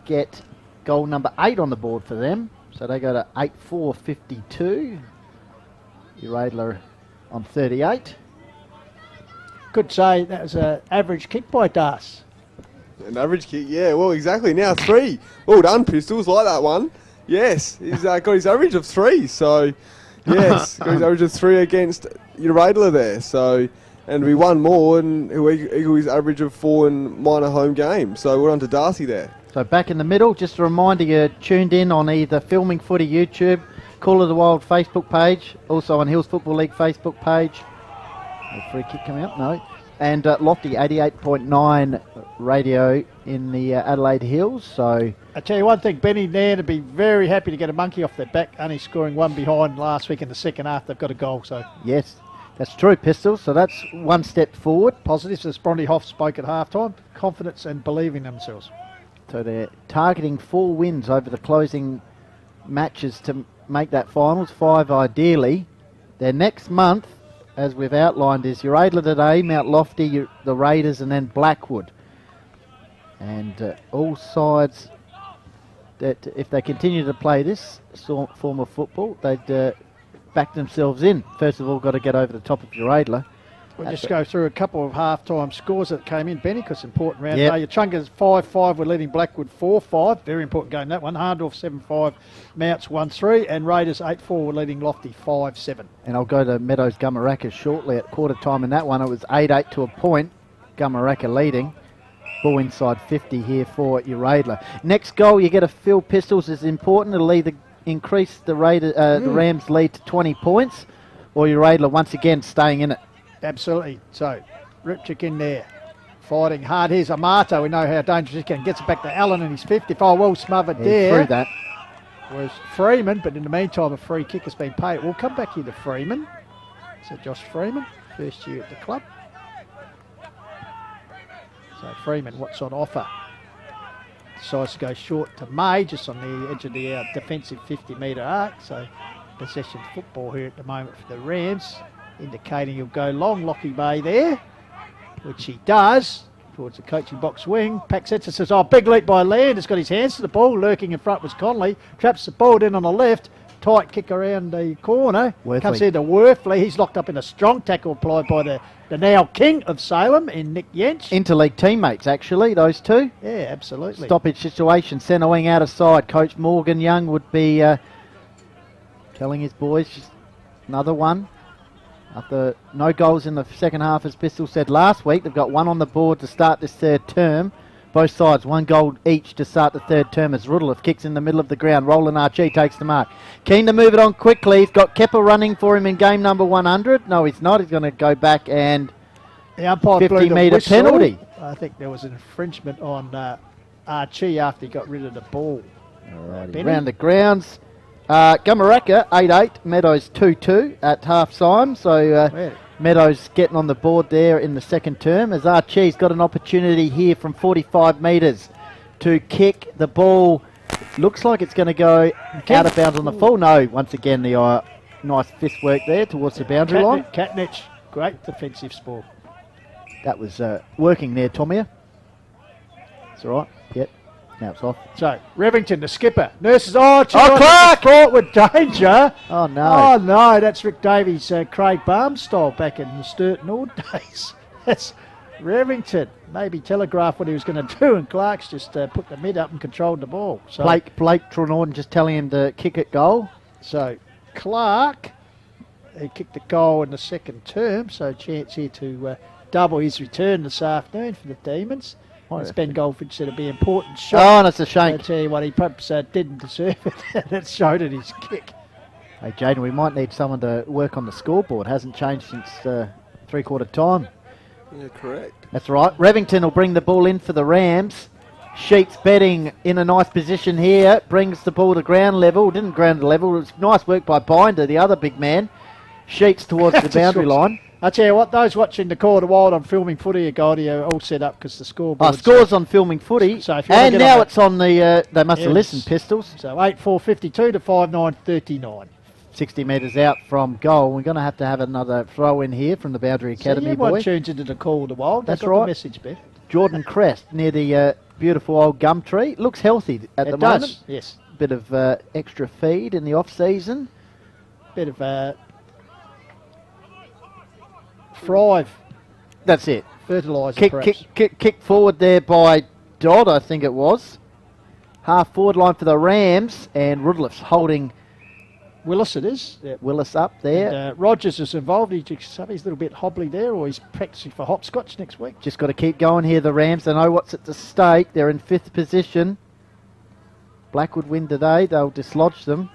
get goal number 8 on the board for them. So they go to 8-4-52. Uraidla on 38. Could say that was an average kick by Das. An average kick, yeah, well, exactly. Now 3. Well done, Pistols, like that one. Yes, he's got his average of 3. So, yes, got his average of 3 against Uraidla there. So, and we won more and equal his average of 4 in minor home games. So, we're on to Darcy there. So back in the middle, just a reminder you're tuned in on either Filming Footy YouTube, Call of the Wild Facebook page, also on Hills Football League Facebook page. A free kick coming up, no. And Lofty 88.9 radio in the Adelaide Hills. So I tell you one thing, Benny Nairne would be very happy to get a monkey off their back, only scoring one behind last week in the second half. They've got a goal, so Yes, that's true, Pistols. So that's one step forward. positives, as Bronte Hoff spoke at half-time, confidence and believing themselves. So they're targeting 4 wins over the closing matches to make that finals, 5 ideally. Their next month, as we've outlined, is Uraidla today, Mount Lofty, the Raiders, and then Blackwood. And all sides that if they continue to play this form of football, they'd back themselves in. First of all, got to get over the top of Uraidla. We'll just go through a couple of half-time scores that came in, Benny, because important round. Yep. Chunga's 5-5, we're leading Blackwood 4-5. Very important game, that one. Hardorf 7-5, Mounts 1-3, and Raiders 8-4, we're leading Lofty 5-7. And I'll go to Meadows Gumaraka shortly at quarter time in that one. It was 8-8 to a point. Gumaraka leading. Ball inside 50 here for Uraidla. Next goal, you get a Phil Pistols is important. It'll either increase the Rams' lead to 20 points, or Uraidla once again staying in it. Absolutely. So, Ripchick in there, fighting hard. Here's Amato. We know how dangerous he can. Gets it back to Allen and he's 55. Well smothered there. Through that. Was Freeman, but in the meantime, a free kick has been paid. We'll come back here to Freeman. So, Josh Freeman, first year at the club. So, Freeman, what's on offer? Decides to go short to May, just on the edge of the defensive 50-metre arc. So, possession football here at the moment for the Rams, indicating he'll go long. Lockie Bay there, which he does, towards the coaching box wing. Paxetta says, big leap by Land. Has got his hands to the ball. Lurking in front was Conley. Traps the ball in on the left. Tight kick around the corner. Worthley. Comes into Worthley. He's locked up in a strong tackle applied by the now king of Salem in Nick Yench. Interleague teammates, actually, those two. Yeah, absolutely. Stoppage situation. Centre wing out of side. Coach Morgan Young would be telling his boys just another one. After no goals in the second half, as Pistol said last week, they've got one on the board to start this third term. Both sides, 1 goal each to start the third term as Rudolph kicks in the middle of the ground. Roland Archie takes the mark. Keen to move it on quickly. He's got Kepper running for him in game number 100. No, he's not. He's going to go back and the umpire blew the 50-metre whistle. penalty. I think there was an infringement on Archie after he got rid of the ball. Benny? Round the grounds. Gumaraka 8-8, Meadows 2-2 at half time. So Meadows getting on the board there in the second term as Archie's got an opportunity here from 45 metres to kick the ball. Looks like it's going to go out of bounds on the full. No, once again the nice fist work there towards the boundary line. Katnich, great defensive sport. That was working there, Tomia. It's all right. Yep. Now it's off. So, Revington, the skipper. Nurses, Clark! Fraught with danger. Oh, no. Oh, no, that's Rick Davies, Craig Barnes style back in the Sturt Nord days. That's Revington. Maybe telegraphed what he was going to do, and Clark's just put the mid up and controlled the ball. So, Blake Trenorden just telling him to kick it goal. So, Clark, he kicked the goal in the second term, so chance here to double his return this afternoon for the Demons. As Ben Goldfinch said, it'd be an important shot. Oh, and it's a shame. I tell you what, he perhaps didn't deserve it. That showed in his kick. Hey, Jaden, we might need someone to work on the scoreboard. Hasn't changed since three-quarter time. Yeah, correct. That's right. Revington will bring the ball in for the Rams. Sheets betting in a nice position here. Brings the ball to ground level. Didn't ground to level. It was nice work by Binder, the other big man. Sheets towards the boundary line. I tell you what, those watching the Call to Wild on Filming Footy are all set up because the scoreboard. Scores on Filming Footy. So if you and now it's on the, they must have listened, Yes. Pistols. So 8-4-52 to 5-9-39. 60 metres out from goal. We're going to have another throw in here from the Boundary Academy so everyone boy. tunes into the Call to Wild. That's They've got right. The message, Beth. Jordan Crest near the beautiful old gum tree. Looks healthy at the It does, moment. yes. Bit of extra feed in the off season. Bit of thrive. That's it. Fertiliser, perhaps. Kick forward there by Dodd, I think it was. Half forward line for the Rams, and Rudolph's holding Willis it is. Yep. Willis up there. And, Rogers is involved. He's a little bit hobbly there, or he's practicing for hopscotch next week. Just got to keep going here, the Rams. They know what's at the stake. They're in 5th position. Blackwood win today. They'll dislodge them.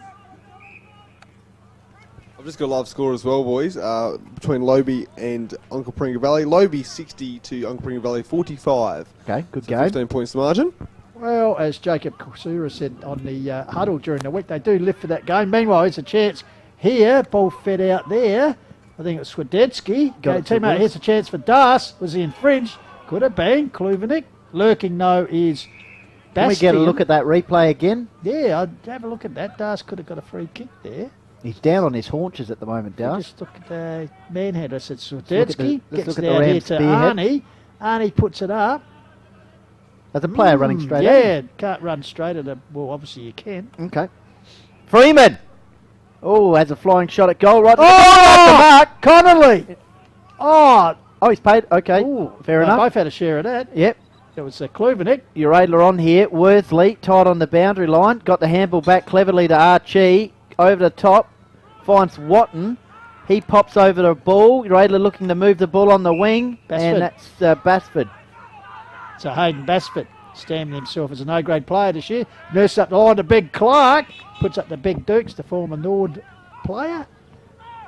I've just got a live score as well, boys, between Lobie and Uncle Pringa Valley. Lobie 60 to Uncle Pringa Valley 45. Okay, good So game. 15 points to margin. Well, as Jacob Kusura said on the huddle during the week, they do live for that game. Meanwhile, there's a chance here. Ball fed out there. I think it's Swedetsky. Teammate, here's a chance for Das. Was he infringed? Could have been. Kluvenik. Lurking, though, is Bastian. Can we get a look at that replay again? Yeah, I'd have a look at that. Das could have got a free kick there. He's down on his haunches at the moment, Das. Just look at the manhandler. Said Swedetsky. Let's Gets look at down the here Rams to spearhead. Arnie. Arnie puts it up. There's a player running straight Yeah, can't run straight at a... Well, obviously you can. Okay. Freeman! Oh, has a flying shot at goal right. Mark Connolly! Oh, he's paid. Okay, fair they enough. both had a share of that. Yep. It was Kluvenik. Uraidla on here. Worthley tied on the boundary line. Got the handball back cleverly to Archie. Over the top. Finds Watton. He pops over the ball. Uraidla looking to move the ball on the wing. Basford. And that's Basford. So Hayden Basford stamping himself as a no-grade player this year. Nurses up the line to Big Clark. Puts up the Big Dukes, the former Nord player.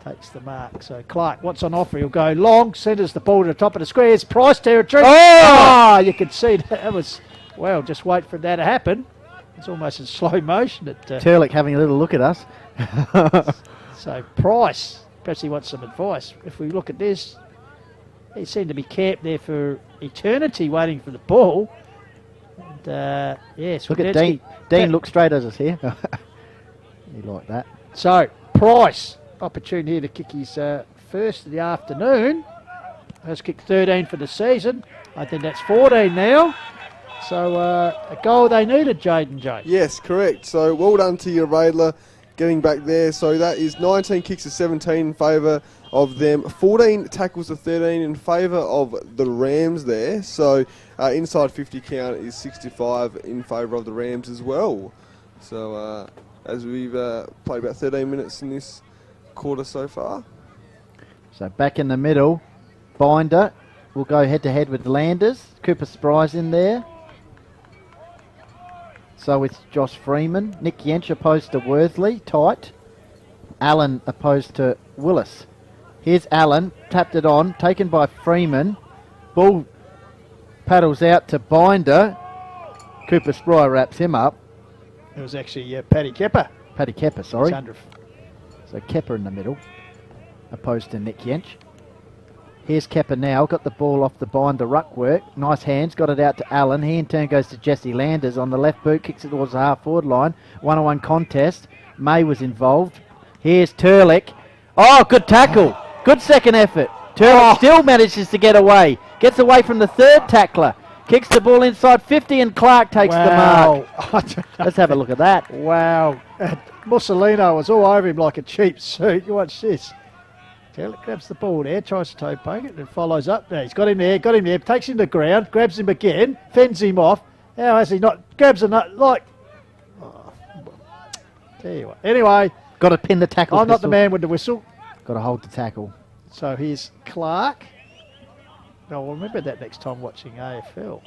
Takes the mark. So Clark, what's on offer? He'll go long. Centres the ball to the top of the square. It's Price territory. Oh! You could see that was... Well, just wait for that to happen. It's almost in slow motion. Turlick having a little look at us. So Price, perhaps he wants some advice. If we look at this, he seemed to be camped there for eternity waiting for the ball. And, yes, look at Dean. Dean looked straight at us here. He liked that. So, Price, opportunity here to kick his first of the afternoon. Has kicked 13 for the season. I think that's 14 now. So, a goal they needed, Jaden J. Yes, correct. So, well done to Uraidla getting back there. So, that is 19 kicks to 17 in favour of them. 14 tackles to 13 in favour of the Rams there. So, inside 50 count is 65 in favour of the Rams as well. So, as we've played about 13 minutes in this quarter so far. So back in the middle, Binder will go head-to-head with Landers. Cooper Spry's in there. So it's Josh Freeman. Nick Yench opposed to Worthley, tight. Allen opposed to Willis. Here's Allen, tapped it on, taken by Freeman. Ball paddles out to Binder. Cooper Spry wraps him up. It was actually Paddy Kepper. Paddy Kepper, sorry. So Kepper in the middle, opposed to Nick Yench. Here's Kepper now, got the ball off the Binder ruck work. Nice hands, got it out to Allen. He in turn goes to Jesse Landers on the left boot, kicks it towards the half-forward line. 1-on-1 contest. May was involved. Here's Turlick. Oh, good tackle. Good second effort. Turlick still manages to get away. Gets away from the third tackler. Kicks the ball inside 50 and Clark takes the mark. Let's have a look at that. Wow. Mussolino was all over him like a cheap suit. You watch this. Turlick grabs the ball there, tries to toe poke it, and follows up there. He's got him there, takes him to the ground, grabs him again, fends him off. How has he not? Grabs a nut, like... Oh, tell you what. Anyway. Got to pin the tackle. I'm not the man with the whistle. Got to hold the tackle. So here's Clark. No, I'll remember that next time watching AFL.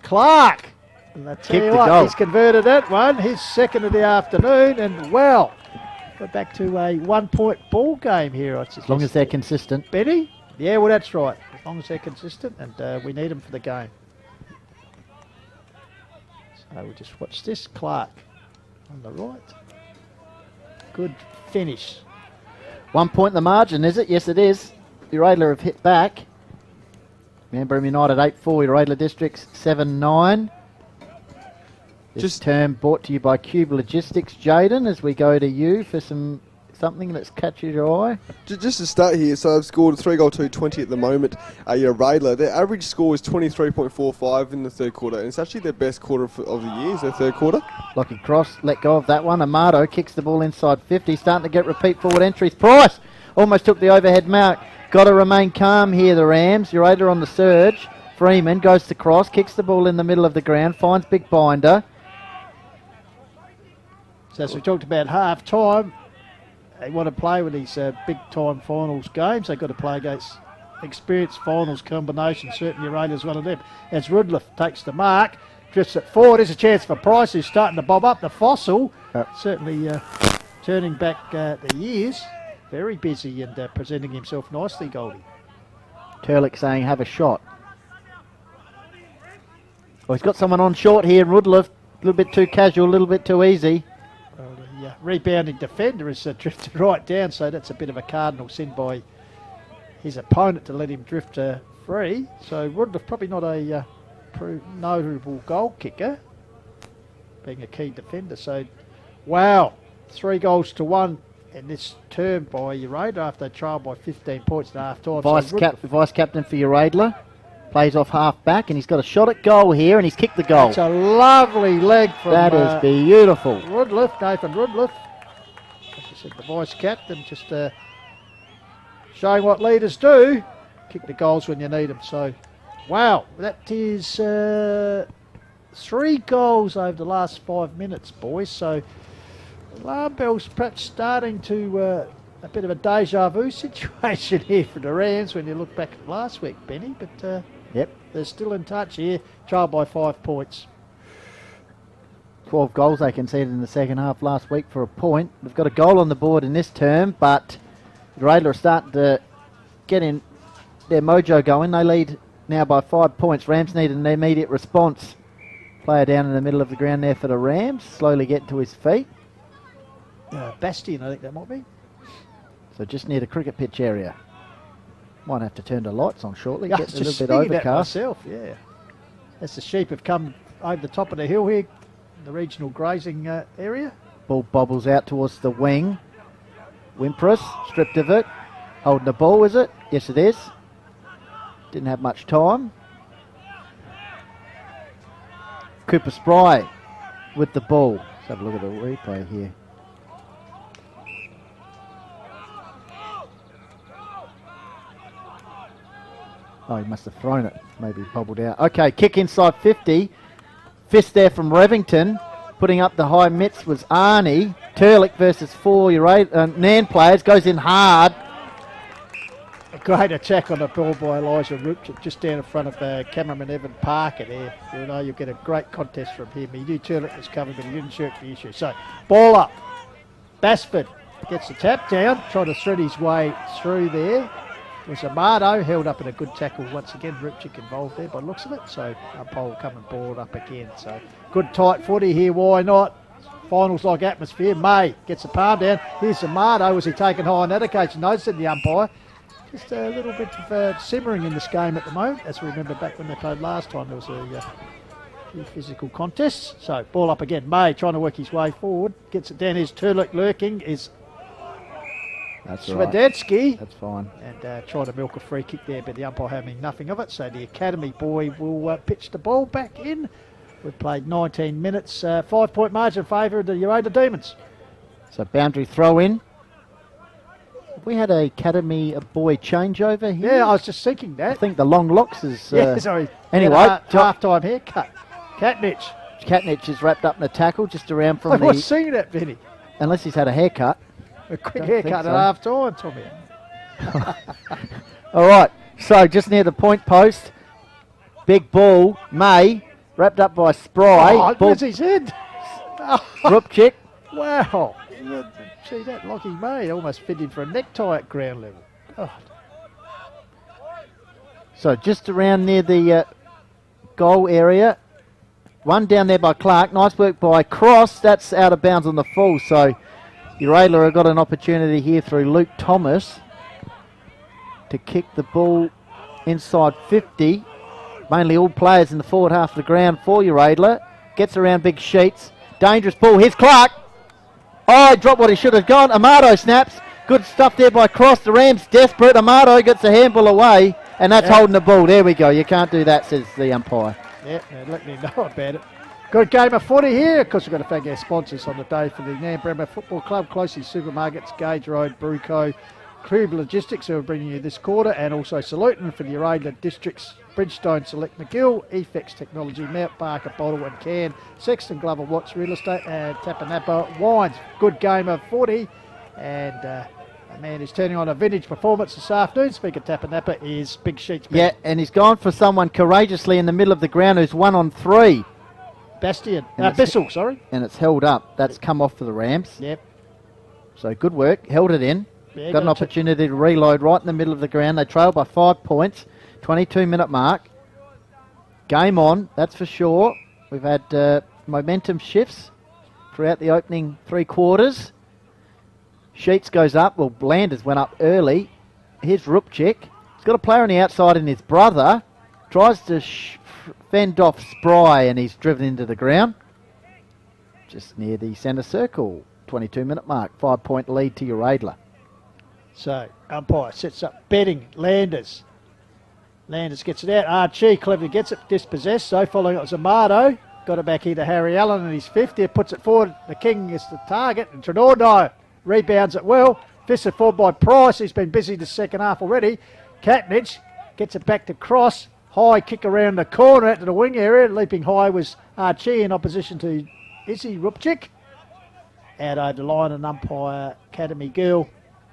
Clark! And I tell you what, he's converted that one. His second of the afternoon, and well, we're back to a 1-point ball game here. As long as they're consistent. Benny? Yeah, well, that's right. As long as they're consistent, and we need them for the game. So we'll just watch this. Clark on the right. Good finish. 1 point the margin, is it? Yes, it is. Uraidla have hit back. Canberra United 8-4, Uraidla Districts 7-9. This term brought to you by Cube Logistics. Jaden, as we go to you for something that's catches your eye. Just to start here, so I've scored 3-goal 2-20 at the moment. Uraidla, their average score is 23.45 in the third quarter, and it's actually their best quarter of the year, is their third quarter. Lockie Cross let go of that one. Amato kicks the ball inside 50, starting to get repeat forward entries. Price almost took the overhead mark. Got to remain calm here, the Rams. Uraidla on the surge. Freeman goes to Cross, kicks the ball in the middle of the ground, finds Big Binder. So as we talked about half-time, they want to play with these big-time finals games. They've got to play against experienced finals combinations. Certainly Uraidla's one of them. As Rudliff takes the mark, drifts it forward. There's a chance for Price, who's starting to bob up. The Fossil, certainly turning back the years. Very busy and presenting himself nicely, Goldie. Turlick saying, have a shot. Well, he's got someone on short here, Rudliff. A little bit too casual, a little bit too easy. Well, the rebounding defender has drifted right down, so that's a bit of a cardinal sin by his opponent to let him drift free. So Rudliff probably not a notable goal kicker, being a key defender. So, wow, 3 goals to 1 in this term by Uraidla after they trailed by 15 points at half time. Vice captain for Uraidla. Plays off half back, and he's got a shot at goal here, and he's kicked the goal. It's a lovely leg from that is beautiful. Rudliff, Nathan Rudliff. As I said, the vice captain just showing what leaders do. Kick the goals when you need them. So, wow, that is 3 goals over the last 5 minutes, boys. So, alarm bells perhaps starting to a bit of a deja vu situation here for the Rams when you look back at last week, Benny. But yep, they're still in touch here, trailed by 5 points. 12 goals they conceded in the second half last week for a point. They've got a goal on the board in this term, but Uraidla are starting to get in their mojo going. They lead now by 5 points. Rams need an immediate response. Player down in the middle of the ground there for the Rams, slowly getting to his feet. Bastian, I think that might be. So just near the cricket pitch area. Might have to turn the lights on shortly. I Get was a little just bit thinking that overcast. myself, yeah. As the sheep have come over the top of the hill here, the regional grazing area. Ball bobbles out towards the wing. Wimpress, stripped of it. Holding the ball, is it? Yes, it is. Didn't have much time. Cooper Spry with the ball. Let's have a look at the replay here. Oh, he must have thrown it. Maybe bobbled out. Okay, kick inside 50. Fist there from Revington. Putting up the high mitts was Arnie. Turlick versus 4 Nairne players. Goes in hard. A great attack on the ball by Elijah Rupchik just down in front of cameraman Evan Parker there. You know, you'll get a great contest from him. He knew Turlick was coming, but he didn't shirk the issue. So, ball up. Basford gets the tap down, trying to thread his way through there. It was Amado, held up in a good tackle once again. Rupchik involved there by the looks of it. So, umpire will come and ball it up again. So, good tight footy here, why not? Finals like atmosphere. May gets the palm down. Here's Amado. Was he taken high on that occasion? No, said the umpire. Just a little bit of simmering in this game at the moment. As we remember back when they played last time, there was a few physical contests. So, ball up again. May trying to work his way forward. Gets it down. Here's Turlick lurking. Is Svedetsky. Right. That's fine. And trying to milk a free kick there, but the umpire having nothing of it. So, the academy boy will pitch the ball back in. We've played 19 minutes. 5-point margin in favour of the Uraidla Demons. So, boundary throw in. Have we had a academy boy changeover here? Yeah, I was just thinking that. I think the long locks is... yeah, sorry. Anyway. Half-time haircut. Katnich is wrapped up in a tackle just around from I was seeing that, Vinny. Unless he's had a haircut. A quick haircut at half-time, Tommy. All right, so just near the point post. Big ball, May, wrapped up by Spry. Oh, where's his head? Rupchik. Wow. See that, Lockie May almost fit in for a necktie at ground level. God. So just around near the goal area. One down there by Clark. Nice work by Cross. That's out of bounds on the full. So Uraidla have got an opportunity here through Luke Thomas to kick the ball inside 50. Mainly all players in the forward half of the ground for Uraidla. Gets around big sheets. Dangerous ball. Here's Clark. Oh, he dropped what he should have gone. Amado snaps. Good stuff there by Cross. The Rams desperate. Amado gets a handball away, and that's holding the ball. There we go. You can't do that, says the umpire. Yeah, let me know about it. Good game of footy here. Of course, we've got to thank our sponsors on the day for the Nairne Football Club, Closely Supermarkets, Gage Road, Bruco, Cube Logistics, who are bringing you this quarter, and also Salutin for the Uraidla Districts, Bridgestone Select McGill, Efex Technology, Mount Barker Bottle and Can, Sexton Glover Watts Real Estate, and Tapanapa Wines. Good game of footy, and a man who's turning on a vintage performance this afternoon. Speaking of Tapanapa is Big Sheets. Yeah, and he's gone for someone courageously in the middle of the ground who's 1 on 3. Bissell, sorry. And it's held up. That's come off for the Rams. Yep. So good work. Held it in. Yeah, got an opportunity to reload right in the middle of the ground. They trail by 5 points. 22-minute mark. Game on, that's for sure. We've had momentum shifts throughout the opening 3 quarters. Sheets goes up. Well, Blanders went up early. Here's Rupchik. He's got a player on the outside and his brother tries to fend off Spry and he's driven into the ground. Just near the centre circle. 22-minute mark. 5-point lead to Uraidla. So, umpire sets up betting. Landers. Landers gets it out. Archie cleverly gets it. Dispossessed. So, following it was Amato. Got it back here to Harry Allen in his 50th. Puts it forward. The King is the target. And Trenordine rebounds it well. Fisted forward by Price. He's been busy the second half already. Katnich gets it back to Cross. High kick around the corner out to the wing area. Leaping high was Archie in opposition to Izzy Rupchik. Out over the line, an umpire academy girl,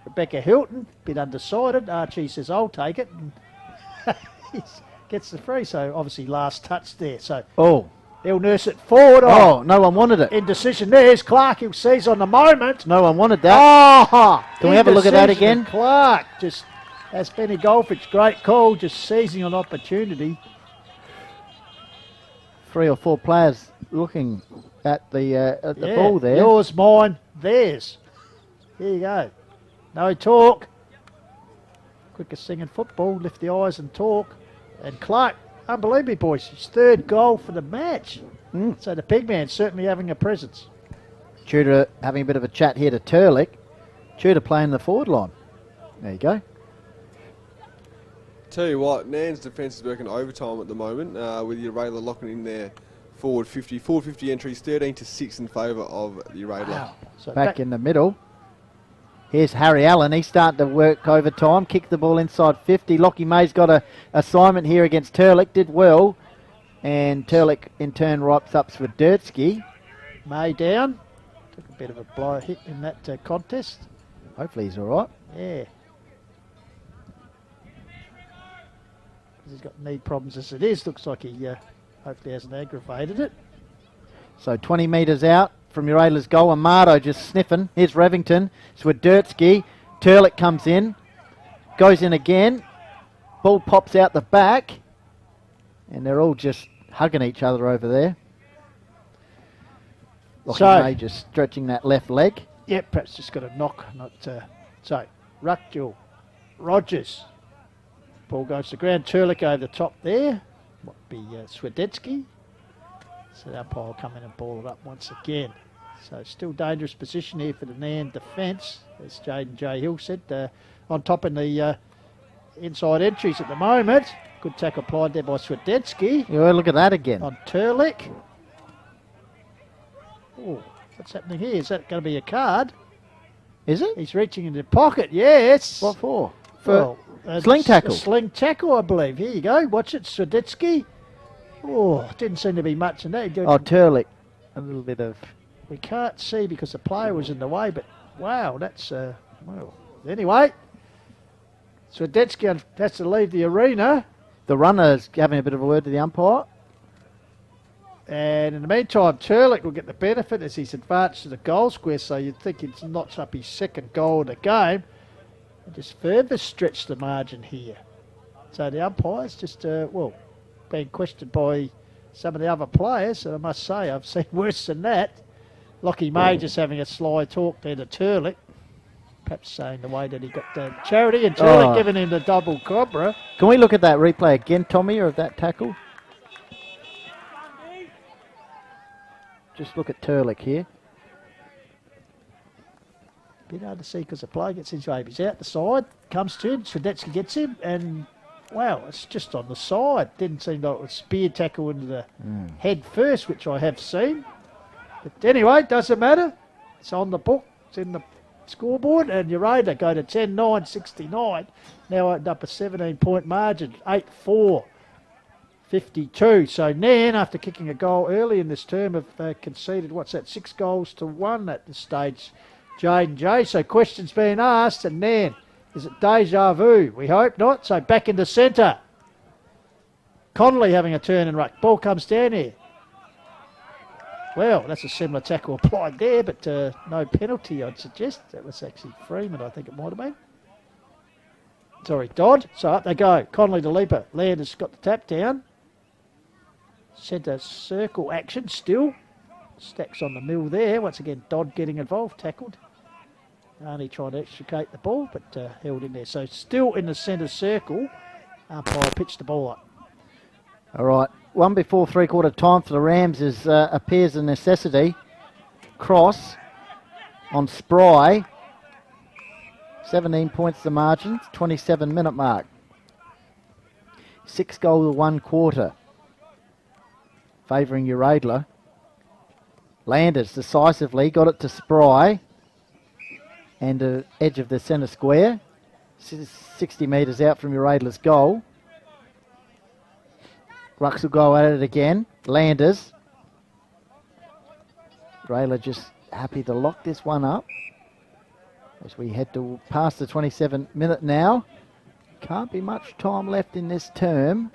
Rebecca Hilton, bit undecided. Archie says, I'll take it. And he gets the free. So obviously last touch there. So he'll nurse it forward. Oh, no one wanted it. Indecision. There's Clark. He'll seize on the moment. No one wanted that. Oh, can we have a look at that again? Clark just, as Benny Goldfitch, great call, just seizing on opportunity. 3 or 4 players looking at the ball there. Yours, mine, theirs. Here you go. No talk. Quickest thing in football. Lift the eyes and talk. And Clark, unbelievably, boys, his 3rd goal for the match. So the big man's certainly having a presence. Tudor having a bit of a chat here to Turlick. Tudor playing the forward line. There you go. Tell you what, Nairne's defence is working overtime at the moment, with Uraidla locking in their forward 50 entries, 13-6 in favour of the Uraidla. Wow. So Back in the middle. Here's Harry Allen. He's starting to work overtime. Kick the ball inside 50. Lockie May's got a assignment here against Turlick. Did well. And Turlick in turn wipes up Swiderski. May down. Took a bit of a blow hit in that contest. Hopefully he's all right. Yeah. He's got knee problems as it is. Looks like he hopefully hasn't aggravated it. So 20 metres out from Uraidla's goal. Amato just sniffing. Here's Revington. Swiderski. Turlick comes in. Goes in again. Ball pops out the back. And they're all just hugging each other over there. Lockie May just stretching that left leg. Yeah, perhaps just got a knock. So, Ruckdual. Rogers. Ball goes to ground. Turlick over the top there. Might be Swiderski. So the umpire will come in and ball it up once again. So still dangerous position here for the Nairne defence, as Jaden J. Hill said. On top in the inside entries at the moment. Good tackle applied there by Swiderski. Yeah, look at that again. On Turlick. Oh, what's happening here? Is that going to be a card? Is it? He's reaching into the pocket, yes. What for? Sling tackle. A sling tackle, I believe. Here you go. Watch it, Swiderski. Oh, didn't seem to be much in that. Turlick. A little bit of... We can't see because the player was in the way, but wow, that's... well, anyway, Swiderski has to leave the arena. The runner's having a bit of a word to the umpire. And in the meantime, Turlick will get the benefit as he's advanced to the goal square, so you'd think he'd notch up his 2nd goal of the game. And just further stretch the margin here. So the umpire's just, being questioned by some of the other players, and I must say I've seen worse than that. Lockie May just having a sly talk there to Turlick, perhaps saying the way that he got the charity, and Turlick giving him the double cobra. Can we look at that replay again, Tommy, of that tackle? Just look at Turlick here. Bit hard to see because the player gets his way. He's out the side, comes to him, Swiderski gets him, and wow, it's just on the side. Didn't seem like it was spear tackle into the head first, which I have seen. But anyway, doesn't matter. It's on the book. It's in the scoreboard. And Uraidla go to 10-9-69. Now opened up a 17-point margin, 8-4, 52. So Nairne, after kicking a goal early in this term, have conceded, 6 goals to 1 at this stage, Jaden J. So questions being asked, and Nairne, is it deja vu? We hope not. So back into centre. Connolly having a turn and ruck. Ball comes down here. Well, that's a similar tackle applied there, but no penalty, I'd suggest. That was actually Freeman, I think it might have been. Sorry, Dodd. So up they go. Connolly to Leaper. Laird has got the tap down. Centre circle action still. Stacks on the mill there. Once again, Dodd getting involved, tackled. Only trying to extricate the ball, but held in there. So still in the centre circle. Umpire pitched the ball up. All right, 1 before 3/4 time for the Rams appears a necessity. Cross on Spry. 17 points the margin, 27-minute mark. 6 goal to 1/4. Favouring Uraidla. Landers decisively, got it to Spry. And the edge of the centre square. 60 metres out from Uraidla's goal. Rucks will go at it again. Landers. Uraidla just happy to lock this one up. As we head to past the 27-minute now. Can't be much time left in this term.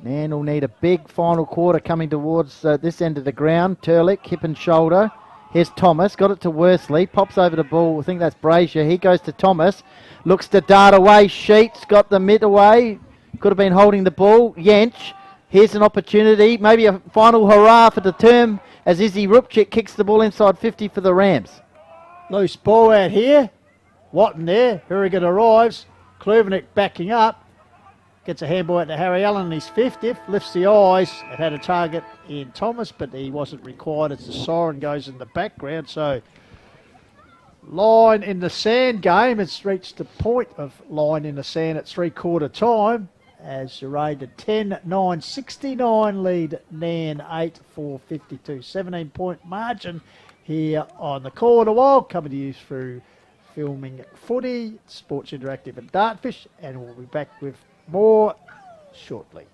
Nairne will need a big final quarter coming towards this end of the ground. Turlick, hip and shoulder. Here's Thomas, got it to Worsley, pops over the ball. I think that's Brazier. He goes to Thomas, looks to dart away. Sheets got the mid away. Could have been holding the ball. Yench, here's an opportunity. Maybe a final hurrah for the term as Izzy Rupchik kicks the ball inside 50 for the Rams. Loose ball out here. Watton there. Hurrigan arrives. Kluvenik backing up. Gets a handball out to Harry Allen in his 50th. Lifts the eyes. It had a target in Thomas, but he wasn't required as the siren goes in the background. So, line in the sand game. It's reached the point of line in the sand at 3/4 time. As Uraidla 10-9-69 lead Nairne 8-4-52. 17-point margin here on the Call of the Wild. Coming to you through Filming Footy, Sports Interactive and Dartfish. And we'll be back with more shortly.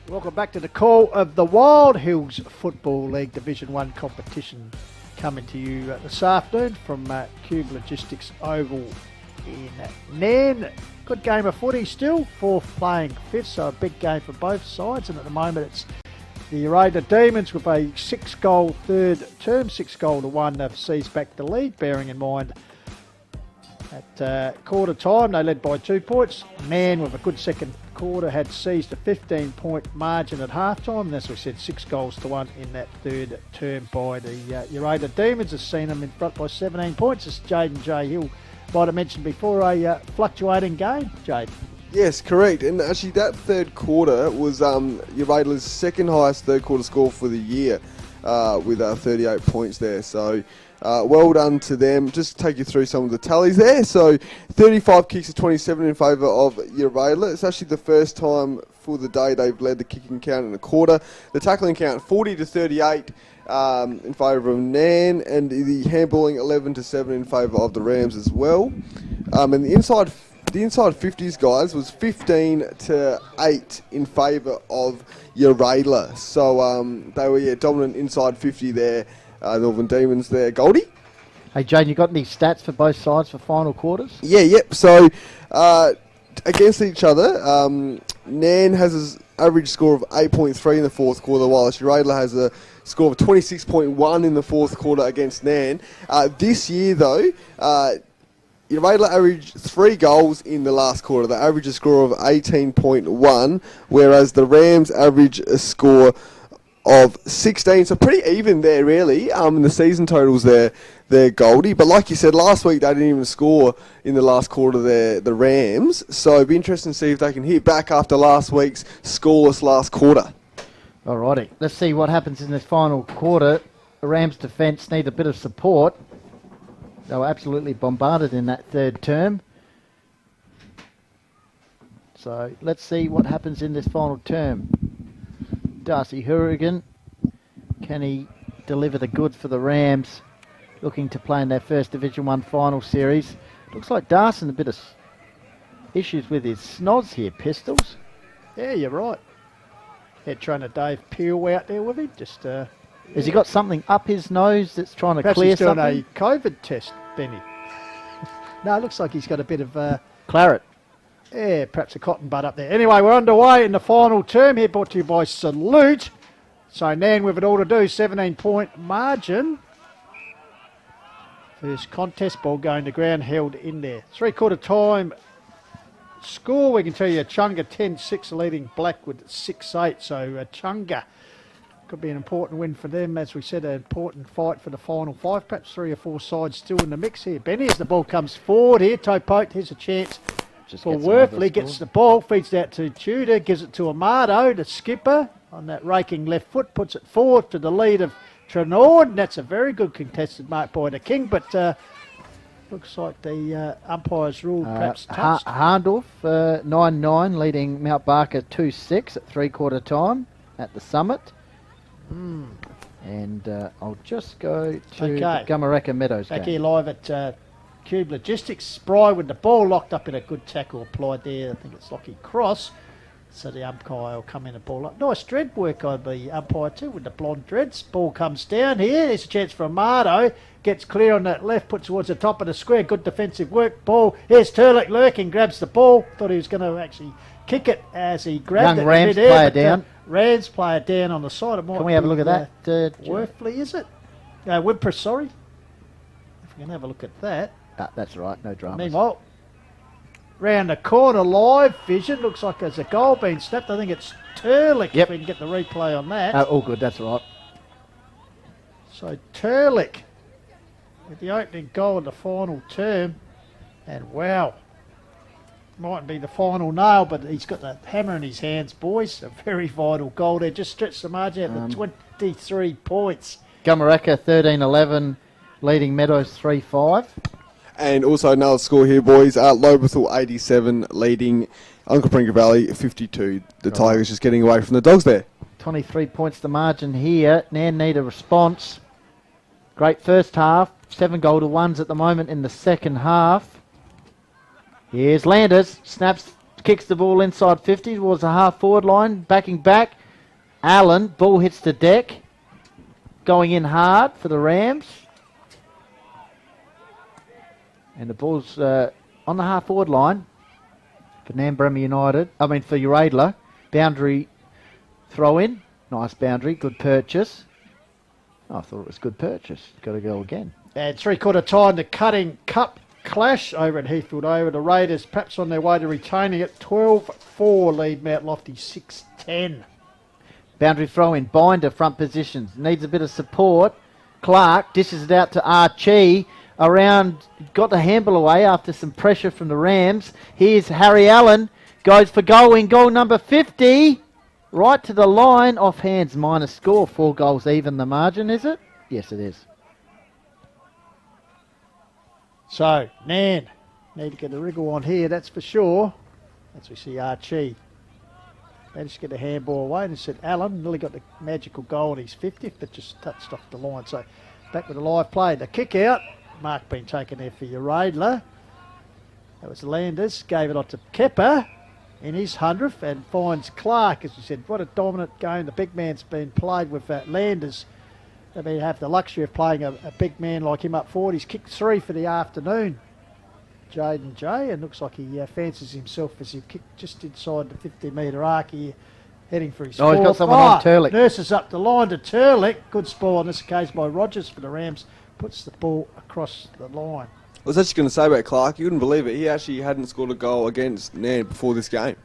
Welcome back to the Call of the Wild. Hills Football League Division 1 competition coming to you this afternoon from Cube Logistics Oval in Nairne. Good game of footy still, fourth playing fifth, so a big game for both sides. And at the moment it's the Uraidla Demons with a 6-goal third term, 6-1 have seized back the lead, bearing in mind at quarter time they led by 2 points. Nairne with a good second quarter had seized a 15-point margin at half-time, and as we said, 6-1 in that third term by the Uraidla Demons. Has seen them in front by 17 points, as Jaden J. Hill might have mentioned before, a fluctuating game, Jade. Yes, correct. And actually that third quarter was Uraidla's second highest third quarter score for the year with 38 points there. So well done to them. Just take you through some of the tallies there. So 35 kicks to 27 in favour of Uraidla. It's actually the first time for the day they've led the kicking count in a quarter. The tackling count 40 to 38 in favour of Nairne, and the handballing 11 to 7 in favour of the Rams as well. And the inside 50s, guys, was 15 to 8 in favour of Uraidla. So they were dominant inside 50 there. Northern Demons there. Goldie? Hey, Jane, you got any stats for both sides for final quarters? Yeah, yep. So, against each other, Nairne has an average score of 8.3 in the fourth quarter, whilst Uraidla has a score of 26.1 in the fourth quarter against Nairne. This year, though, Uraidla averaged 3 goals in the last quarter. They average a score of 18.1, whereas the Rams average a score of 16. So pretty even there, really. The season totals they're Goldie. But like you said, last week they didn't even score in the last quarter, the Rams. So it'd be interesting to see if they can hit back after last week's scoreless last quarter. Alrighty, let's see what happens in this final quarter. The Rams' defence need a bit of support. They were absolutely bombarded in that third term. So let's see what happens in this final term. Darcy Hourigan, can he deliver the goods for the Rams, looking to play in their first Division 1 final series? Looks like Darcy a bit of issues with his snoz here, Pistols. Yeah, you're right. Had trainer Dave Peel out there with him. Just has he got something up his nose that's trying to perhaps clear he's doing something? a COVID test, Benny. No, it looks like he's got a bit of claret. Yeah, perhaps a cotton bud up there. Anyway, we're underway in the final term here, brought to you by Salute. So Nairne with it all to do, 17-point margin. First contest, ball going to ground, held in there. 3/4 time score, we can tell you Chunga 10-6 leading Blackwood 6-8. So Chunga could be an important win for them. As we said, an important fight for the final 5. Perhaps 3 or 4 sides still in the mix here. Benny, as the ball comes forward here, toe poked, here's a chance. For Worthley, gets the ball, feeds it out to Tudor, gives it to Amado, the skipper, on that raking left foot, puts it forward to the lead of Trenord. That's a very good contested mark by the King, but looks like the umpires ruled perhaps touched. Harndorf, 9-9, leading Mount Barker 2-6 at 3/4 time at the Summit. And I'll just go to the Gumareka Meadows Back game. here live at Cube Logistics. Spry with the ball locked up in a good tackle applied there. I think it's Lockie Cross. So the umpire will come in and ball up. Nice dread work on the umpire too with the blonde dreads. Ball comes down here. There's a chance for Amado. Gets clear on that left, puts towards the top of the square. Good defensive work. Ball. Here's Turlick lurking, grabs the ball. Thought he was going to actually kick it as he grabbed it. Young Rams player down. Rams player down on the side. Can we have a look at that? Worthley, is it? Wimper, sorry. If we can have a look at that. That's right, no dramas. Meanwhile, round the corner, live vision. Looks like there's a goal being snapped. I think it's Turlick, if we can get the replay on that. All good, that's right. So Turlick with the opening goal of the final term. And wow, mightn't be the final nail, but he's got the hammer in his hands, boys. A very vital goal there. Just stretched the margin out to 23 points. Gumareka 13-11, leading Meadows 3-5. And also another score here, boys. Lobethal 87, leading Uncle Pringa Valley 52. The Tigers just getting away from the Dogs there. 23 points the margin here. Nairne need a response. Great first half. 7-1s at the moment in the second half. Here's Landers. Snaps, kicks the ball inside 50 towards the half-forward line. Backing back. Allen. Ball hits the deck. Going in hard for the Rams. And the ball's on the half-forward line for Nambrema United. For Uraidla. Boundary throw-in. Nice boundary. Good purchase. I thought it was good purchase. Got to go again. And 3/4 time, the cutting cup clash over at Heathfield over. The Raiders perhaps on their way to retaining it. 12-4 lead Mount Lofty 6-10. Boundary throw-in. Binder front positions. Needs a bit of support. Clark dishes it out to Archie. Around, got the handball away after some pressure from the Rams. Here's Harry Allen, goes for goal in goal number 50. Right to the line, off hands, minus score. 4 goals even the margin, is it? Yes, it is. So, Nairne need to get a wriggle on here, that's for sure. As we see Archie managed to get the handball away, and said Allen nearly got the magical goal on his 50th, but just touched off the line. So, back with the live play. The kick out. Mark being taken there for Uraidla. That was Landers. Gave it on to Kepper in his 100th and finds Clark. As we said, what a dominant game. The big man's been played with Landers I mean, have the luxury of playing a big man like him up forward. He's kicked 3 for the afternoon, Jaden J, and looks like he fancies himself as he kicked just inside the 50-metre arc here, heading for his Oh, he's got fourth. someone on Turlick. Nurses up the line to Turlick. Good spoil on this occasion by Rogers for the Rams. Puts the ball across the line. I was actually going to say about Clark, you wouldn't believe it, he actually hadn't scored a goal against Nairne before this game.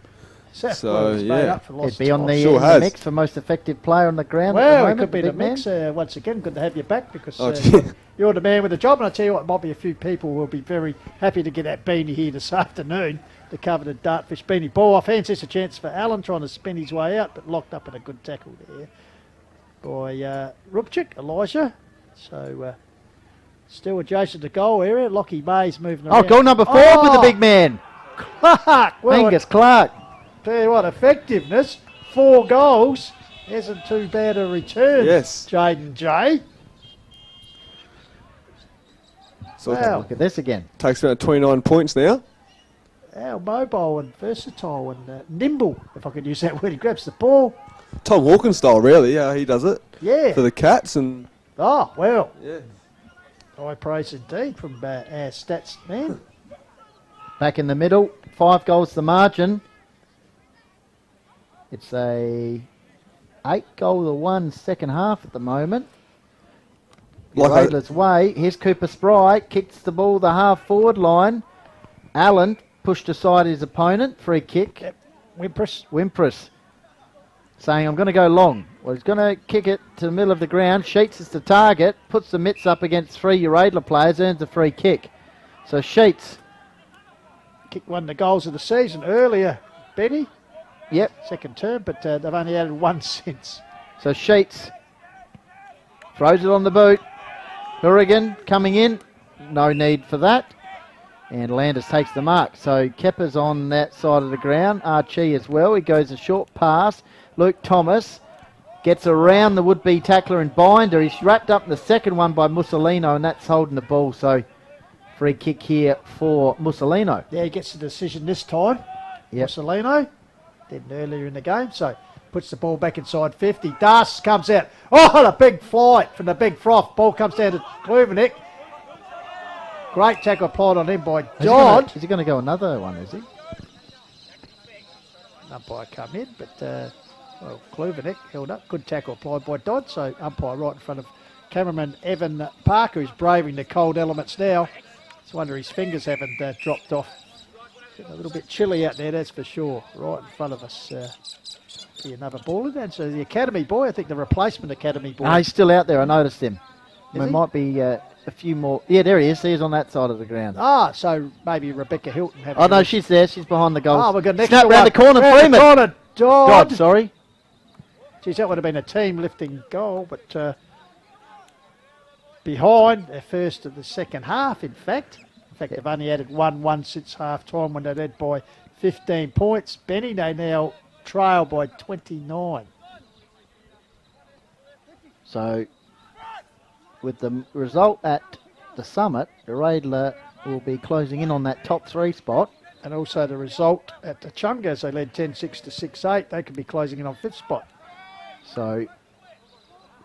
So, yeah. made up for lost He'd be on time. the, in the mix for most effective player on the ground. at the Well, it moment, could be the big man. mix. Once again, good to have you back because Oh, gee. you're the man with the job. And I tell you what, might be a few people will be very happy to get that beanie here this afternoon. The coveted Dartfish beanie. Ball off hands. It's a chance for Allen trying to spin his way out, but locked up in a good tackle there by Rupchik, Elijah. So still adjacent to goal area. Lockie Mays moving Oh, around. goal number 4 with the big man. Clark. Well, Angus Clark. tell you what, effectiveness. 4 goals. Isn't too bad a return. Yes. Jaden J. So Wow. Look at this again. takes about 29 points now. How mobile and versatile and nimble, if I could use that word. He grabs the ball. Tom Hawkins style, really, yeah, he does it. Yeah. For the Cats, and Oh, well. yeah. High praise indeed from our stats man. Back in the middle. 5 goals the margin. It's a 8-goal-to-1 second half at the moment. Like Uraidla's way. Here's Cooper Spry. Kicks the ball the half-forward line. Allen pushed aside his opponent. Free kick. Yep. Wimpress. Wimpress saying, I'm going to go long. Well, he's going to kick it to the middle of the ground. Sheets is the target. Puts the mitts up against 3 Uraidla players. Earns a free kick. So Sheets. Kicked one of the goals of the season earlier, Benny. Yep. Second term, but they've only added 1 since. So Sheets throws it on the boot. Hourigan coming in. No need for that. And Landers takes the mark. So Kepper's on that side of the ground. Archie as well. He goes a short pass. Luke Thomas gets around the would-be tackler and binder. He's wrapped up in the second one by Mussolino, and that's holding the ball. So free kick here for Mussolino. Yeah, he gets the decision this time. Yep. Mussolino. Didn't earlier in the game, so puts the ball back inside 50. Das comes out. Oh, the big flight from the big froth. Ball comes down to Kluvenik. Great tackle applied on him by Dodd. Is he going to go another one, is he? Umpire come in, but well, Kluvenik held up. Good tackle applied by Dodd, so umpire right in front of cameraman Evan Parker, who's braving the cold elements now. It's a wonder his fingers haven't dropped off. Getting a little bit chilly out there, that's for sure. Right in front of us. See another ball in there. So the academy boy, I think the replacement academy boy. He's still out there. I noticed him. Is There he? might be a few more. Yeah, there he is. He's on that side of the ground. Ah, so maybe Rebecca Hilton. Oh, no, she's there. She's behind the goals. Oh, we've got next Snap round the corner. Freeman. Dodd. Dodd, sorry. Geez, that would have been a team lifting goal, but behind their first of the second half, in fact. In fact, they've only added 1-1 since half time when they led by 15 points. Benny, they now trail by 29. So, with the result at the summit, Uraidla will be closing in on that top 3 spot. And also the result at the Chungas, they led 10-6 to 6-8. They could be closing in on 5th spot. So,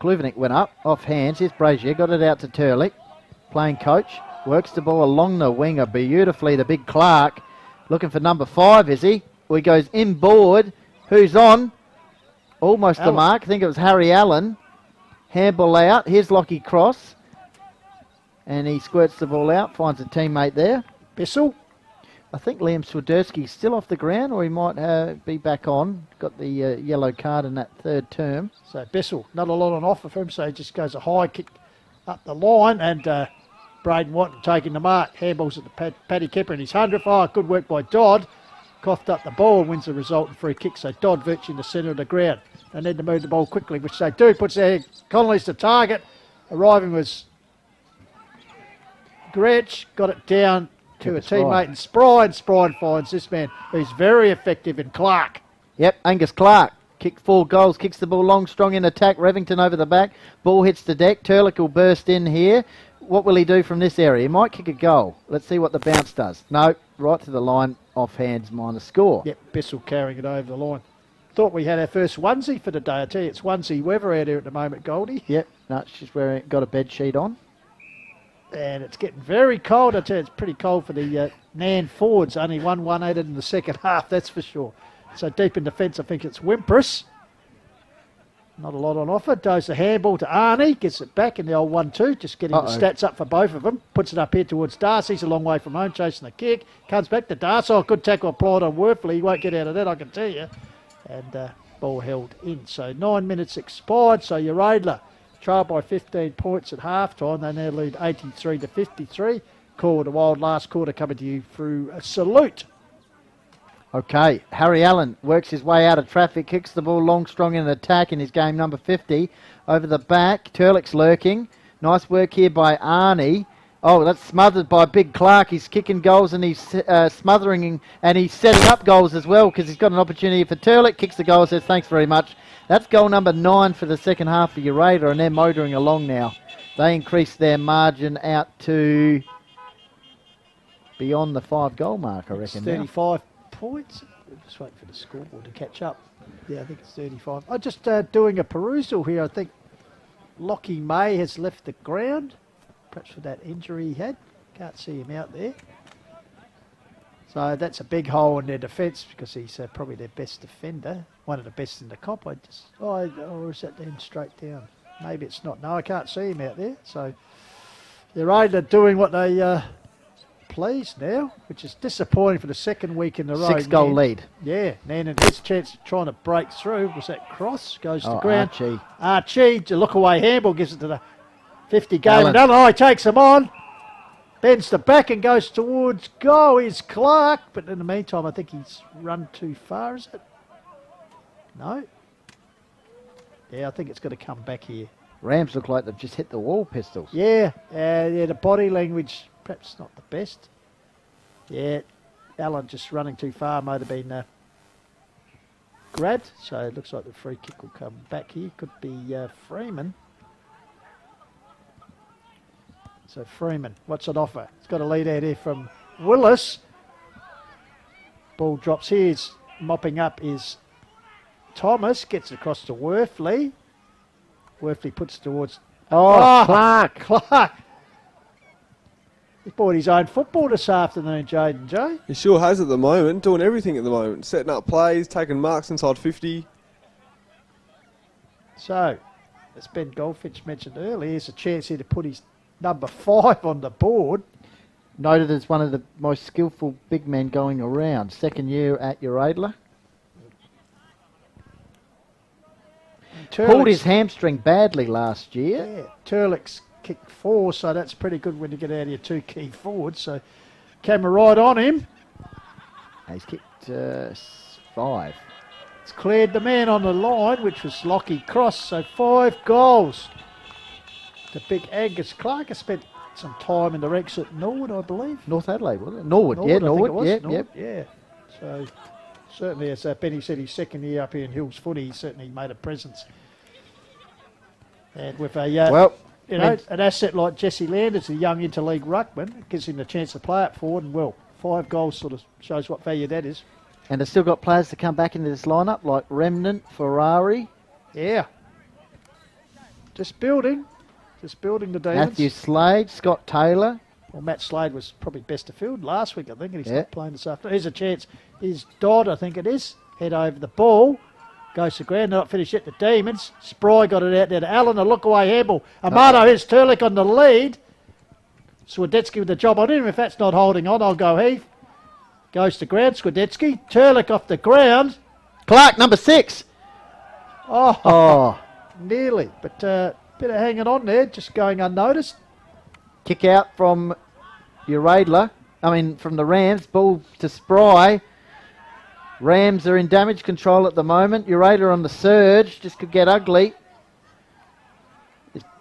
Kluvenik went up, off hands. Here's Brazier, got it out to Turlick. Playing coach, works the ball along the winger beautifully. The big Clark, looking for number 5, is he? Well, he goes inboard. Who's on? Almost the Allen. mark. I think it was Harry Allen. Handball out. Here's Lockie Cross. And he squirts the ball out, finds a teammate there. Bissell. I think Liam Swiderski's still off the ground, or he might be back on. Got the yellow card in that 3rd term. So Bissell, not a lot on offer for him, so he just goes a high kick up the line, and Braden Watton taking the mark. Handballs at the Paddy Kepper in his 100th. Oh, good work by Dodd. Coughed up the ball and wins the resultant free kick. So Dodd virtually in the centre of the ground. They need to move the ball quickly, which they do. Puts their Connolly's to target. Arriving was Gretsch. Got it down to a teammate and Spry. And Spry finds this man who's very effective in Clark. Yep, Angus Clark. Kicked 4 goals, kicks the ball long, strong in attack. Revington over the back. Ball hits the deck. Turlick will burst in here. What will he do from this area? He might kick a goal. Let's see what the bounce does. No, right to the line, off hands, minus score. Yep, Bissell carrying it over the line. Thought we had our first onesie for the day. I tell you, it's onesie weather out here at the moment, Goldie. Yep, No, she's got a bed sheet on. And it's getting very cold. I tell you, it's pretty cold for the Nairne forwards. Only 1-1-8 in the second half, that's for sure. So deep in defence, I think it's Wimpress. Not a lot on offer. Does the handball to Arnie. Gets it back in the old 1-2. Just getting the stats up for both of them. Puts it up here towards Darcy. He's a long way from home, chasing the kick. Comes back to Darcy. Oh, good tackle applied on Worthley. He won't get out of that, I can tell you. And ball held in. So 9 minutes expired. So Uraidla trail by 15 points at half-time. They now lead 83-53. Call the Wild last quarter coming to you through a salute. Okay, Harry Allen works his way out of traffic, kicks the ball long, strong in attack in his game number 50. Over the back, Turlick's lurking. Nice work here by Arnie. Oh, that's smothered by Big Clark. He's kicking goals and he's smothering and he's setting up goals as well because he's got an opportunity for Turlick. Kicks the goal, says thanks very much. That's goal number 9 for the second half for Uraidla, and they're motoring along now. They increase their margin out to beyond the 5-goal mark, I reckon. 35 points. Just waiting for the scoreboard to catch up. Yeah, I think it's 35. I'm just doing a perusal here. I think Lockie May has left the ground, perhaps for that injury he had. Can't see him out there. So that's a big hole in their defence because he's probably their best defender, one of the best in the comp. Or is that then straight down? Maybe it's not. No, I can't see him out there. So they're either doing what they please now, which is disappointing for the second week in a row. 6-goal lead. Yeah, Nan and his chance of trying to break through. Was that cross? Goes to ground. Archie, the look away handball gives it to the 50 game. Another he takes him on. Bends the back and goes towards goal. Is Clark, but in the meantime, I think he's run too far. Is it? No. Yeah, I think it's going to come back here. Rams look like they've just hit the wall, Pistols. Yeah, the body language perhaps not the best. Yeah, Allen just running too far might have been grabbed. So it looks like the free kick will come back here. Could be Freeman. So Freeman, what's on offer? It's got a lead out here from Willis. Ball drops here. He's mopping up is Thomas. Gets across to Worthley. Worthley puts towards... Clark. He's bought his own football this afternoon, Jaden J. He sure has at the moment. Doing everything at the moment. Setting up plays, taking marks inside 50. So, as Ben Goldfinch mentioned earlier, here's a chance here to put his number 5 on the board. Noted as one of the most skillful big men going around. Second year at Uraidla. Pulled his hamstring badly last year. Yeah, Turlick's kicked 4, so that's pretty good when you get out of your 2 key forwards. So, camera right on him. He's kicked 5. It's cleared the man on the line, which was Lockie Cross, so 5 goals. The big Angus Clark has spent some time in the ranks at Norwood, I believe. North Adelaide, wasn't it? Norwood. Yeah. So certainly, as Benny said, his second year up here in Hills footy, he certainly made a presence. And with a an asset like Jesse Landers, a young interleague ruckman, it gives him the chance to play up forward, and 5 goals sort of shows what value that is. And they've still got players to come back into this lineup like Remnant, Ferrari. Yeah. Just building the Demons. Matthew Slade, Scott Taylor. Well, Matt Slade was probably best of field last week, I think, and he's not playing this afternoon. Here's a chance. Here's Dodd, I think it is. Head over the ball. Goes to ground. Not finished yet. The Demons. Spry got it out there to Allen. A look away handball. Amato has Turlick on the lead. Swidetsky with the job on him. If that's not holding on, I'll go Heath. Goes to ground. Swidetsky. Turlick off the ground. Clark, number 6. Nearly. But bit of hanging on there. Just going unnoticed. Kick out from Uraidla. From the Rams. Ball to Spry. Rams are in damage control at the moment. Uraidla on the surge. Just could get ugly.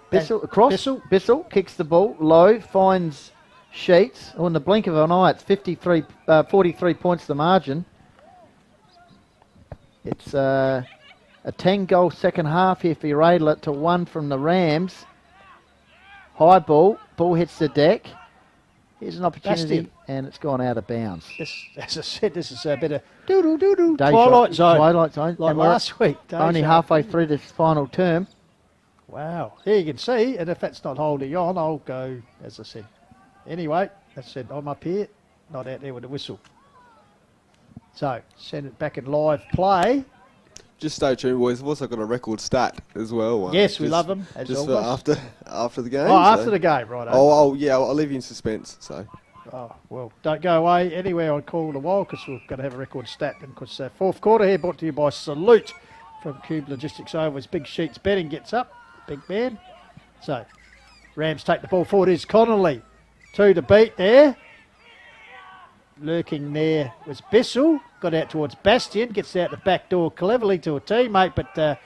Bissell across. Bissell kicks the ball low. Finds Sheets. In the blink of an eye, it's 43 points the margin. It's a 10-goal second half here for Uraidla to 1 from the Rams. High ball. Ball hits the deck. Here's an opportunity, and it's gone out of bounds. As I said, this is a bit of Twilight Zone. Twilight Zone. Like last week. Only halfway through this final term. Wow. Here you can see, and if that's not holding on, I'll go, as I said. Anyway, as I said, I'm up here, not out there with the whistle. So, send it back in live play. Just stay tuned, boys. We've also got a record stat as well. Yes, we love them. Just for after the game. Oh, after the game, right. Oh, yeah, I'll leave you in suspense. So. Oh, well, don't go away anywhere on Call the Wild because we're going to have a record stat. And because fourth quarter here brought to you by Salute from Cube Logistics Overs. Big Sheets Betting gets up. Big man. So, Rams take the ball forward. Is Connolly. 2 to beat there. Lurking there was Bissell. Got out towards Bastian. Gets out the back door cleverly to a teammate, but the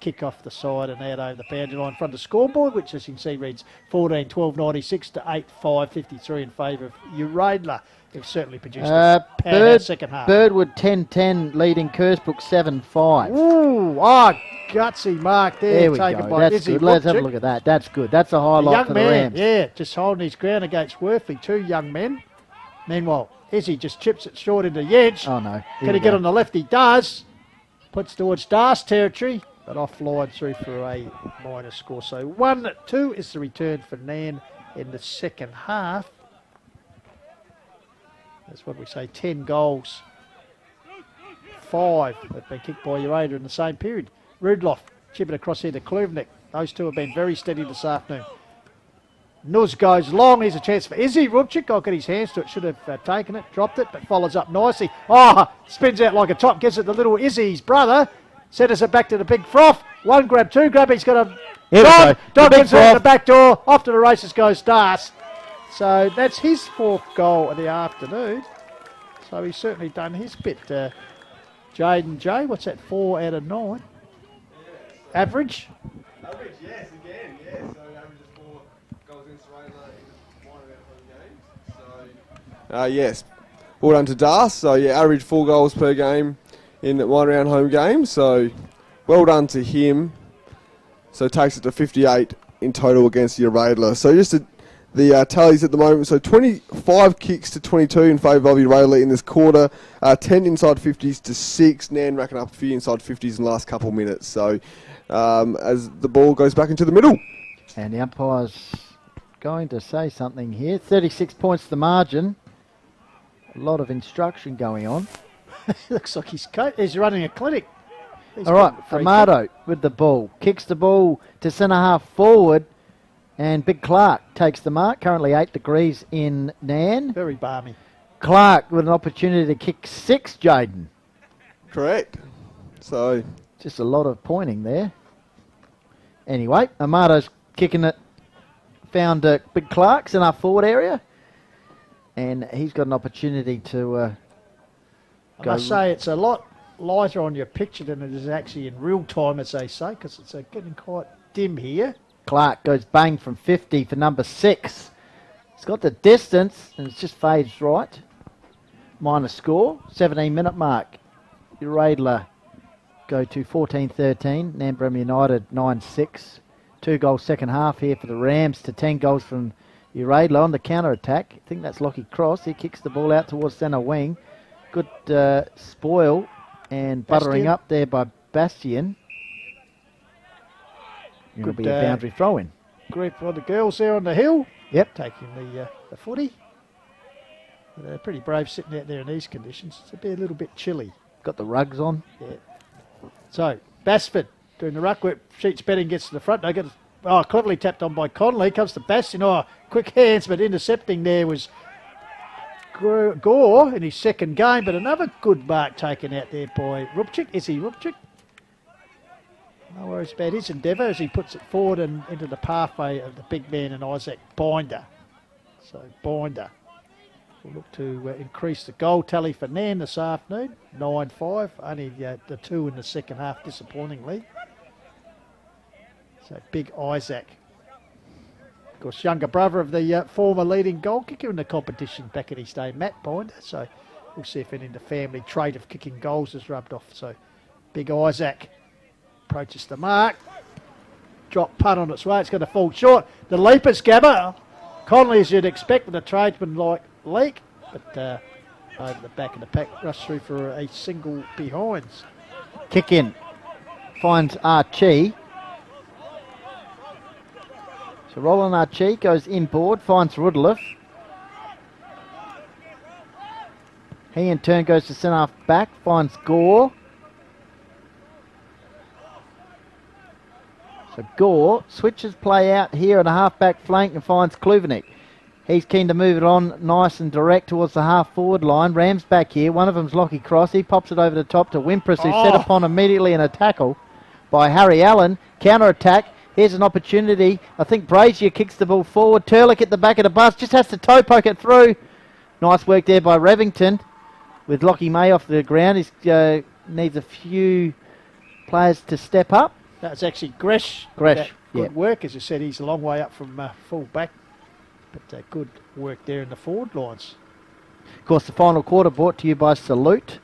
kick off the side and out over the boundary line in front of the scoreboard, which as you can see reads 14-12-96 to 8-5-53 in favour of Uraidla, who've certainly produced a powerhouse second half. Birdwood 10-10 leading Kersbrook 7-5. Ooh, gutsy mark there. There we taken go. by That's Izzy good. Let's have a Rupchik. look at that. That's good. That's a highlight for the Rams. Yeah, just holding his ground against Worthley. 2 young men. Meanwhile, Izzy just chips it short into Yench. Oh, no. Can he get on the left? He does. Puts towards Dar's territory, but offline through for a minor score. So 1-2 is the return for Nairne in the second half. That's what we say, 10 goals. 5 have been kicked by Uraidla in the same period. Rudloff chipping across here to Kluvnik. Those two have been very steady this afternoon. Nuz goes long. Here's a chance for Izzy Rupchik. Got his hands to it. Should have taken it, dropped it, but follows up nicely. Oh, spins out like a top. Gives it to little Izzy's brother. Centres it back to the big froth. 1 grab, 2 grab. He's got a dog gets out the back door. Off to the races goes Dars. So that's his 4th goal of the afternoon. So he's certainly done his bit. Jaden J, what's that? 4 out of 9. Average? Average, yes, again, yeah. So average is 4 goals against Uraidla in 1 out of 3 games. So, yes, well done to Das. So yeah, average 4 goals per game in 1 round home game. So well done to him. So takes it to 58 in total against the Uraidla. So just the tallies at the moment. So 25 kicks to 22 in favour of Uraidla in this quarter. 10 inside 50s to 6. Nairne racking up a few inside 50s in the last couple of minutes. So as the ball goes back into the middle. And the umpire's going to say something here. 36 points the margin. A lot of instruction going on. Looks like he's running a clinic. All right, Amato with the ball. Kicks the ball to centre half forward. And Big Clark takes the mark. Currently 8 degrees in Nairne. Very balmy. Clark with an opportunity to kick 6, Jaden. Correct. So just a lot of pointing there. Anyway, Amato's kicking it. Found Big Clark's in our forward area. And he's got an opportunity to I must say it's a lot lighter on your picture than it is actually in real time, as they say, because it's getting quite dim here. Clark goes bang from 50 for number 6. It's got the distance and it just fades right. Minor score, 17-minute mark. Uraidla go to 14-13. Nambrem United 9-6. 2 goals second half here for the Rams to 10 goals from Uraidla on the counter-attack. I think that's Lockie Cross. He kicks the ball out towards centre wing. Good spoil and buttering up there by Bastian. It'll be a boundary throw-in. Grip for the girls there on the hill. Yep. Taking the footy. They're pretty brave sitting out there in these conditions. It's a little bit chilly. Got the rugs on. Yeah. So, Basford doing the ruck work. Sheets Betting gets to the front. They get cleverly tapped on by Connolly. Comes to Bastian. Quick hands, but intercepting there was Gore in his second game. But another good mark taken out there by Rupchik. Izzy Rupchik. No worries about his endeavour as he puts it forward and into the pathway of the big man and Isaac Binder. So Binder will look to increase the goal tally for Nairne this afternoon. 9-5, only the 2 in the second half, disappointingly. So big Isaac. Of course, younger brother of the former leading goal kicker in the competition back in his day, Matt Binder. So we'll see if any of the family trait of kicking goals has rubbed off. So big Isaac approaches the mark. Drop punt on its way. It's going to fall short. The leapers, Gabba. Connolly, as you'd expect, with a tradesman like Leake. But over the back of the pack, rush through for a single behinds. Kick in. Finds Archie. So Roland Archie goes inboard, finds Rudolph. He in turn goes to centre half back, finds Gore. So Gore switches play out here on a half back flank and finds Kluvenik. He's keen to move it on nice and direct towards the half forward line. Rams back here. One of them's Lockie Cross. He pops it over the top to Wimpress, who's set upon immediately in a tackle by Harry Allen. Counter attack. Here's an opportunity. I think Brazier kicks the ball forward. Turlick at the back of the bus. Just has to toe poke it through. Nice work there by Revington. With Lockie May off the ground. He needs a few players to step up. That's actually Gresh. Good work. As I said, he's a long way up from full back. But good work there in the forward lines. Of course, the final quarter brought to you by Salute.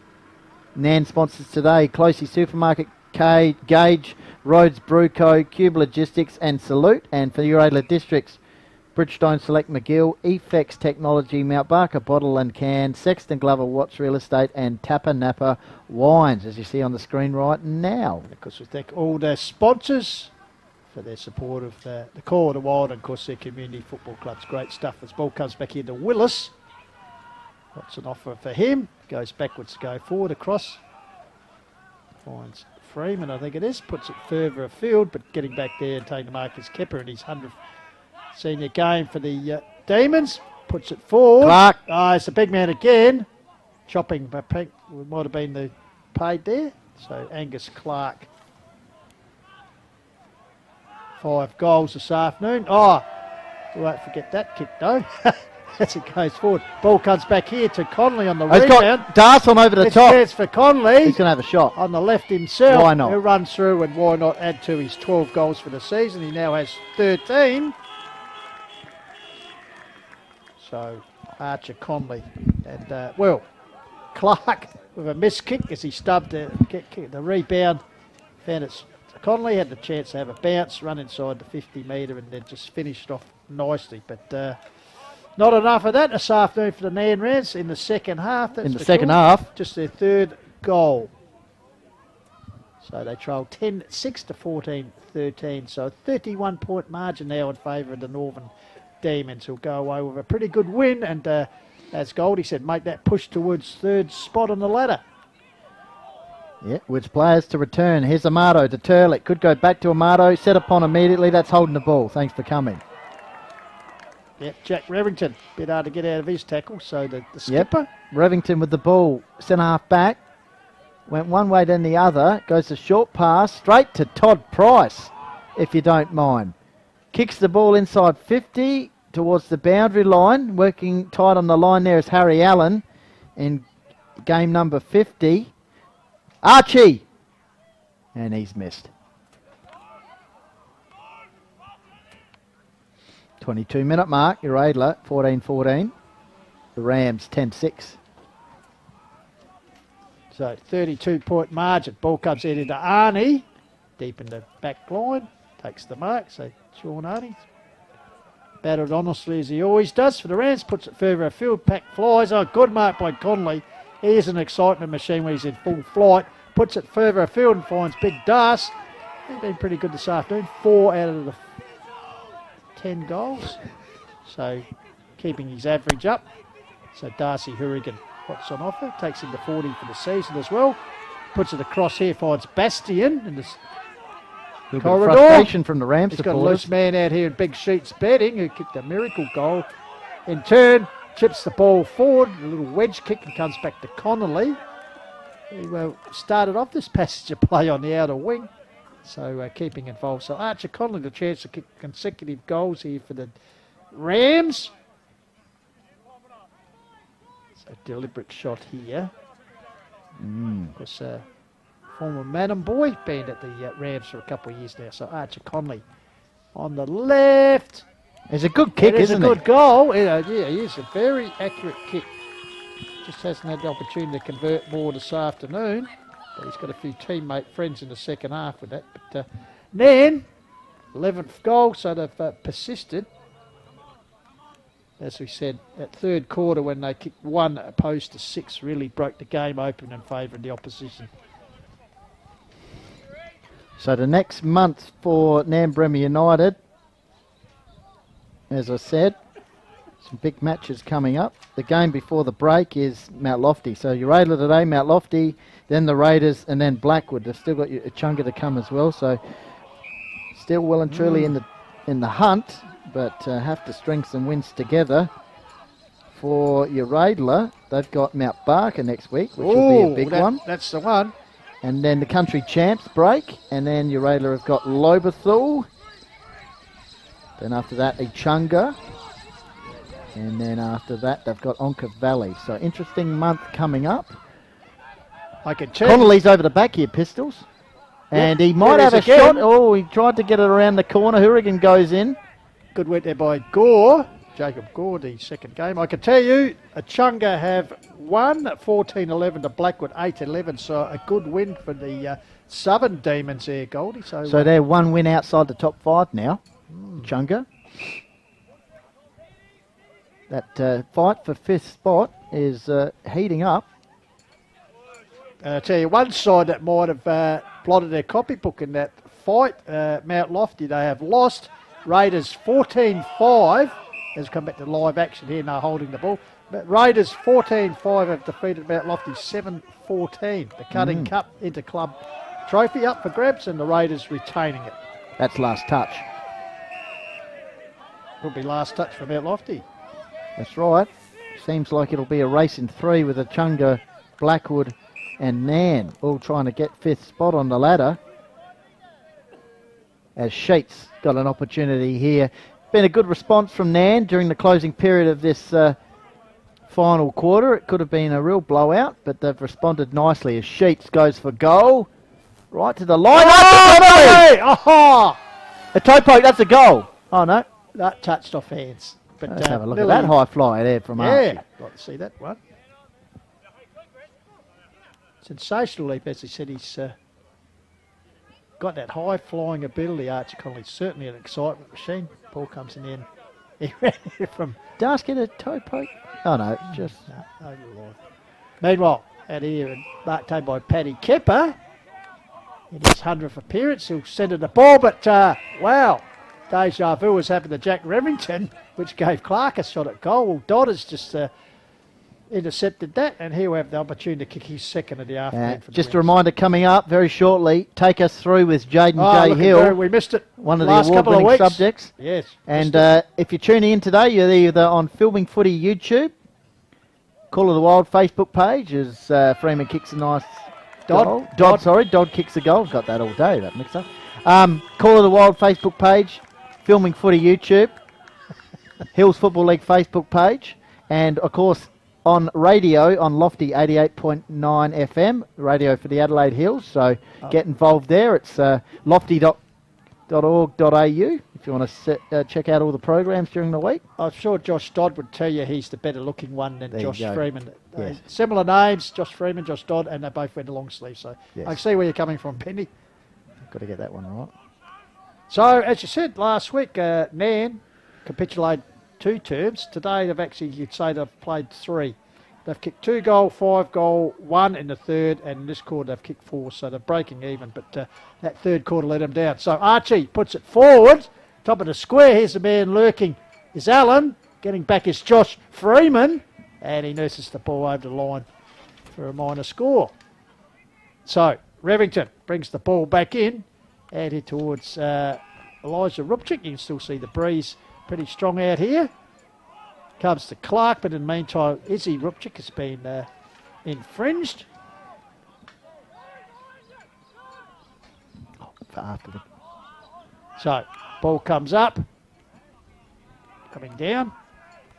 Nan sponsors today Closey Supermarket, Gage, Rhodes Brewco, Cube Logistics and Salute. And for Uraidla Districts, Bridgestone Select McGill, Efex Technology, Mount Barker Bottle and Can, Sexton Glover Watts Real Estate and Tapper Napa Wines, as you see on the screen right now. And of course, we thank all their sponsors for their support of the Call of the Wild and of course their community football clubs. Great stuff. As ball comes back into Willis. What's an offer for him? Goes backwards to go forward across. Finds Freeman, I think it is. Puts it further afield, but getting back there and taking the mark is Kepper in his 100th senior game for the Demons. Puts it forward. Clark. It's the big man again. Chopping, but might have been the paid there. So Angus Clark. 5 goals this afternoon. We won't forget that kick though. As it goes forward. Ball comes back here to Conley on the rebound. Got Darson over the it's top. Chance for Conley. He's going to have a shot. On the left himself. Why not? He'll run through and why not add to his 12 goals for the season. He now has 13. So Archer Conley and Clark with a missed kick as he stubbed the rebound. Found it. Conley had the chance to have a bounce, run inside the 50 metre and then just finished off nicely. But not enough of that this afternoon for the Nairne Reds in the second half. In the second half. Just their third goal. So they trailed 10-6 to 14-13. So a 31-point margin now in favour of the Northern Demons, who'll go away with a pretty good win. And as Goldie said, make that push towards third spot on the ladder. Yeah, which players to return? Here's Amato to Turlick. Could go back to Amato. Set upon immediately. That's holding the ball. Thanks for coming. Yep, Jack Revington. Bit hard to get out of his tackle. So the skipper. Yep. Revington with the ball. Centre half back. Went one way then the other. Goes to short pass. Straight to Todd Price, if you don't mind. Kicks the ball inside 50 towards the boundary line. Working tight on the line there is Harry Allen in game number 50. Archie! And he's missed. 22-minute mark. Uraidla 14-14. The Rams 10-6. So 32-point margin. Ball comes in into Arnie. Deep in the back line. Takes the mark. So Sean Arnie battled honestly as he always does for the Rams. Puts it further afield. Pack flies. Good mark by Conley. He is an excitement machine when he's in full flight. Puts it further afield and finds Big Das. He's been pretty good this afternoon. 4 out of the 10 goals. So keeping his average up. So Darcy Hurrigan, what's on offer? Takes him to 40 for the season as well. Puts it across here. Finds Bastian in this corridor. Frustration from the Rams He's got a supporters. loose man out here in Big Sheets betting who kicked a miracle goal. In turn, chips the ball forward, a little wedge kick and comes back to Connolly. He started off this passage of play on the outer wing, so keeping involved. So Archer Connolly the chance to kick consecutive goals here for the Rams. So deliberate shot here. Of course, former Madam Boy, been at the Rams for a couple of years now. So Archer Conley on the left. It's a good kick, isn't it? It's a good goal. Yeah, it is a very accurate kick. Just hasn't had the opportunity to convert more this afternoon. But he's got a few teammate friends in the second half with that. But Nairne, 11th goal, so they've persisted. As we said, that third quarter when they kicked 1 opposed to 6 really broke the game open in favour of the opposition. So the next month for Nambrema United as I said. Some big matches coming up. The game before the break is Mount Lofty. So Uraidla today, Mount Lofty, then the Raiders, and then Blackwood. They've still got a chunker to come as well. So still well and truly in the hunt, but have to string some wins together. For Uraidla, they've got Mount Barker next week, which will be a big one. That's the one. And then the country champs break, and then Uraidla have got Loberthal. Then after that, Echunga. And then after that, they've got Onka Valley. So interesting month coming up. I can check. Connolly's over the back here, Pistols. And he might have a shot. Oh, he tried to get it around the corner. Hourigan goes in. Good work there by Gore. Jacob Gore, the second game. I can tell you, Echunga have won 14-11 to Blackwood 8-11. So a good win for the Southern Demons there, Goldie. So they're one win outside the top 5 now. Echunga. That fight for 5th spot is heating up. I tell you, one side that might have plotted their copybook in that fight, Mount Lofty, they have lost. Raiders 14-5. Has come back to live action here now, holding the ball. But Raiders 14-5 have defeated Mount Lofty 7-14. The Cutting Cup Inter-Club Trophy up for grabs, and the Raiders retaining it. That's last touch. Will be last touch for Mount Lofty. That's right. Seems like it'll be a race in 3 with Echunga, Blackwood and Nairne all trying to get 5th spot on the ladder. As Sheets got an opportunity here. Been a good response from Nairne during the closing period of this final quarter. It could have been a real blowout, but they've responded nicely as Sheets goes for goal. Right to the line. Oh! A toe poke, that's a goal. Oh no. That touched off hands. But, let's have a look at that high fly there from Archie. Yeah, like to see that one. Sensational leap, as he said. He's got that high flying ability, Archie Connolly. Certainly an excitement machine. Paul comes in and he ran here from... Does get a toe poke? Oh no, it's just... No, you're right. Meanwhile, out here, marked home by Paddy Kepper. In his 100th appearance, he'll send it the ball, but wow. Deja vu was happened to Jack Remington, which gave Clark a shot at goal. Well, Dodders just intercepted that, and he'll have the opportunity to kick his second of the afternoon. For just a reminder coming up very shortly. Take us through with Jaden J. Hill. We missed it. One of the award-winning subjects. Yes. And if you're tuning in today, you're either on Filming Footy YouTube, Call of the Wild Facebook page as Freeman kicks a nice goal. Dodd kicks a goal. Got that all day, that mix up. Call of the Wild Facebook page, Filming Footy YouTube, Hills Football League Facebook page, and of course on radio on Lofty 88.9 FM, radio for the Adelaide Hills. So get involved there. It's lofty.org.au if you want to check out all the programs during the week. I'm sure Josh Dodd would tell you he's the better looking one than Josh Freeman. Yes. Similar names, Josh Freeman, Josh Dodd, and they both wear the long sleeve. So yes. I see where you're coming from, Penny. Got to get that one right. So, as you said last week, Nairne capitulated 2 terms. Today, they've actually, you'd say they've played 3. They've kicked 2 goal, 5 goal, 1 in the third, and in this quarter they've kicked 4, so they're breaking even. But that third quarter let them down. So Archie puts it forward, top of the square. Here's the man lurking, is Allen. Getting back is Josh Freeman, and he nurses the ball over the line for a minor score. So Revington brings the ball back in, and here towards Elijah Rupchik. You can still see the breeze pretty strong out here. Comes to Clark, but in the meantime, Izzy Rupchik has been infringed. So, ball comes up. Coming down.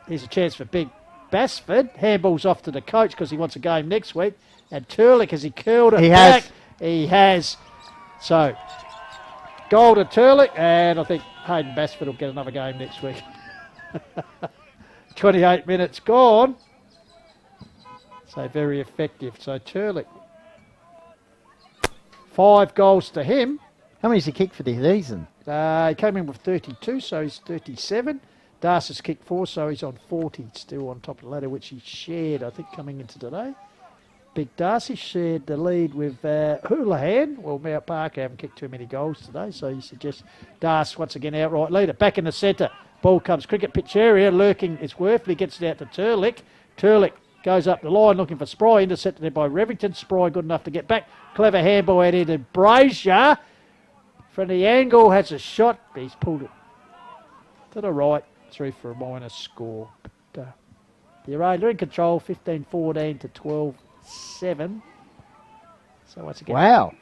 Here's a chance for Big Basford. Handball's off to the coach because he wants a game next week. And Turlick, has he curled it back? He has. So, goal to Turlick, and I think Hayden Basford will get another game next week. 28 minutes gone. So very effective. So Turlick, 5 goals to him. How many has he kicked for the season? He came in with 32, so he's 37. Darcy's kicked 4, so he's on 40, still on top of the ladder, which he shared, I think, coming into today. Big Darcy shared the lead with Houlihan. Well, Mount Parker haven't kicked too many goals today, so you suggest Darcy once again outright leader. Back in the centre, Ball comes cricket pitch area, lurking is Worthley, gets it out to Turlick. Turlick goes up the line looking for Spry, intercepted there by Revington. Spry good enough to get back. Clever handball out into Brazier. From the angle, has a shot. He's pulled it to the right, through for a minor score. But, the Uraidla in control, 15-14 to 12-7. So once again, Wow.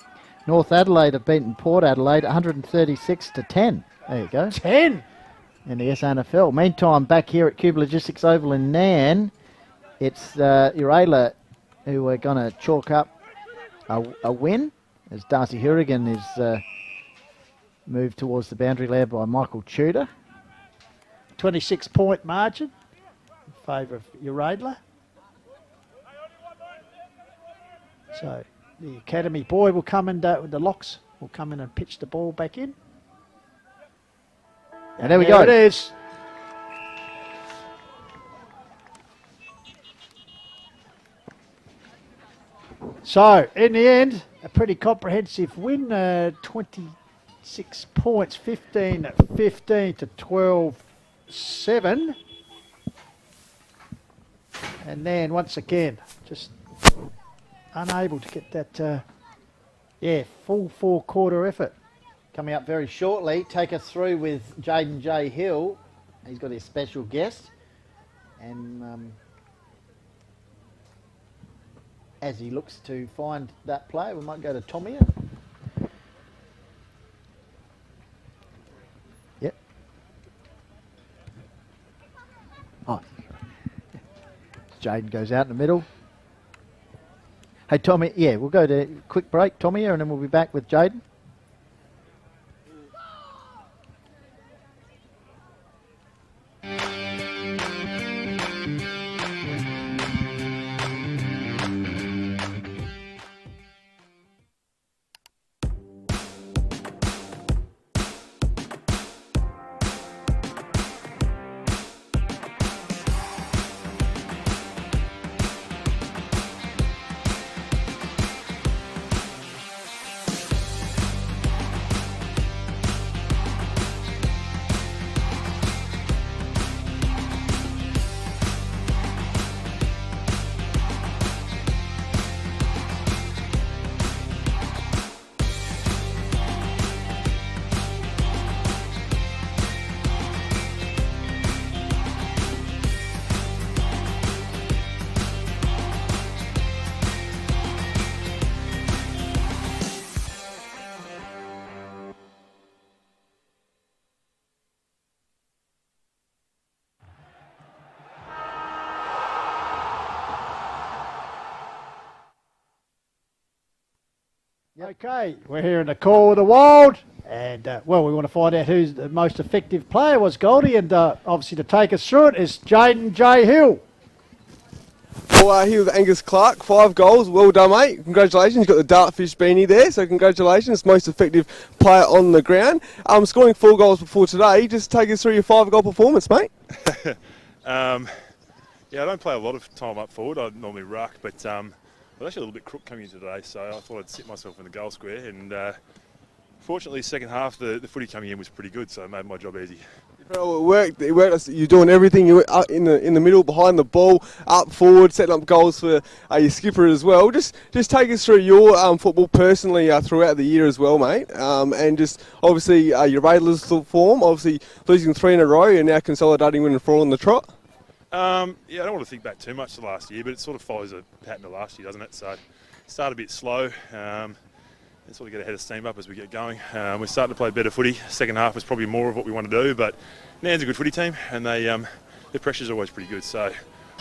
North Adelaide have beaten Port Adelaide 136 to 10. There you go. 10. In the SNFL. Meantime, back here at Cube Logistics Oval in Nairne, it's Uraidla who are going to chalk up a win as Darcy Hurrigan is moved towards the boundary led by Michael Tudor. 26-point margin in favour of Uraidla. So the academy boy will come and the locks will come in and pitch the ball back in. And there we go. It is. So, in the end, a pretty comprehensive win. 26 points, 15-15 to 12-7. And then, once again, just unable to get that, full four-quarter effort. Coming up very shortly, take us through with Jaden J. Hill. He's got his special guest. And as he looks to find that player, we might go to Tommy. Yep. Oh. Jaden goes out in the middle. Hey, Tommy, we'll go to a quick break, Tommy, and then we'll be back with Jaden. Okay, we're here in the call of the wild, and we want to find out who's the most effective player was Goldie, and obviously to take us through it is Jaden J. Hill. Well, here with Angus Clark, 5 goals. Well done, mate. Congratulations. You've got the Dartfish beanie there, so congratulations. Most effective player on the ground. Scoring 4 goals before today. Just take us through your 5-goal performance, mate. I don't play a lot of time up forward. I normally ruck, but I was actually a little bit crook coming in today, so I thought I'd sit myself in the goal square. And fortunately, second half, the footy coming in was pretty good, so it made my job easy. Well, it worked. You're doing everything. You were in the middle, behind the ball, up forward, setting up goals for your skipper as well. Just take us through your football personally throughout the year as well, mate. And just obviously your Uraidla's form, obviously losing 3 in a row and now consolidating winning 4 on the trot. I don't want to think back too much to last year, but it sort of follows a pattern of last year, doesn't it? So start a bit slow. And sort of get ahead of steam up as we get going. We're starting to play better footy. Second half was probably more of what we want to do, but Nairne's a good footy team, and their pressure's always pretty good. So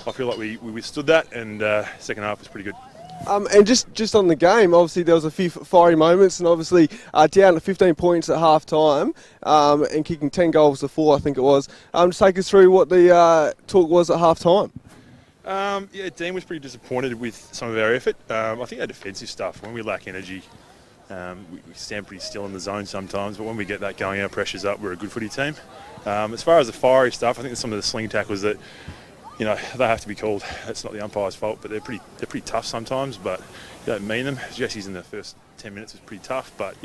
I feel like we withstood that, and second half was pretty good. And just on the game, obviously there was a few fiery moments, and obviously down to 15 points at half time, and kicking 10 goals to 4, I think it was. Just take us through what the talk was at half time. Dean was pretty disappointed with some of our effort. I think our defensive stuff, when we lack energy, we stand pretty still in the zone sometimes, but when we get that going, our pressure's up. We're a good footy team. As far as the fiery stuff, I think there's some of the sling tackles that, they have to be called. It's not the umpire's fault, but they're pretty tough sometimes. But you don't mean them. Jesse's in the first 10 minutes was pretty tough, but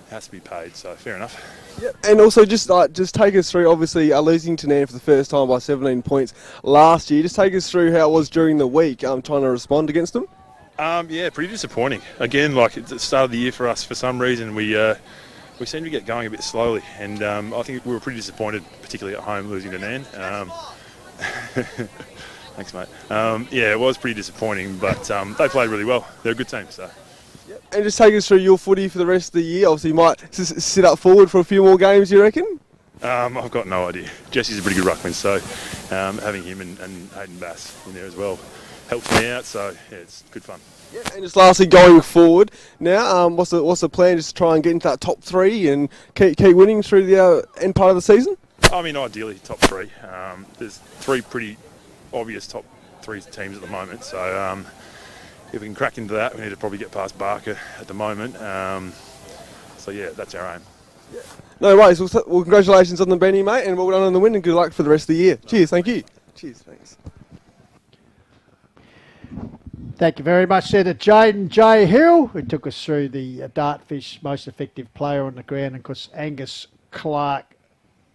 has to be paid. So fair enough. Yep. And also just take us through, obviously losing to Nairne for the first time by 17 points last year. Just take us through how it was during the week trying to respond against them. Yeah, pretty disappointing. Again, like at the start of the year for us, for some reason we seem to get going a bit slowly, and I think we were pretty disappointed, particularly at home, losing to Nairne. Thanks, mate. Yeah, it was pretty disappointing, but they played really well. They're a good team, so. Yep. And just take us through your footy for the rest of the year. Obviously, you might sit up forward for a few more games, you reckon? I've got no idea. Jesse's a pretty good ruckman, so having him and Hayden Bass in there as well helps me out, so yeah, it's good fun. Yeah, and just lastly, going forward now, what's the plan? Just to try and get into that top 3 and keep winning through the end part of the season? I mean, ideally top 3. There's 3 pretty obvious top 3 teams at the moment, so if we can crack into that, we need to probably get past Barker at the moment. So yeah, that's our aim. Yeah. No worries. Well, congratulations on the Benny, mate, and well done on the win, and good luck for the rest of the year. Cheers, thank you. Cheers, thanks. Thank you very much there to Jaden J. Hill, who took us through the Dartfish most effective player on the ground. And of course, Angus Clark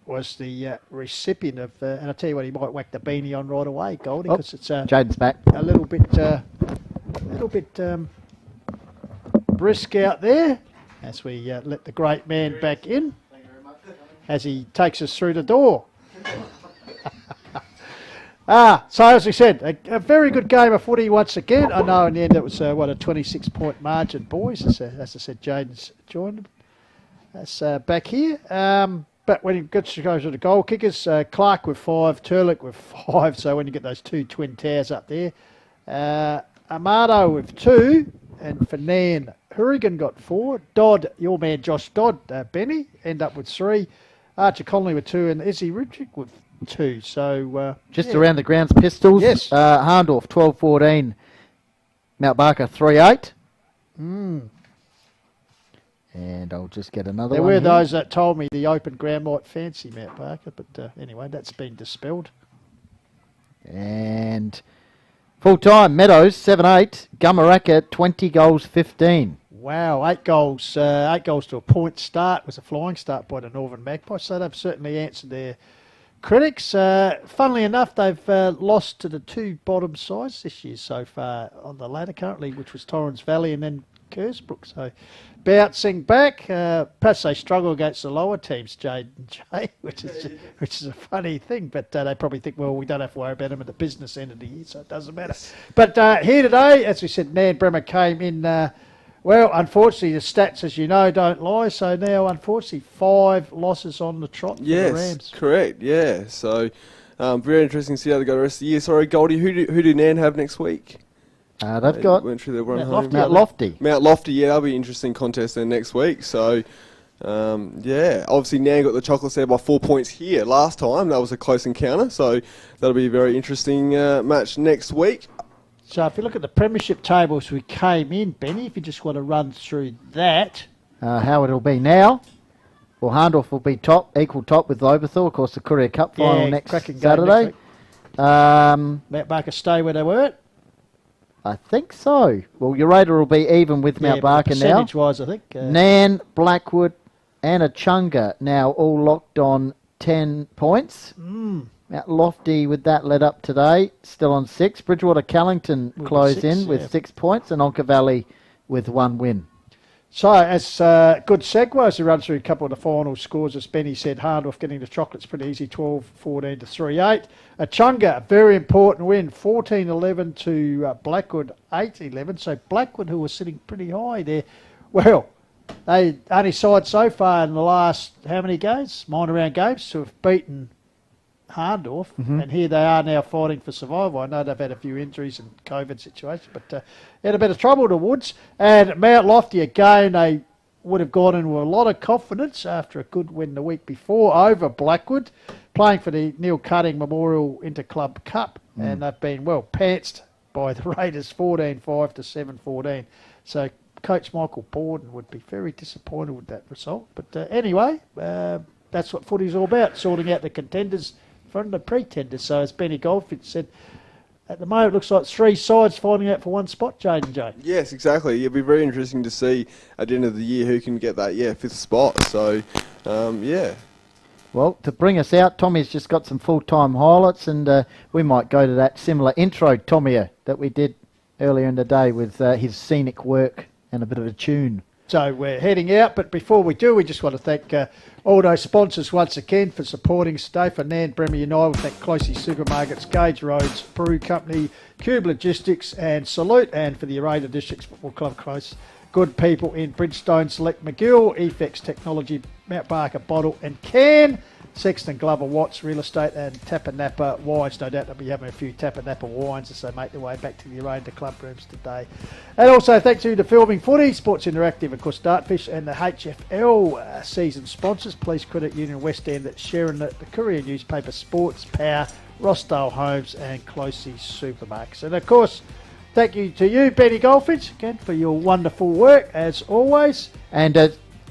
was the recipient of, and I'll tell you what, he might whack the beanie on right away, Goldie, because it's Jaden's back. A little bit brisk out there as we let the great man back in as he takes us through the door. So as we said, a very good game of footy once again. I know in the end it was, a 26-point margin, boys. As I said, Jaden's joined us back here. But when he gets to go to the goal kickers, Clark with 5, Turlick with 5. So when you get those 2 twin towers up there. Amado with 2. And for Nairne, Hurrigan got 4. Dodd, your man Josh Dodd, Benny, end up with 3. Archer Connolly with 2. And Izzy Ridrick with 2. So just around the grounds, Pistols. Yes. Harndorf 12-14. Mount Barker 3-8. And I'll just get another one. There were here. those that told me the open ground might fancy Mount Barker, but anyway, that's been dispelled. And full time, Meadows 7-8. Gumaraka 20 goals 15. Wow, 8 goals. 8 goals to a point start. It was a flying start by the Northern Magpies, so they've certainly answered their critics. Funnily enough, they've lost to the 2 bottom sides this year so far on the ladder currently, which was Torrens Valley and then Kersbrook. So bouncing back, perhaps they struggle against the lower teams, Jade and Jay, which is a funny thing. But they probably think, well, we don't have to worry about them at the business end of the year, so it doesn't matter. But here today, as we said, Nan Bremer came in. Well, unfortunately, the stats, as you know, don't lie. So now, unfortunately, 5 losses on the trot for the Rams. Correct. Yeah. So very interesting to see how they go the rest of the year. Sorry, Goldie, who do Nan have next week? They've got went through their run Mount home. Lofty. Mount Lofty, yeah, that'll be an interesting contest then next week. So, yeah, obviously Nan got the chocolates there by 4 points here last time. That was a close encounter, so that'll be a very interesting match next week. So if you look at the premiership tables we came in, Benny, if you just want to run through that. How it'll be now. Well, Harndorf will be equal top with Oberthal. Of course, the Courier Cup final next Saturday. Mount Barker stay where they were. I think so. Well, Uraidla will be even with Mount Barker now. Percentage-wise, I think. Nan, Blackwood and Achunga now all locked on 10 points. Mount Lofty with that led up today, still on 6. Bridgewater Callington closed in with 6 points, and Onka Valley with 1 win. So, as a good segue as we run through a couple of the final scores, as Benny said, Harndorf getting the chocolates pretty easy, 12-14 to 3-8. Achunga, a very important win, 14-11 to Blackwood, 8-11. So Blackwood, who was sitting pretty high there, well, they only side so far in the last, how many games? Minor round games to have beaten Harndorf, and here they are now fighting for survival. I know they've had a few injuries and COVID situations, but had a bit of trouble to Woods. And Mount Lofty, again, they would have gone into a lot of confidence after a good win the week before over Blackwood, playing for the Neil Cutting Memorial Interclub Cup, and they've been, well, pantsed by the Raiders 14-5 to 7-14. So Coach Michael Borden would be very disappointed with that result. But anyway, that's what footy's all about, sorting out the contenders from the pretenders. So as Benny Goldfinch said, at the moment, it looks like 3 sides fighting out for one spot, Jade and Jay. Yes, exactly. It'll be very interesting to see at the end of the year who can get that 5th spot. So, yeah. Well, to bring us out, Tommy's just got some full-time highlights, and we might go to that similar intro, Tommy, that we did earlier in the day with his scenic work and a bit of a tune. So we're heading out, but before we do, we just want to thank all those sponsors once again for supporting us today. For Nairne, Bremer United, we thank Closey Supermarkets, Gage Roads Brew Company, Cube Logistics and Salute, and for the Uraidla Districts Football Club Close. Good people in Bridgestone, Select McGill, Efex Technology, Mount Barker Bottle and Can, Sexton Glover Watts Real Estate and Tapper Napa Wines. No doubt they'll be having a few Tapper Napa wines as they make their way back to the Uraidla club rooms today. And also thanks to the Filming Footy, Sports Interactive, of course, Dartfish and the HFL season sponsors, Police Credit Union West End, Sharon, the Courier Newspaper, Sports Power, Rossdale Homes and Closey Supermarkets. And of course, thank you to you, Benny Goldfinch, again for your wonderful work as always. And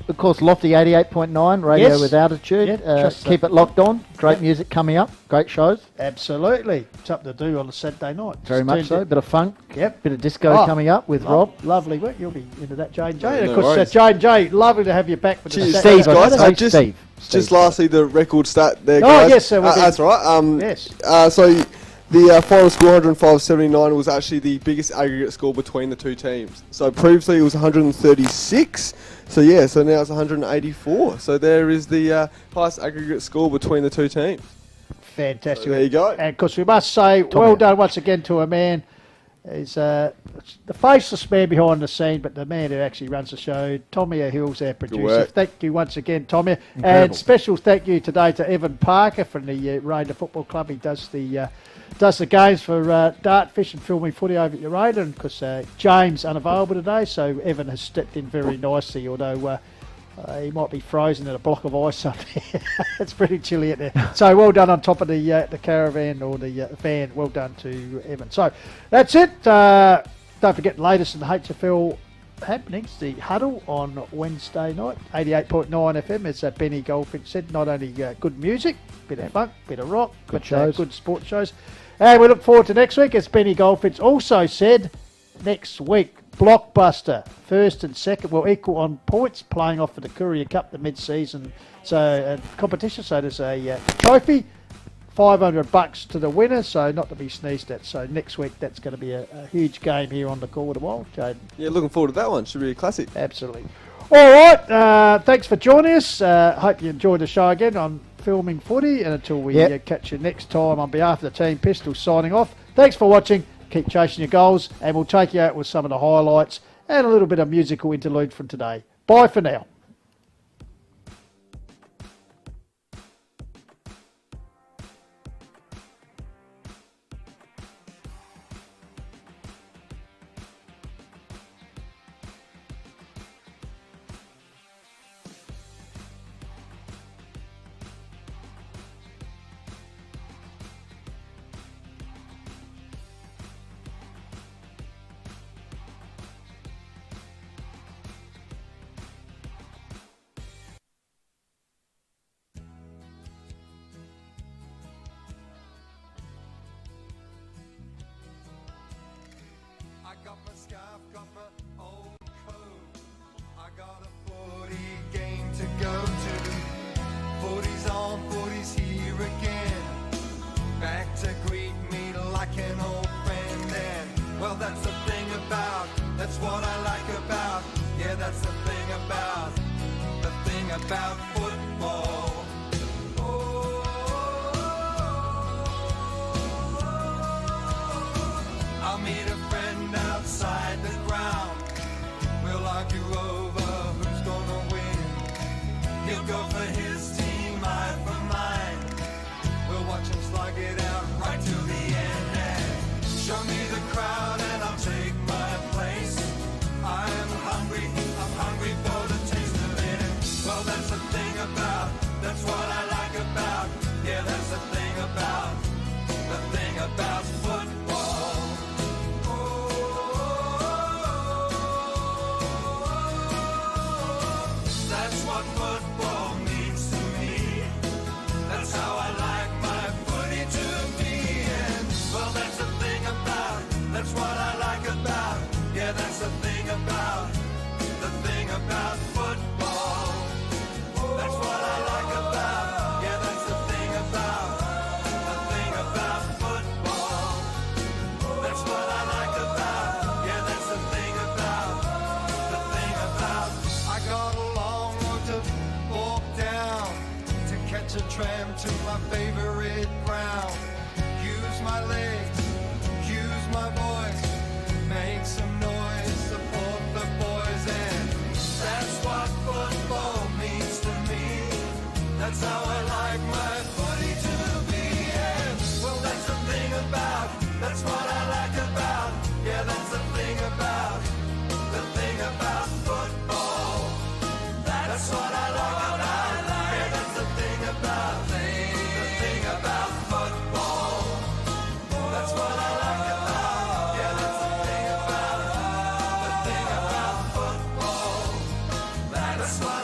of course, Lofty 88.9, radio Yes. with altitude. Yeah, keep it locked on. Great music coming up. Great shows. Absolutely. Something to do on a Saturday night. Very much so. Bit of funk. Yep. Bit of disco coming up with Rob. Lovely work. You'll be into that, Jay and Jay. No And of course, worries. Jay and Jay, lovely to have you back with Cheers, the Steve, Saturday guys. night. Steve. Just lastly, the record stat there, Oh, guys. yes, sir, we'll be- that's right. Yes. So the final score, 105-79, was actually the biggest aggregate score between the two teams. So previously it was 136. So now it's 184. So there is the highest aggregate score between the two teams. Fantastic. So there you go. And of course, we must say, well done once again to a man. He's the faceless man behind the scene, but the man who actually runs the show, Tommy Hills, our producer. work. Thank you once again, Tommy. Incredible. And special thank you today to Evan Parker from the Uraidla Football Club. He does the games for Dartfish and Filming Footy over at Uraidla, and because James unavailable today, so Evan has stepped in very nicely, although he might be frozen in a block of ice up there. It's pretty chilly out there. So well done on top of the caravan or the van. Well done to Evan. So that's it. Don't forget the latest in the HFL happenings. The Huddle on Wednesday night, 88.9 FM. As Benny Goldfinch said, not only good music, bit of funk, bit of rock, Good but, shows. good sports shows. And we look forward to next week. As Benny Goldfinch also said, next week, blockbuster, first and second, well, equal on points, playing off for the Courier Cup, the mid-season competition. So there's a trophy, $500 to the winner, so not to be sneezed at. So next week, that's going to be a huge game here on the Call of the Wild, Jaden. Yeah, looking forward to that one. Should be a classic. Absolutely. All right, thanks for joining us. Hope you enjoyed the show again on Filming Footy, and until we catch you next time, on behalf of the team, Pistols signing off. Thanks for watching. Keep chasing your goals, and we'll take you out with some of the highlights and a little bit of musical interlude from today. Bye for now. I got my scarf, got my old coat. I got a 40 game to go to. 40's on, 40's here again. Back to greet me like an old friend. And well, that's the thing about, that's what I like about. Yeah, that's the thing about football. I'll meet a friend outside the ground. We'll argue over who's gonna win. He'll go for his team, I for mine. We'll watch him slug it out right to the end. And show me the crowd and I'll take my place. I'm hungry for the taste of it. Well, that's the thing about, that's what I like about. Yeah, that's the thing about football. That's what football means to me. That's how I like my footy to be. And well, that's the thing long road to walk down to catch a tram to my favorite ground. Use my legs, use my voice, make some noise, support the boys, and that's what football means to me. That's how I like my footy to be. And well, that's the thing about, that's what I like about, yeah, that's the thing about football. That's what I like about, yeah, that's the thing about football. That's what I like about, yeah, that's the thing about football. That's what